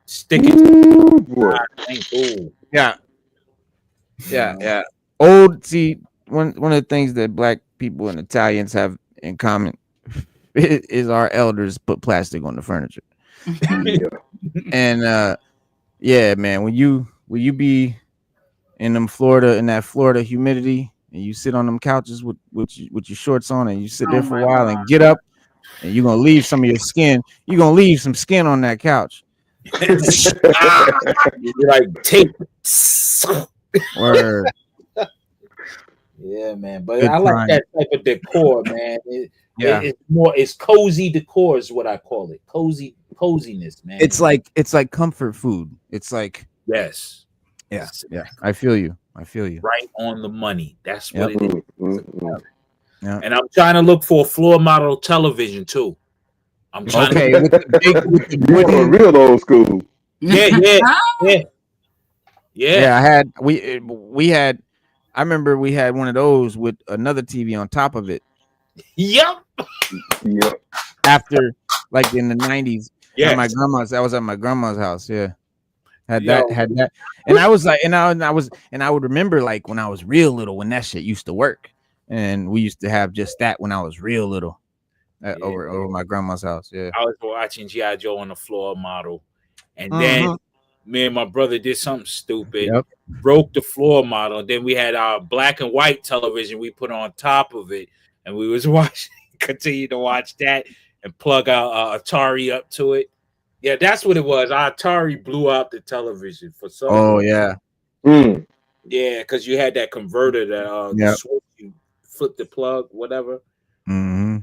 sticking. Yeah. Old. See, one of the things that Black people and Italians have in common is our elders put plastic on the furniture. And yeah, man, when you be in that Florida humidity, and you sit on them couches with your shorts on, and you sit there for a while and get up, and you're gonna leave some of your skin. You're gonna leave some skin on that couch. You're like tape. Word. Yeah, man. But Good I like time. that type of decor, man. It's cozy decor is what I call it. Coziness, man. It's like comfort food. It's like yes. Yeah. I feel you. Right on the money. That's what it is. Yeah. And I'm trying to look for a floor model television too. I'm trying to with the You want a real old school. Yeah. I remember we had one of those with another TV on top of it. Yep. After like in the 90s. Yeah. I was at my grandma's house. Yeah. Had that. And I was like, and I would remember like when I was real little when that shit used to work. And we used to have just that when I was real little. Over my grandma's house. Yeah. I was watching G.I. Joe on the floor model. And then me and my brother did something stupid. Yep. Broke the floor model. Then we had our black and white television we put on top of it, and we was watching, continue to watch that and plug our Atari up to it. Yeah, that's what it was. Our Atari blew out the television for some Oh reason. yeah. Yeah, because you had that converter that the switch, you flip the plug, whatever. Mm-hmm.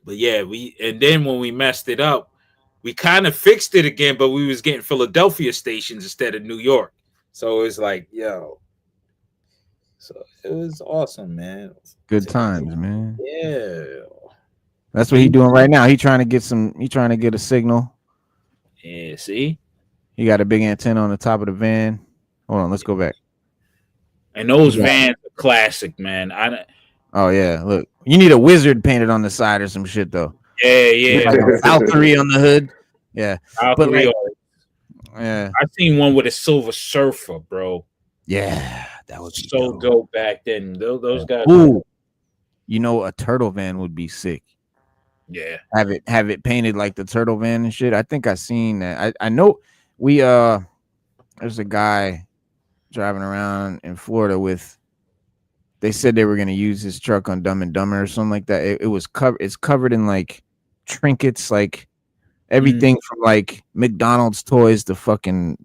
But yeah, and then when we messed it up, we kind of fixed it again, but we was getting Philadelphia stations instead of New York. So it's like, yo. So it was awesome, man. Good times, man. Yeah. That's what he doing right now. He trying to get a signal. Yeah, see? He got a big antenna on the top of the van. Hold on, let's go back. And those vans are classic, man. Oh yeah, look. You need a wizard painted on the side or some shit though. Yeah. Like a Valkyrie on the hood. Yeah. Valkyrie, yeah. I seen one with a Silver Surfer, bro. Yeah, that was so dope back then. Those guys. Ooh, you know, a turtle van would be sick. Yeah, have it painted like the turtle van and shit. I think I seen that. I know we there's a guy driving around in Florida with. They said they were gonna use his truck on Dumb and Dumber or something like that. It was covered. It's covered in like trinkets, like everything from like McDonald's toys to fucking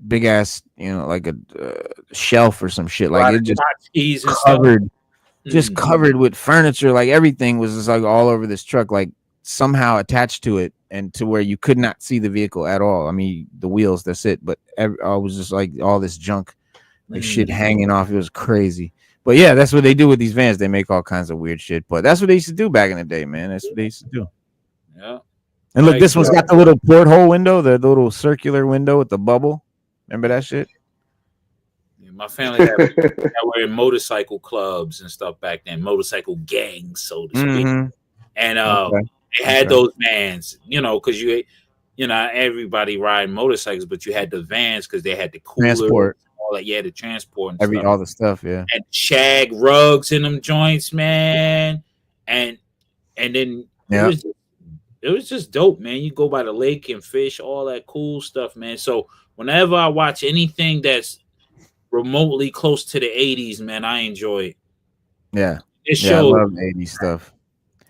big ass, like a shelf or some shit. Like it just covered, covered with furniture. Like everything was just like all over this truck, like somehow attached to it, and to where you could not see the vehicle at all. I mean, the wheels, that's it. But I was just like all this junk, like shit hanging off. It was crazy. But yeah, that's what they do with these vans. They make all kinds of weird shit. But that's what they used to do back in the day, man. That's what they used to do. Yeah. And look, this one's got the little porthole window, the little circular window with the bubble. Remember that shit? Yeah, my family were in motorcycle clubs and stuff back then, motorcycle gangs, so to speak. And they had those vans, because everybody riding motorcycles, but you had the vans because they had the coolers. Transport. The transport and stuff. All the stuff, yeah. And shag rugs in them joints, man. And then it was just dope, man. You go by the lake and fish, all that cool stuff, man. So whenever I watch anything that's remotely close to the 80s, man, I enjoy it. Yeah. It shows. I love 80s stuff.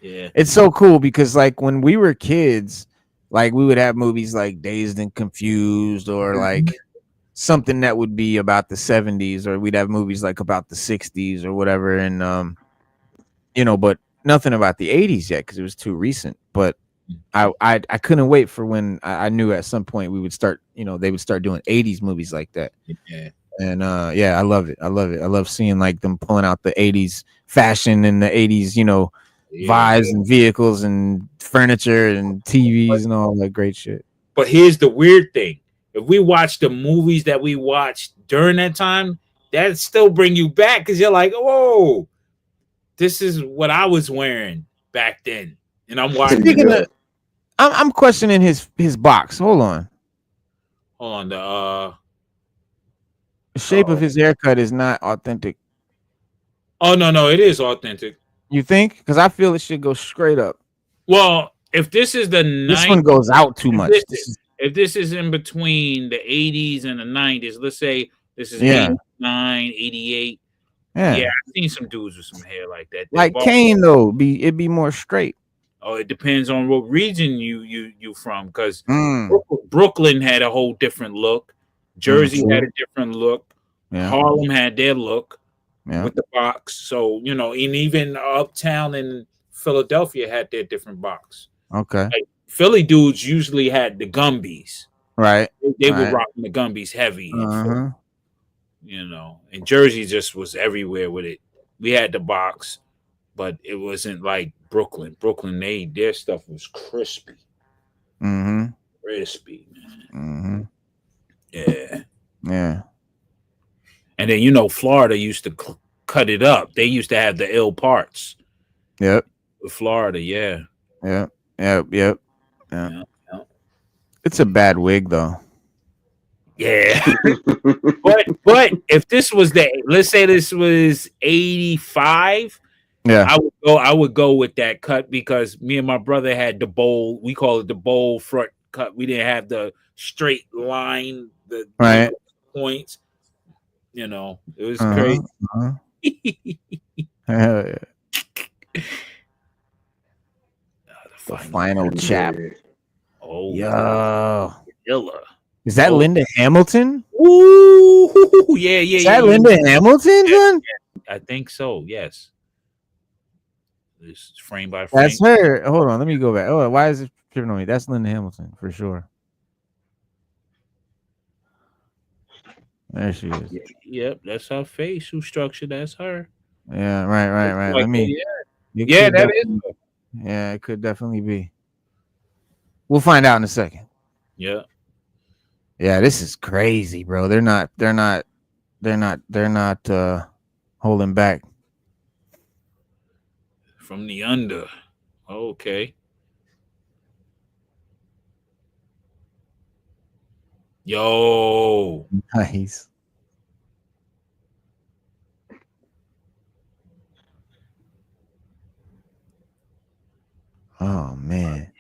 Yeah. It's so cool because like when we were kids, like we would have movies like Dazed and Confused or like something that would be about the 70s, or we'd have movies like about the 60s or whatever, and but nothing about the 80s yet because it was too recent. But I couldn't wait for when I knew at some point we would start, they would start doing 80s movies like that. Yeah. And I love it. I love seeing like them pulling out the 80s fashion and the 80s, vibes and vehicles and furniture and TVs and all that great shit. But here's the weird thing. If we watch the movies that we watched during that time, that still bring you back because you're like, oh, this is what I was wearing back then. And I'm watching. I'm questioning his box. Hold on. The shape of his haircut is not authentic. Oh, no, it is authentic. You think? Because I feel it should go straight up. Well, if this is this one goes out too much. If this is in between the 80s and the 90s, let's say this is 89, 88. Yeah, I've seen some dudes with some hair like that. Like Kane, though, it'd be more straight. Oh, it depends on what region you from, because Brooklyn had a whole different look. Jersey had a different look. Yeah. Harlem had their look with the box. So, and even uptown in Philadelphia had their different box. Okay. Like, Philly dudes usually had the Gumbies. Right. They were rocking the Gumbies heavy. And Jersey just was everywhere with it. We had the box, but it wasn't like Brooklyn. Brooklyn, their stuff was crispy. Crispy, man. Yeah. Yeah. And then, Florida used to cut it up. They used to have the ill parts. Yep. With Florida, yeah. Yep. It's a bad wig, though. Yeah. but if this was let's say this was 85, I would go with that cut because me and my brother had the bowl. We call it the bowl front cut. We didn't have the straight line the Right. points. You know, it was Uh-huh, crazy. uh-huh. Hell yeah. The final chap. Oh, Yo. killer. Is that Oh. Linda Hamilton? Ooh, yeah. Is that Linda Hamilton, son? I think so. Yes. This frame by frame. That's her. Hold on, let me go back. Oh, why is it tripping on me? That's Linda Hamilton for sure. There she is. Yep, that's her facial structure. That's her. Yeah, right. Like, Let me. Yeah, that is. Yeah, it could definitely be. We'll find out in a second. Yeah. Yeah, this is crazy, bro. They're not holding back. From the under. Okay. Yo. Nice. Oh man.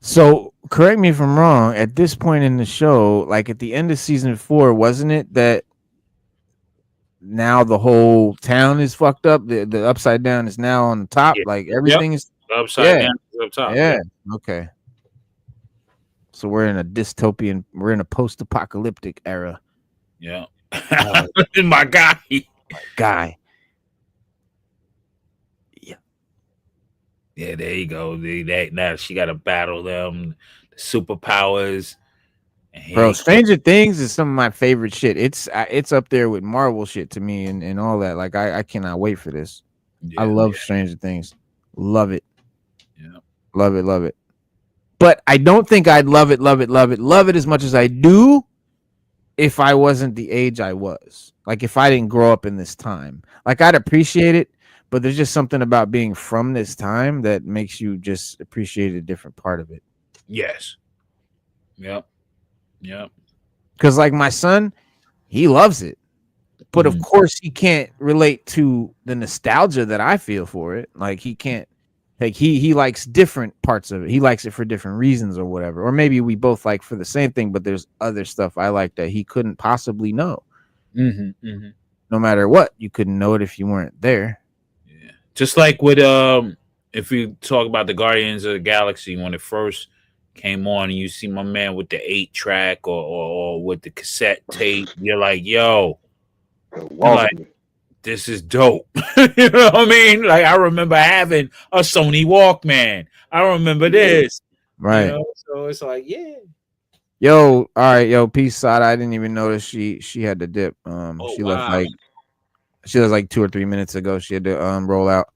So correct me if I'm wrong. At this point in the show, like at the end of season 4, wasn't it that now the whole town is fucked up? The upside down is now on the top. Yeah. Like everything is upside down is up top. Yeah. Okay. So we're in a dystopian. We're in a post-apocalyptic era. Yeah. My guy. Guy. Yeah, there you go. Now she got to battle them, the superpowers. Bro, Stranger Things is some of my favorite shit. It's up there with Marvel shit to me and all that. Like I cannot wait for this. I love Stranger Things. Love it. Yeah. Love it. But I don't think I'd love it as much as I do if I wasn't the age I was. Like if I didn't grow up in this time. Like I'd appreciate it, but there's just something about being from this time that makes you just appreciate a different part of it. Yes. Yep. Because like my son, he loves it. But of course he can't relate to the nostalgia that I feel for it. Like he can't, like he likes different parts of it. He likes it for different reasons or whatever. Or maybe we both like for the same thing, but there's other stuff I like that he couldn't possibly know. No matter what, you couldn't know it if you weren't there. Yeah. Just like with if we talk about the Guardians of the Galaxy when it first came on and you see my man with the 8-track or with the cassette tape, you're like, yo, like, this is dope. You know what I mean? Like I remember having a Sony Walkman. I remember this. Right. You know? So it's like, yeah. Yo, all right, yo, peace, Sada. I didn't even notice she had to dip. She left like 2 or 3 minutes ago. She had to roll out.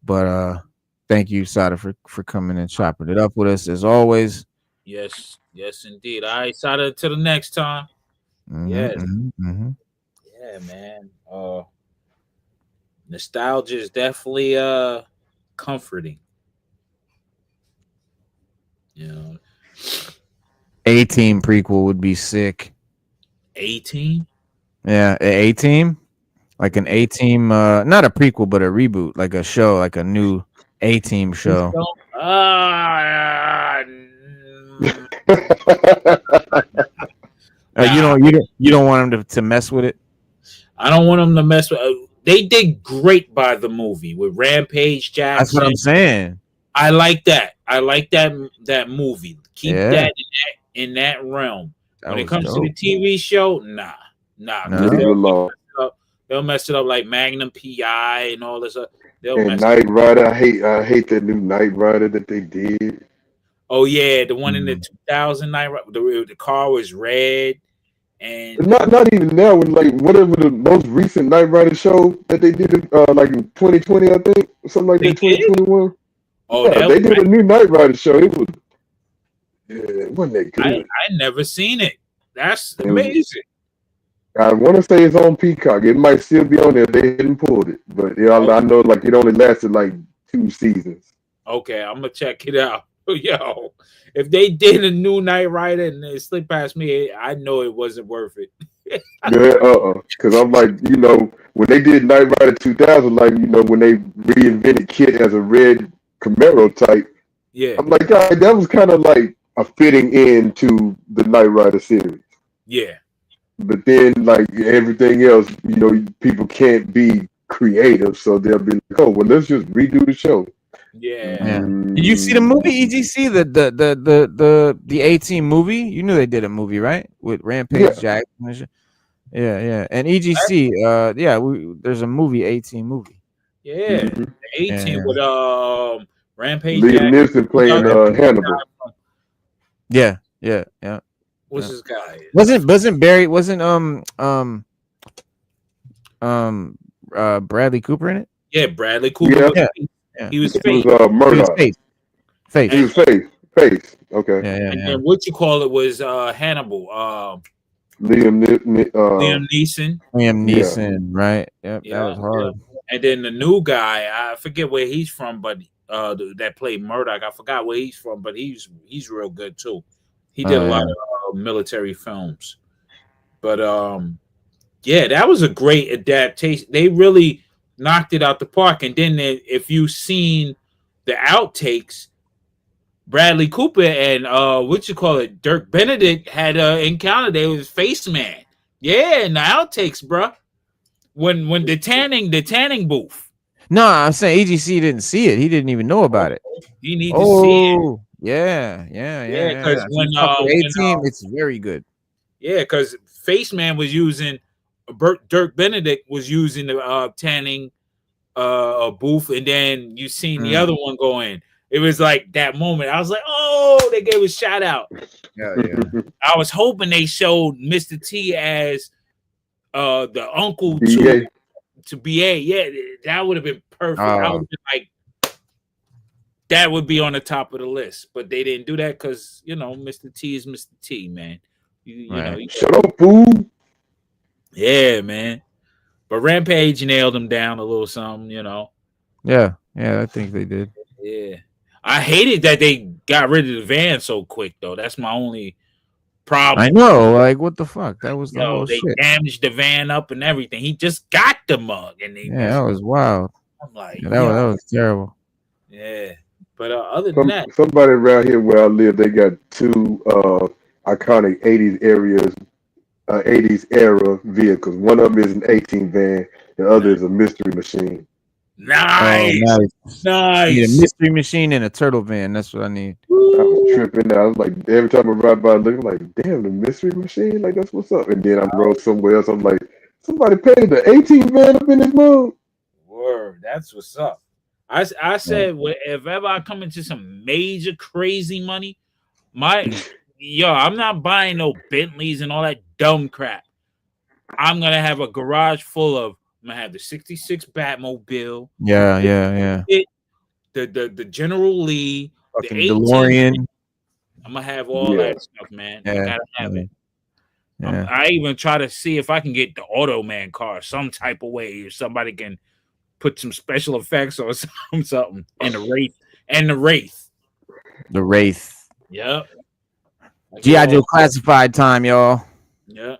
But thank you, Sada, for coming and chopping it up with us as always. Yes, indeed. All right, Sada, to the next time. Yeah, man. Nostalgia is definitely comforting. You know. A-Team prequel would be sick. A-Team? Yeah, A-Team. Like an A-Team, not a prequel, but a reboot, like a show, like a new A-Team show. You don't want them to mess with it. I don't want them to mess with. They did great by the movie with Rampage Jackson. That's what I'm saying. I like that. I like that movie. Keep that in that realm. When it comes to the TV show, nah. They'll mess it up like Magnum PI and all this. And Knight Rider, I hate that new Knight Rider that they did. Oh yeah, the one in the 2000 Knight Rider. The car was red, and not even now. When like whatever the most recent Knight Rider show that they did, like in 2020, I think something like that. 2021. Oh, yeah, they did a new Knight Rider show. It was, it wasn't that good. I never seen it. That's amazing. I want to say it's on Peacock. It might still be on there. They hadn't pulled it, but I know like it only lasted like 2 seasons. Okay, I'm gonna check it out. Yo, if they did a new Knight Rider and it slipped past me, I know it wasn't worth it. Because I'm like, when they did Knight Rider 2000, like when they reinvented Kit as a red Camaro type. Yeah, I'm like, God, that was kind of like a fitting into the Knight Rider series. Yeah. But then, like everything else, people can't be creative, so they'll be like, "Oh, well, let's just redo the show." Yeah. Did you see the movie EGC? The 18 movie? You knew they did a movie, right? With Rampage Jack. Yeah. And EGC, there's a movie, 18 movie. Yeah. 18 with Rampage Liam Jack. Neeson playing Hannibal. Yeah. What's his guy? Wasn't Barry Bradley Cooper in it? Yeah, Bradley Cooper. Yeah. He was It was Murdoch. Face. He was Face. Okay. And then what you call it was Hannibal. Liam Neeson. Liam Neeson, right? Yep, that was hard. And then the new guy, I forget where he's from, but that played Murdoch. I forgot where he's from, but he's real good too. He did a lot of military films. But that was a great adaptation. They really knocked it out the park. And then if you've seen the outtakes, Bradley Cooper and Dirk Benedict had encounter. They was Face Man. Yeah, and the outtakes, bro. When the tanning booth. No, I'm saying EGC didn't see it. He didn't even know about it. You need to see it. Yeah. Because when 18, it's very good. Yeah, because Face Man was using Dirk Benedict was using the tanning booth, and then you seen the other one go in. It was like that moment. I was like, oh, they gave a shout out. Yeah. I was hoping they showed Mr. T as the uncle BA. to BA. Yeah, that would have been perfect. I would have been like, that would be on the top of the list. But they didn't do that because, Mr. T is Mr. T, man. Shut up, fool. Yeah, man. But Rampage nailed him down a little something, Yeah, I think they did. Yeah. I hated that they got rid of the van so quick, though. That's my only problem. I know, like, what the fuck? That was the whole they shit. damaged the van up and everything. He just got the mug, and that was wild. I'm like, that was terrible. Yeah, but other than that, somebody around here where I live, they got two iconic '80s era vehicles. One of them is an 18 van. The other is a mystery machine. Nice. I need a mystery machine and a turtle van. That's what I need. I was tripping. I was like, every time I ride by, looking like, damn, the mystery machine. Like, that's what's up. And then I rode somewhere else. I'm like, somebody paid the 18 van up in this mode. Word, that's what's up. I said, if ever I come into some major crazy money, I'm not buying no Bentleys and all that dumb crap. I'm gonna have a garage full of. I'm gonna have the '66 Batmobile. Yeah. The General Lee, the DeLorean. I'm gonna have all that stuff, man. I gotta have it. Yeah. I even try to see if I can get the Automan car some type of way. If somebody can put some special effects or something, and the Wraith. The Wraith. Yep. G.I. Joe classified time, y'all. Yeah.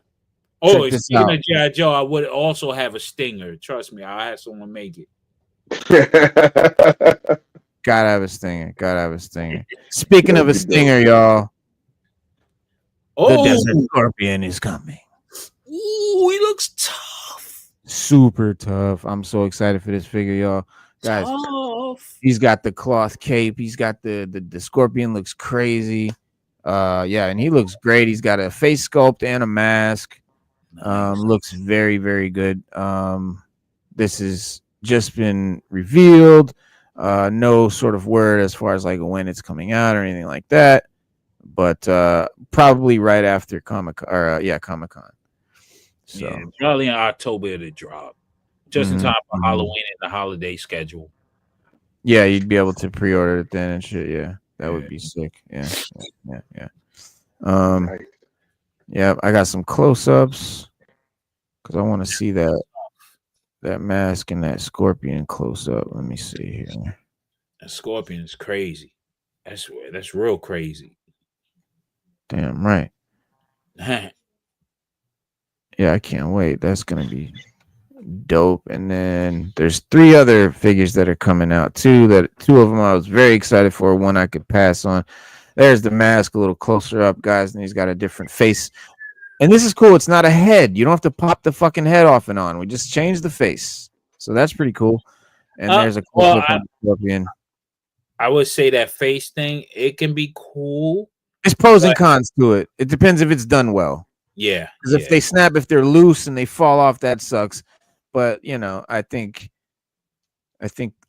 Oh, speaking of G.I. Joe, I would also have a Stinger. Trust me, I'll have someone make it. Gotta have a Stinger. Speaking of a Stinger, y'all. The Desert Scorpion is coming. Ooh, he looks tough. Super tough. I'm so excited for this figure, y'all. Guys, he's got the cloth cape. He's got the Scorpion looks crazy. And he looks great. He's got a face sculpt and a mask. Looks very, very good. This has just been revealed. No sort of word as far as like when it's coming out or anything like that. But probably right after Comic-Con. So probably in October to drop. Just in time for Halloween and the holiday schedule. Yeah, you'd be able to pre-order it then and shit. Yeah, that would be sick. Yeah. Yeah, I got some close-ups because I want to see that mask and that Scorpion close-up. Let me see here. That Scorpion is crazy. That's real crazy. Damn right. Yeah, I can't wait. That's gonna be dope. And then there's 3 other figures that are coming out too. That 2 of them I was very excited for. One I could pass on. There's the mask a little closer up, guys, and he's got a different face. And this is cool. It's not a head. You don't have to pop the fucking head off and on. We just changed the face. So that's pretty cool. And there's a close up on the Scorpion. I would say that face thing, it can be cool. There's pros and cons to it. It depends if it's done well. Yeah. Because if they snap, if they're loose and they fall off, that sucks. But I think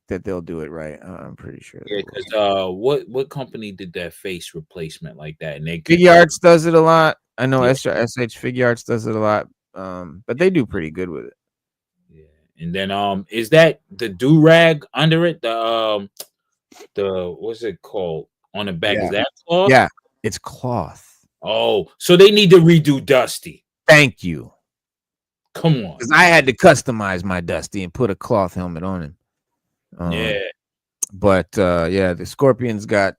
that they'll do it right. I'm pretty sure. Yeah, because what company did that face replacement like that? And Figure Arts does it a lot. I know SH Figure Arts does it a lot. But they do pretty good with it. Yeah. And then is that the do-rag under it? The what's it called on the back? Is that cloth? Yeah, it's cloth. Oh, so they need to redo Dusty. Thank you. Come on. Because I had to customize my Dusty and put a cloth helmet on him. Yeah. But the Scorpion's got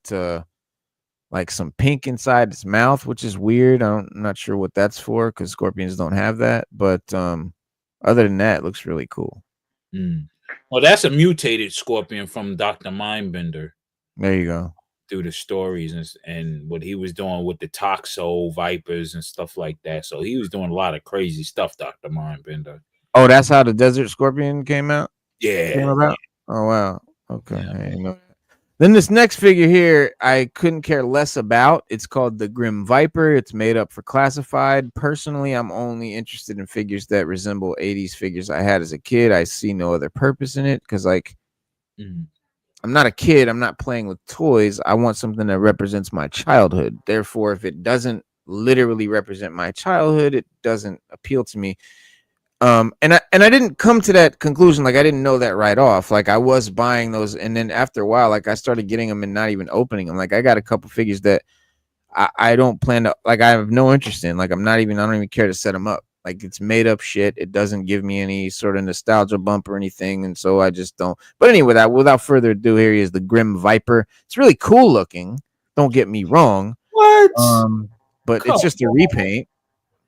like some pink inside its mouth, which is weird. I'm not sure what that's for because Scorpions don't have that. But other than that, it looks really cool. Well, that's a mutated Scorpion from Dr. Mindbender. There you go. Through the stories and what he was doing with the Toxo Vipers and stuff like that. So he was doing a lot of crazy stuff, Dr. Mindbender. Oh, that's how the Desert Scorpion came out? Yeah. Came about? Oh, wow. Okay. Yeah. I didn't know that. Then this next figure here, I couldn't care less about. It's called the Grim Viper. It's made up for classified. Personally, I'm only interested in figures that resemble 80s figures I had as a kid. I see no other purpose in it because, like, I'm not a kid. I'm not playing with toys. I want something that represents my childhood. Therefore, if it doesn't literally represent my childhood, it doesn't appeal to me. And I didn't come to that conclusion. Like, I didn't know that right off. Like, I was buying those, and then after a while, like, I started getting them and not even opening them. Like, I got a couple figures that I don't plan to, like, I have no interest in. Like, I don't even care to set them up. Like, it's made up shit. It doesn't give me any sort of nostalgia bump or anything, and so I just don't. But anyway, without further ado, here he is, the Grim Viper. It's really cool looking. Don't get me wrong. What? But it's just a repaint.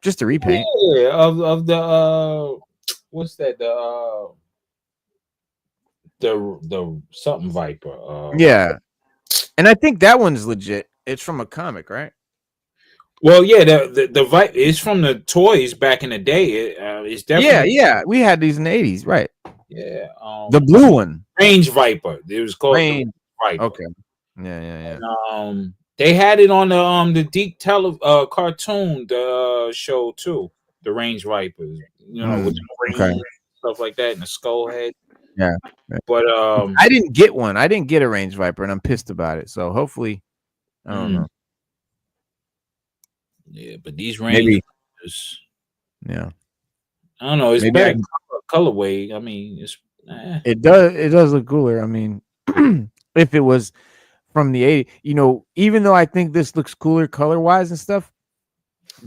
Just a repaint. Yeah, of the what's that? The something Viper. Yeah. And I think that one's legit. It's from a comic, right? Well, yeah, the Viper is from the toys back in the day. It's definitely We had these in the 80s, right? Yeah. The blue one. Range Viper. It was called Range Viper. Okay. Yeah. And, they had it on the Deke cartoon show too. The Range Vipers, with the rings, stuff like that, and the skull head. Yeah. But I didn't get one. I didn't get a Range Viper, and I'm pissed about it. So hopefully, I don't know. Yeah, but these Range Vipers, yeah, I don't know. It's better colorway. I mean, it does look cooler. I mean, if it was from the 80s, even though I think this looks cooler color wise and stuff,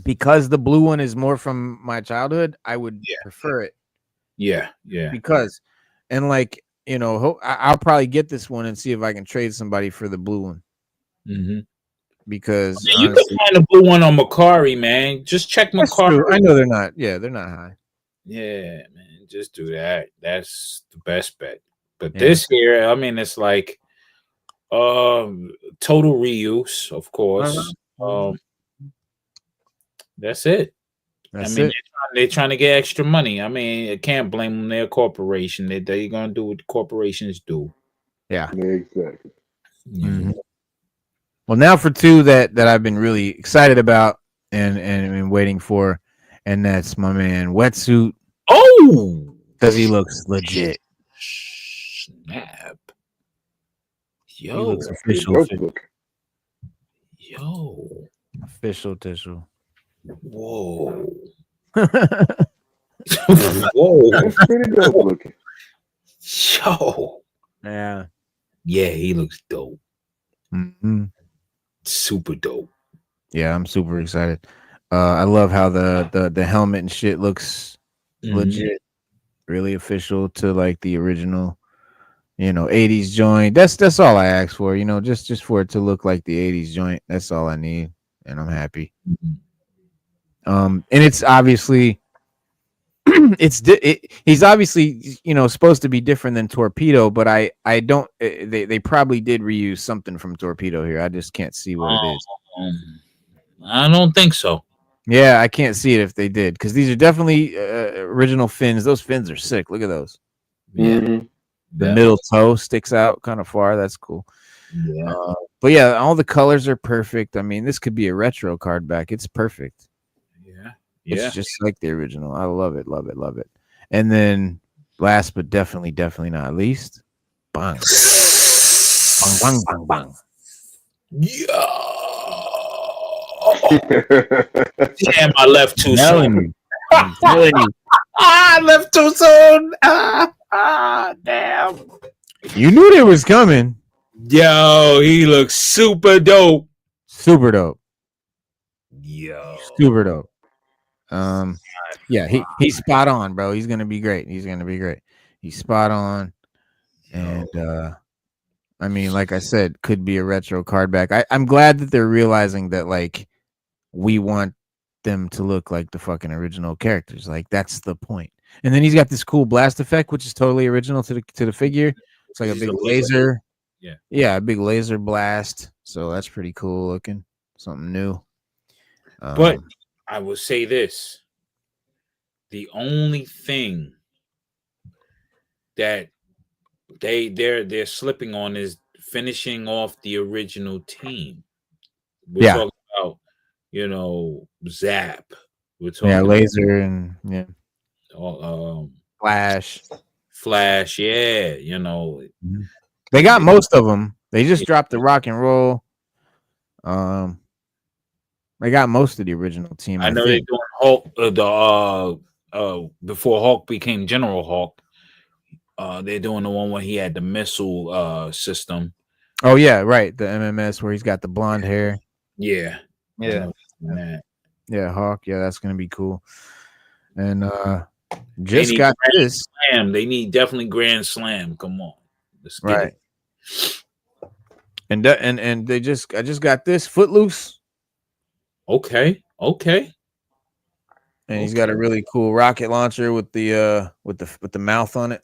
because the blue one is more from my childhood, I would prefer it. Yeah. Because, and like, I'll probably get this one and see if I can trade somebody for the blue one. Because you can find the blue one on Macari, man. Just check Macari. I know they're not. Yeah, they're not high. Yeah, man. Just do that. That's the best bet. But this here, I mean, it's like total reuse, of course. That's it. They're trying to get extra money. I mean, I can't blame them. They're a corporation. They're gonna do what corporations do. Yeah, exactly. Well, now for two that I've been really excited about and been waiting for, and that's my man Wetsuit. Oh, because he looks legit. Snap. Yo, he looks official. Yo, official tissue. Whoa. Whoa. That's pretty dope looking. Yo. Yeah. Yeah, he looks dope. Super dope. Yeah, I'm super excited. I love how the helmet and shit looks legit, really official to like the original, 80s joint. That's all I ask for, just for it to look like the 80s joint. That's all I need, and I'm happy. And it's obviously he's obviously supposed to be different than Torpedo, but I don't. They probably did reuse something from Torpedo here. I just can't see what it is. I don't think so. Yeah, I can't see it if they did, because these are definitely original fins. Those fins are sick. Look at those. Yeah. The middle toe sticks out kind of far. That's cool. Yeah. But yeah, all the colors are perfect. I mean, this could be a retro card back. It's perfect. Yeah. It's just like the original. I love it, love it, love it. And then last but definitely not least, bang. Bang, bang, bang, bang. Yeah. Damn, I left too soon. I'm telling you. I left too soon. Damn. You knew they was coming. Yo, he looks super dope. Super dope. Yo. Super dope. Yeah, he's spot on, bro. He's gonna be great. He's spot on. And I mean, like I said, could be a retro card back. I'm glad that they're realizing that, like, we want them to look like the fucking original characters. Like, that's the point. And then he's got this cool blast effect, which is totally original to the figure. It's like a big laser. Yeah, a big laser blast. So that's pretty cool looking. Something new. But I will say this. The only thing that they're slipping on is finishing off the original team. We're talking about, Zap. We're talking laser and Flash. Yeah, They got most of them. They just dropped the Rock and Roll. They got most of the original team. I know they're doing Hulk. Before Hulk became General Hulk, they're doing the one where he had the missile system. Oh yeah, right. The MMS where he's got the blonde hair. Yeah. Yeah, Hawk. Yeah, that's gonna be cool. And just got this. Slam. They need definitely Grand Slam. Come on, let's get it. And I just got this Footloose. Okay. And he's got a really cool rocket launcher with the mouth on it.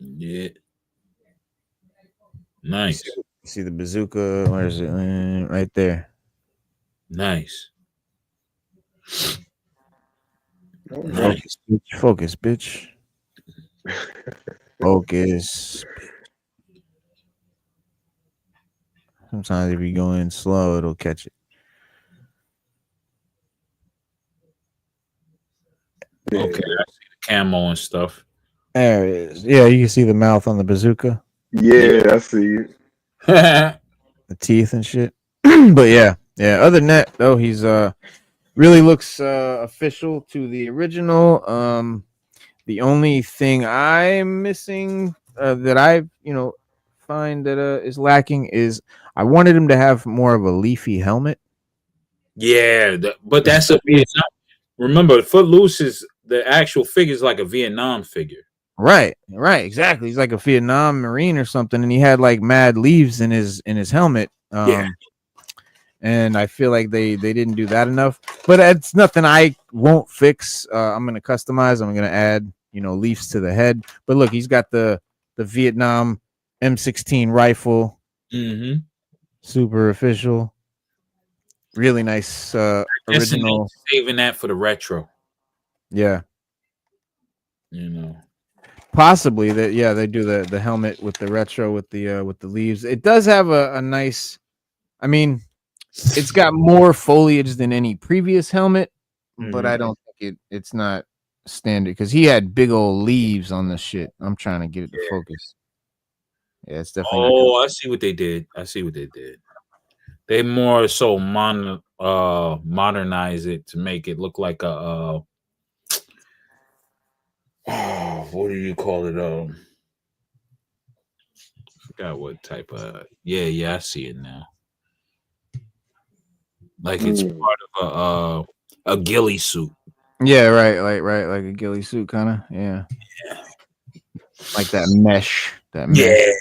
Yeah. Nice. You see the bazooka? Where is it? Right there. Nice. Focus, bitch. Focus. Sometimes if you go in slow, it'll catch it. Okay, I see the camo and stuff. There it is. Yeah, you can see the mouth on the bazooka. Yeah, I see it. The teeth and shit. But yeah. Other than that, though, he's really looks official to the original. The only thing I'm missing that I find that is lacking is I wanted him to have more of a leafy helmet. Yeah, but that's a Vietnam. Remember, Footloose is the actual figure is like a Vietnam figure. Right, exactly. He's like a Vietnam Marine or something, and he had like mad leaves in his helmet. And I feel like they didn't do that enough. But it's nothing I won't fix. I'm gonna customize. I'm gonna add leaves to the head. But look, he's got the Vietnam M16 rifle. Mm-hmm. Super official. Really nice original. Saving that for the retro. Yeah. Possibly that. Yeah, they do the helmet with the retro with the leaves. It does have a nice. I mean, it's got more foliage than any previous helmet, but I don't think it's not standard because he had big old leaves on the shit. I'm trying to get it to focus. Yeah, it's definitely. Oh, I see what they did. They more so modernize it to make it look like a what do you call it? I forgot what type of. Yeah, I see it now. Like it's part of a ghillie suit. Yeah, right, like a ghillie suit, kind of. Yeah, like that mesh. Yeah.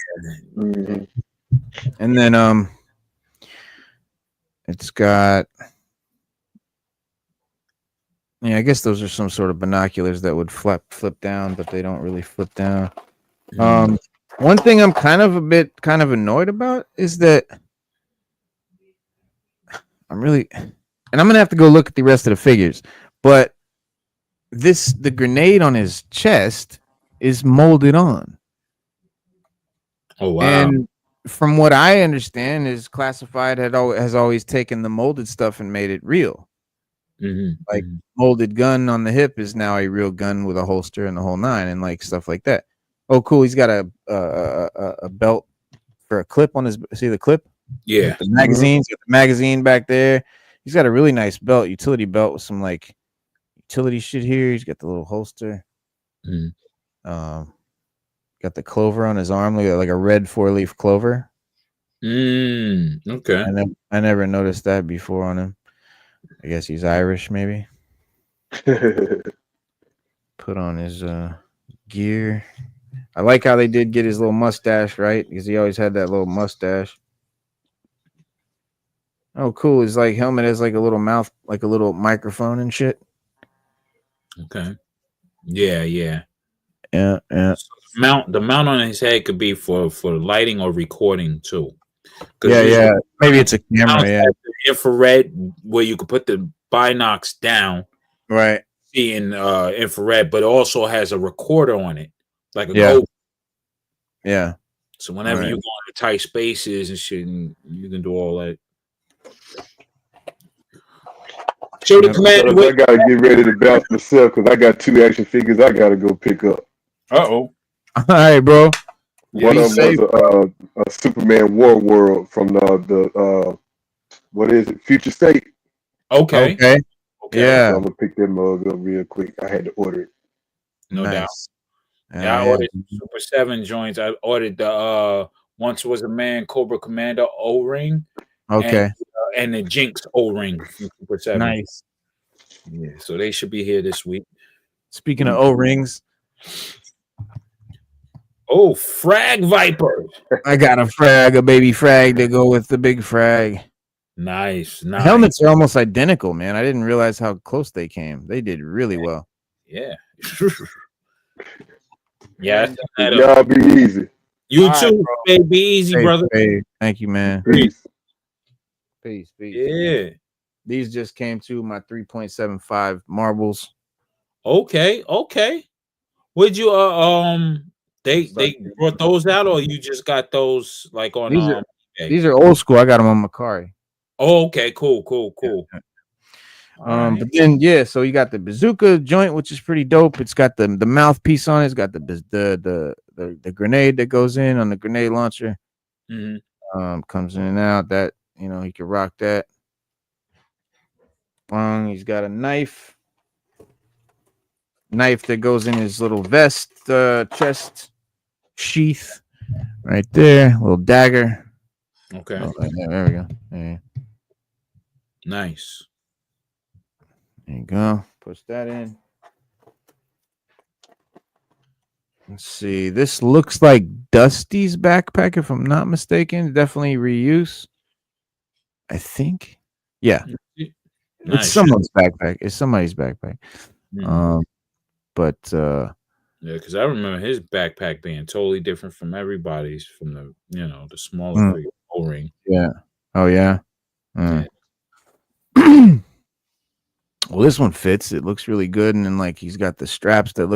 And then it's got Yeah, I guess those are some sort of binoculars that would flip down, but they don't really flip down. One thing I'm kind of annoyed about is that I'm gonna have to go look at the rest of the figures, but the grenade on his chest is molded on. Oh wow! And from what I understand, is Classified has always taken the molded stuff and made it real. Like molded gun on the hip is now a real gun with a holster and the whole nine and like stuff like that. Oh, cool! He's got a belt for a clip on his. See the clip? Yeah, the magazines. The magazine back there. He's got a really nice belt, utility belt with some like utility shit here. He's got the little holster. Got the clover on his arm, like a red 4-leaf clover. Okay. I never noticed that before on him. I guess he's Irish, maybe. Put on his gear. I like how they did get his little mustache right, because he always had that little mustache. Oh, cool! His like helmet has like a little mouth, like a little microphone and shit. Okay. Yeah. Yeah. So the mount on his head could be for lighting or recording too. Yeah. Maybe it's a camera. Yeah. Infrared, where you could put the binocs down, right? Seeing infrared, but it also has a recorder on it, like a GoPro. Yeah. So whenever you go into tight spaces and shit, you can do all that. Show the command. I gotta get ready to bounce myself because I got 2 action figures I gotta go pick up. All right, bro. One of them was a Superman War World from the what is it? Future State. Okay. Yeah. So I'm gonna pick that mug up real quick. I had to order it. No doubt. Yeah, I ordered Super 7 joints. I ordered the Once Was a Man Cobra Commander O-ring. Okay. And the Jinx O-ring from Super 7. Nice. Yeah, so they should be here this week. Speaking of O-rings. Oh, Frag Viper. I got a baby frag to go with the big frag. Nice. The helmets are almost identical, man. I didn't realize how close they came. They did really well. Yeah. Yeah. Y'all be easy. You too, baby. Be easy, brother. Thank you, man. Peace. Yeah. These just came to my 3.75 marbles. Okay. Would you they brought those out, or you just got those like on these are old school. I got them on Macari. Oh, okay, cool. But then so you got the bazooka joint, which is pretty dope. It's got the mouthpiece on it. It's got the grenade that goes in on the grenade launcher. Comes in and out. That he can rock that. He's got a knife that goes in his little vest chest sheath right there. Little dagger. Okay. Yeah, there we go. Yeah. Nice. There you go. Push that in. Let's see. This looks like Dusty's backpack, if I'm not mistaken. Definitely reuse. I think. Yeah. Nice. It's someone's backpack. It's somebody's backpack. But yeah, because I remember his backpack being totally different from everybody's, from the the smaller O-ring. Yeah. Oh yeah. Well, this one fits. It looks really good, and then like he's got the straps that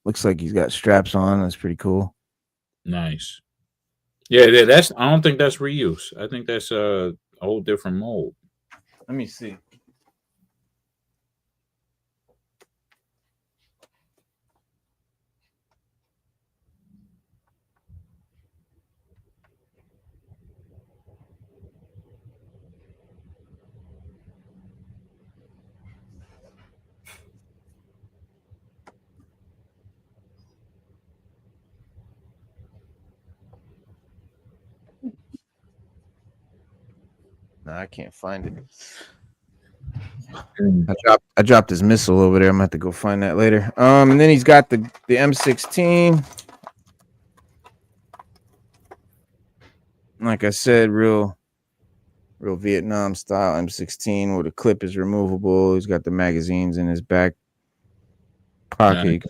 looks like he's got straps on. That's pretty cool. Nice. Yeah, that's. I don't think that's reuse. I think that's a whole different mold. Let me see. No, I can't find it. I dropped his missile over there. I'm gonna have to go find that later. And then he's got the M16. Like I said, real Real Vietnam style M16 where the clip is removable. He's got the magazines in his back pocket. You can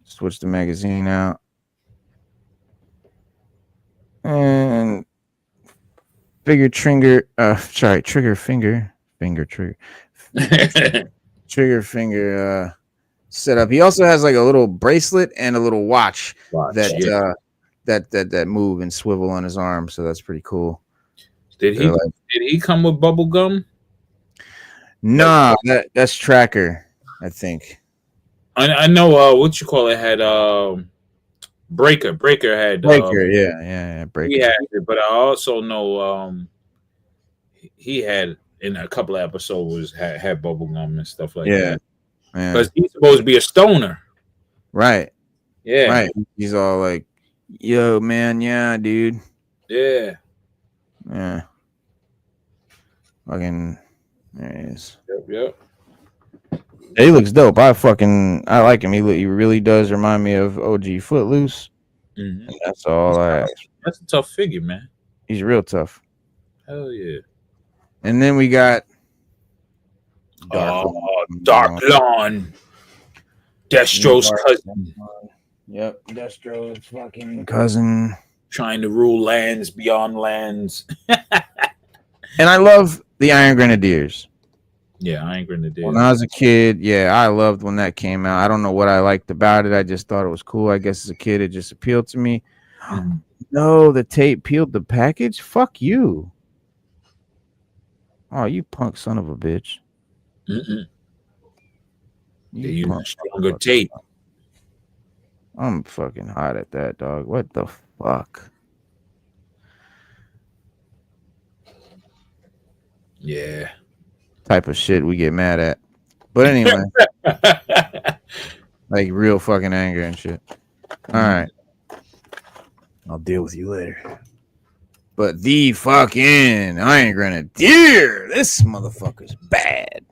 switch the magazine out. And trigger finger setup. He also has like a little bracelet and a little watch that move and swivel on his arm, so that's pretty cool. Did he come with bubble gum? Nah, that's Tracker, I think. I know what you call it had Breaker had yeah, Breaker. He had it, but I also know he had in a couple of episodes had bubble gum and stuff like that. Because he's supposed to be a stoner. Right. Yeah. Right. He's all like, yo, man, yeah, dude. Yeah. Yeah. Fucking there he is. Yep. He looks dope. I like him. He really does remind me of OG Footloose. Mm-hmm. And that's all I ask. That's a tough figure, man. He's real tough. Hell yeah. And then we got Dark Lawn. Destro's cousin. Yep, Destro's fucking cousin. Trying to rule lands beyond lands. And I love the Iron Grenadiers. Yeah, Iron Grenadiers. When I was a kid, I loved when that came out. I don't know what I liked about it. I just thought it was cool. I guess as a kid, it just appealed to me. Mm-hmm. No, the tape peeled the package? Fuck you. Oh, you punk son of a bitch. They use stronger tape. I'm fucking hot at that, dog. What the fuck? Yeah. Type of shit we get mad at. But anyway. Like real fucking anger and shit. All right. I'll deal with you later. But the fucking Iron Grenadier, this motherfucker's bad.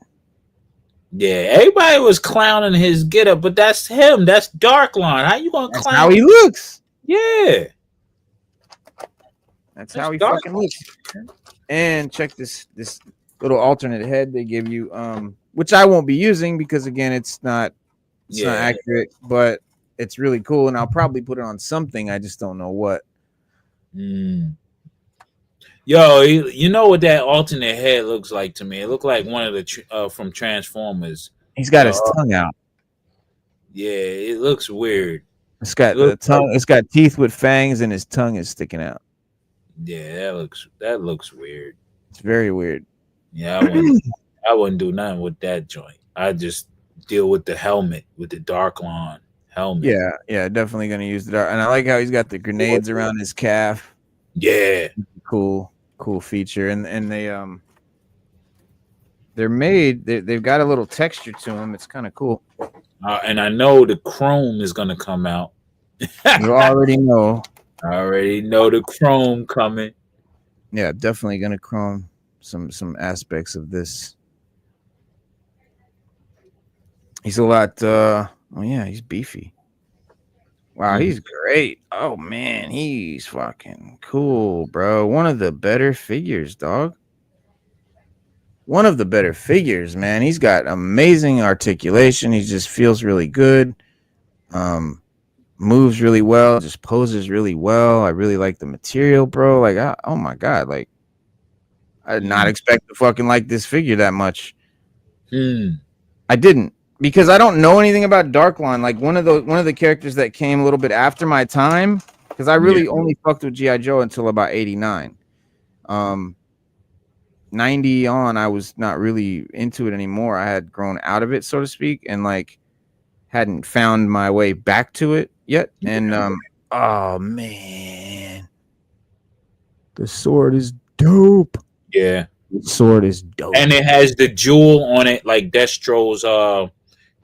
Yeah, everybody was clowning his getup, but that's him. That's Dark Lawn. How you gonna clown? How he looks. Yeah. That's how he fucking looks. And check this little alternate head they give you, which I won't be using because again, it's not accurate, but it's really cool, and I'll probably put it on something. I just don't know what. Yo, you know what that alternate head looks like to me? It looked like one of the from Transformers. He's got his tongue out. Yeah, it looks weird. It's got the tongue. It's got teeth with fangs, and his tongue is sticking out. Yeah, that looks weird. It's very weird. Yeah, I wouldn't do nothing with that joint. I just deal with the helmet, with the Dark Lawn helmet. Yeah, definitely gonna use the dark. And I like how he's got the grenades around his calf. Yeah, cool feature. And they're made. They've got a little texture to them. It's kind of cool. And I know the chrome is gonna come out. You already know. I already know the chrome coming. Yeah, definitely gonna chrome some aspects of this. He's a lot. He's beefy. Wow, he's great. Oh man, he's fucking cool, bro. One of the better figures, dog. One of the better figures, man. He's got amazing articulation. He just feels really good. Moves really well. Just poses really well. I really like the material, bro. Like, oh my god, like I did not expect to fucking like this figure that much. I didn't. Because I don't know anything about Darklawn. Like one of the characters that came a little bit after my time, because I really only fucked with G.I. Joe until about 89. 90 on, I was not really into it anymore. I had grown out of it, so to speak, and like hadn't found my way back to it yet. And oh man, the sword is dope. Yeah, the sword is dope, and it has the jewel on it, like Destro's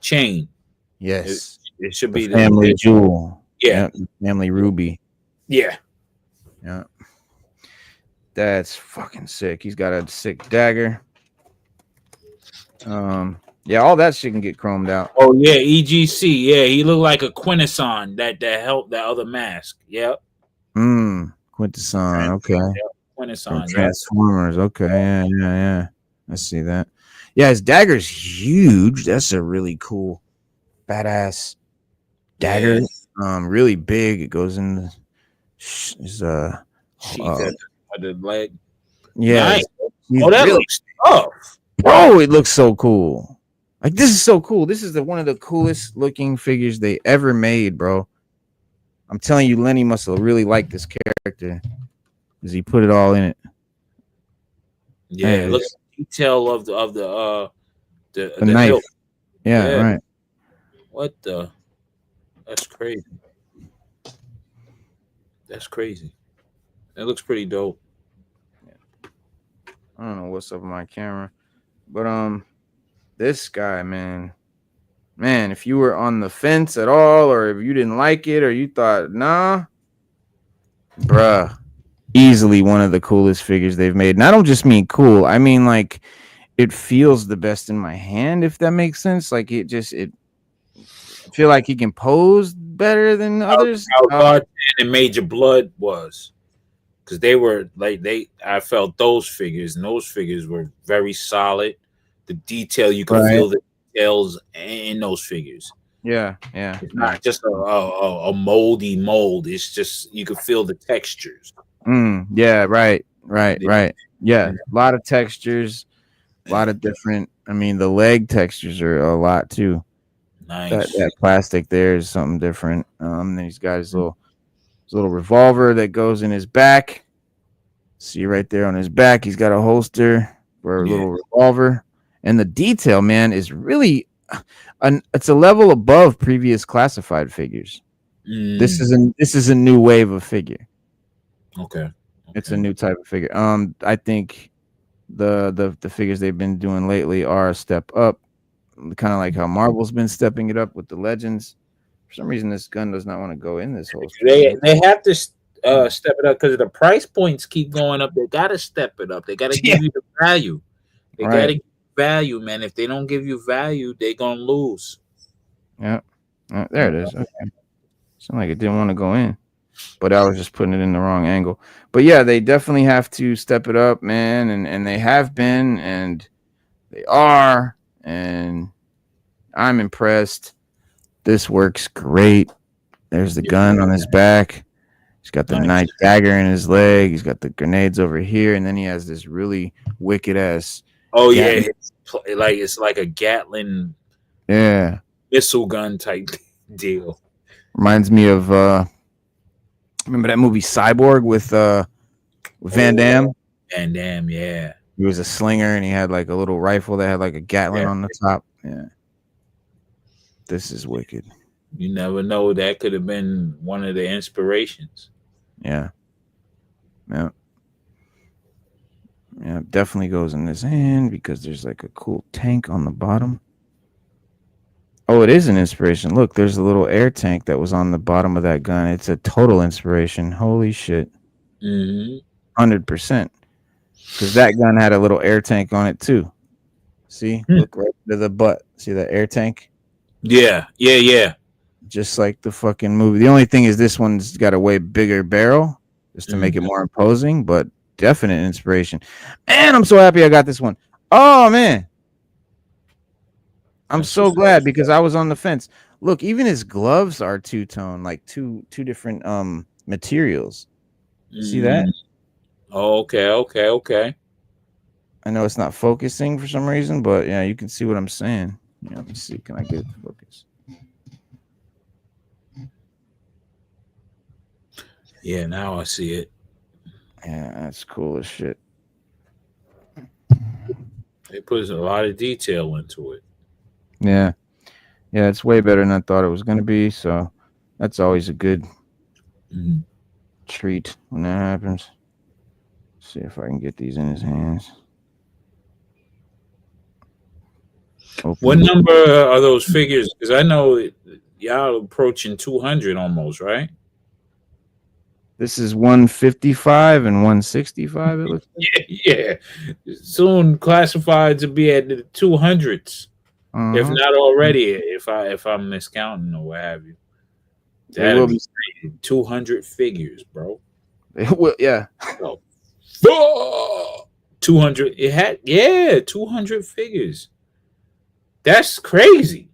chain. Yes, it should be the family jewel. Yeah, family ruby. Yeah. That's fucking sick. He's got a sick dagger. All that shit can get chromed out. Oh yeah, EGC. Yeah, he looked like a Quintesson that helped that other mask. Yep. Quintesson. Okay. Yep. Renaissance. Transformers. Okay, yeah. I see that. Yeah, his dagger's huge. That's a really cool, badass dagger. Really big. It goes in his Sheath at the leg. yeah. Nice. Oh, that looks tough. Bro, it looks so cool. Like, this is so cool. This is one of the coolest looking figures they ever made, bro. I'm telling you, Lenny must have really liked this character because he put it all in it. Yeah, look at the detail of the knife. hilt. Yeah, right. What the? That's crazy. That's crazy. That looks pretty dope. I don't know what's up with my camera, but this guy, man, if you were on the fence at all, or if you didn't like it, or you thought, nah, bruh, easily one of the coolest figures they've made. And I don't just mean cool. I mean, like, it feels the best in my hand, if that makes sense. Like, I feel like he can pose better than others. How and Major Blood was, because they were like I felt those figures, and those figures were very solid. The detail, you can feel the details in those figures. Yeah. It's not just a moldy mold. It's just you can feel the textures. Yeah, right. Yeah, a lot of textures, a lot of different. I mean, the leg textures are a lot too. Nice. That plastic there is something different. Then he's got his little revolver that goes in his back. See right there on his back, he's got a holster for a little revolver. And the detail, man, is really it's a level above previous classified figures. This is a new wave of figure. Okay. It's a new type of figure. I think the figures they've been doing lately are a step up, kind of like how Marvel's been stepping it up with the Legends. For some reason, this gun does not want to go in this holster. They have to step it up because the price points keep going up. They got to step it up. They got to give you the value. They got to give you value, man. If they don't give you value, they're gonna lose. Yeah, there it is. Okay. Sound like it didn't want to go in, but I was just putting it in the wrong angle. But yeah, they definitely have to step it up, man, and they have been, and they are, and I'm impressed. This works great. There's the gun on his back. He's got the knife dagger in his leg. He's got the grenades over here, and then he has this really wicked ass. Oh yeah, it's like a Gatling, missile gun type deal. Reminds me of remember that movie Cyborg with Van Damme? Van Damme, yeah. He was a slinger, and he had like a little rifle that had like a Gatling on the top. Yeah. This is wicked. You never know. That could have been one of the inspirations. Yeah. Definitely goes in this hand because there's like a cool tank on the bottom. Oh, it is an inspiration. Look, there's a little air tank that was on the bottom of that gun. It's a total inspiration. Holy shit. 100%. Because that gun had a little air tank on it too. See? Look right to the butt. See that air tank? Yeah. Just like the fucking movie. The only thing is this one's got a way bigger barrel just to make it more imposing, but definite inspiration. And I'm so happy I got this one. Oh, man. I'm so glad because I was on the fence. Look, even his gloves are two-tone, like two different materials. See that? Okay. I know it's not focusing for some reason, but yeah, you can see what I'm saying. Yeah, let me see. Can I get it to focus? Yeah, now I see it. Yeah, that's cool as shit. They put a lot of detail into it. Yeah, it's way better than I thought it was going to be. So that's always a good treat when that happens. Let's see if I can get these in his hands. What number are those figures? Because I know y'all approaching 200 almost, right? This is 155 and 165. It looks like. Yeah. Soon classified to be at the 200s, if not already. If I'm miscounting or what have you, that will be 200 figures, bro. It will, yeah. So 200. It had 200 figures. That's crazy.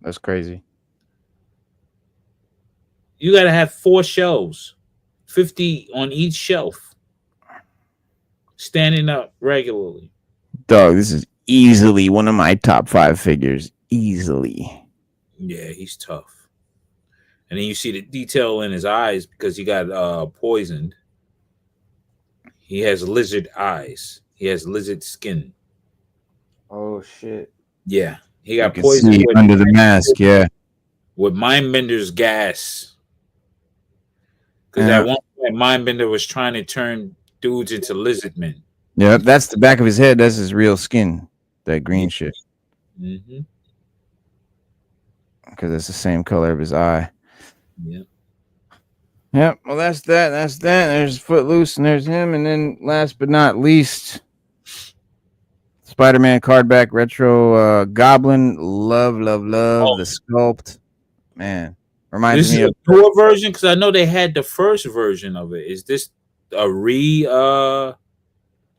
That's crazy. You gotta have 4 shelves, 50 on each shelf, standing up regularly. Dog, this is easily one of my top 5 figures. Easily. Yeah, he's tough. And then you see the detail in his eyes because he got poisoned. He has lizard eyes. He has lizard skin. Oh shit. Yeah, he got You can poisoned see under the mask. Yeah. with Mindbender's gas. Because Yeah. at one point, Mindbender was trying to turn dudes into lizard men. Yeah, that's the back of his head. That's his real skin. That green shit. Mm-hmm. Because it's the same color of his eye. Yeah. Yep. Well, that's that. That's that. There's Footloose and there's him. And then last but not least, Spider-Man cardback retro Goblin. Love the sculpt. Man. Reminds This me is of a newer version because I know they had the first version of it. Is this a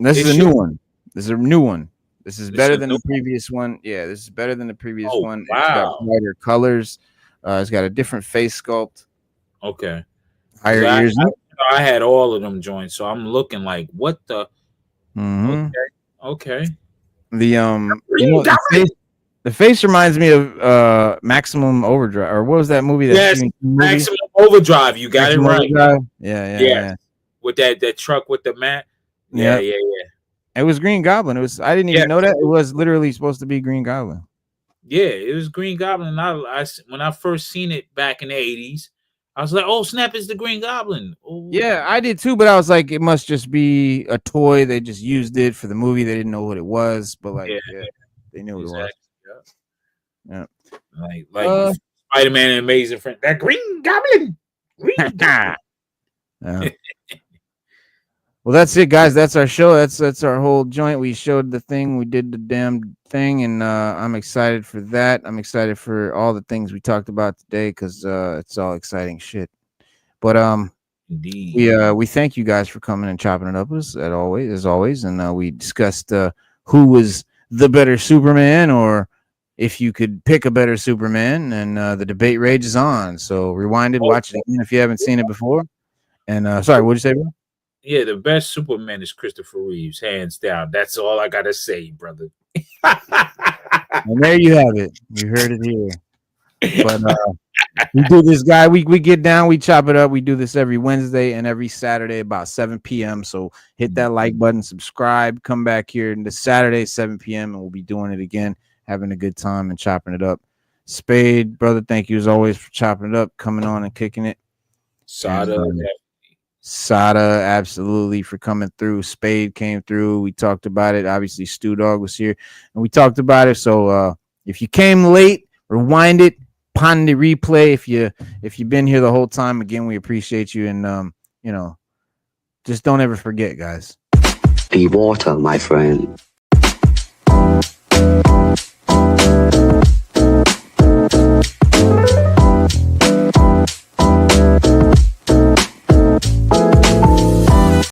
This is a new one. This is a new one. This is This better is a than new the previous one. Yeah, this is better than the previous Oh, one. It's got wow. brighter colors. It's got a different face sculpt. Okay. Higher 'Cause ears. I had all of them joints, so I'm looking like, what the? Mhm. Okay. The you know, the face reminds me of Maximum Overdrive, or what was that movie? That Yes, Stephen King movie? Maximum Overdrive. You got Maximum it right. Overdrive? Yeah. Yes. With that truck with the mat. Yeah. It was Green Goblin. It was. I didn't even know that. It was literally supposed to be Green Goblin. Yeah, it was Green Goblin. I when I first seen it back in the 80s, I was like, oh snap, it's the Green Goblin. Oh. Yeah, I did too, but I was like, it must just be a toy. They just used it for the movie. They didn't know what it was, but like, they knew what it was. Yeah. Like Spider-Man and Amazing Friend. That Green Goblin. Green Goblin. Yeah. Well, that's it, guys. That's our show. That's our whole joint. We showed the thing. We did the damn thing, and I'm excited for that. I'm excited for all the things we talked about today because it's all exciting shit. But Indeed. we thank you guys for coming and chopping it up as always, and we discussed who was the better Superman, or if you could pick a better Superman, and the debate rages on. So rewind it, watch it again if you haven't seen it before. And sorry, what'd you say, bro? Yeah, the best Superman is Christopher Reeves, hands down. That's all I gotta say, brother. And there you have it. You heard it here. But we do this, guy. We get down, we chop it up. We do this every Wednesday and every Saturday about 7 p.m. So hit that like button, subscribe, come back here this Saturday, 7 p.m. and we'll be doing it again, having a good time and chopping it up. Spade, brother, thank you as always for chopping it up, coming on and kicking it. Sada, absolutely, for coming through. Spade came through. We talked about it. Obviously, Stu Dog was here, and we talked about it. So if you came late, rewind it, pond the replay. If you've been here the whole time, again, we appreciate you, and just don't ever forget, guys. Be water, my friend.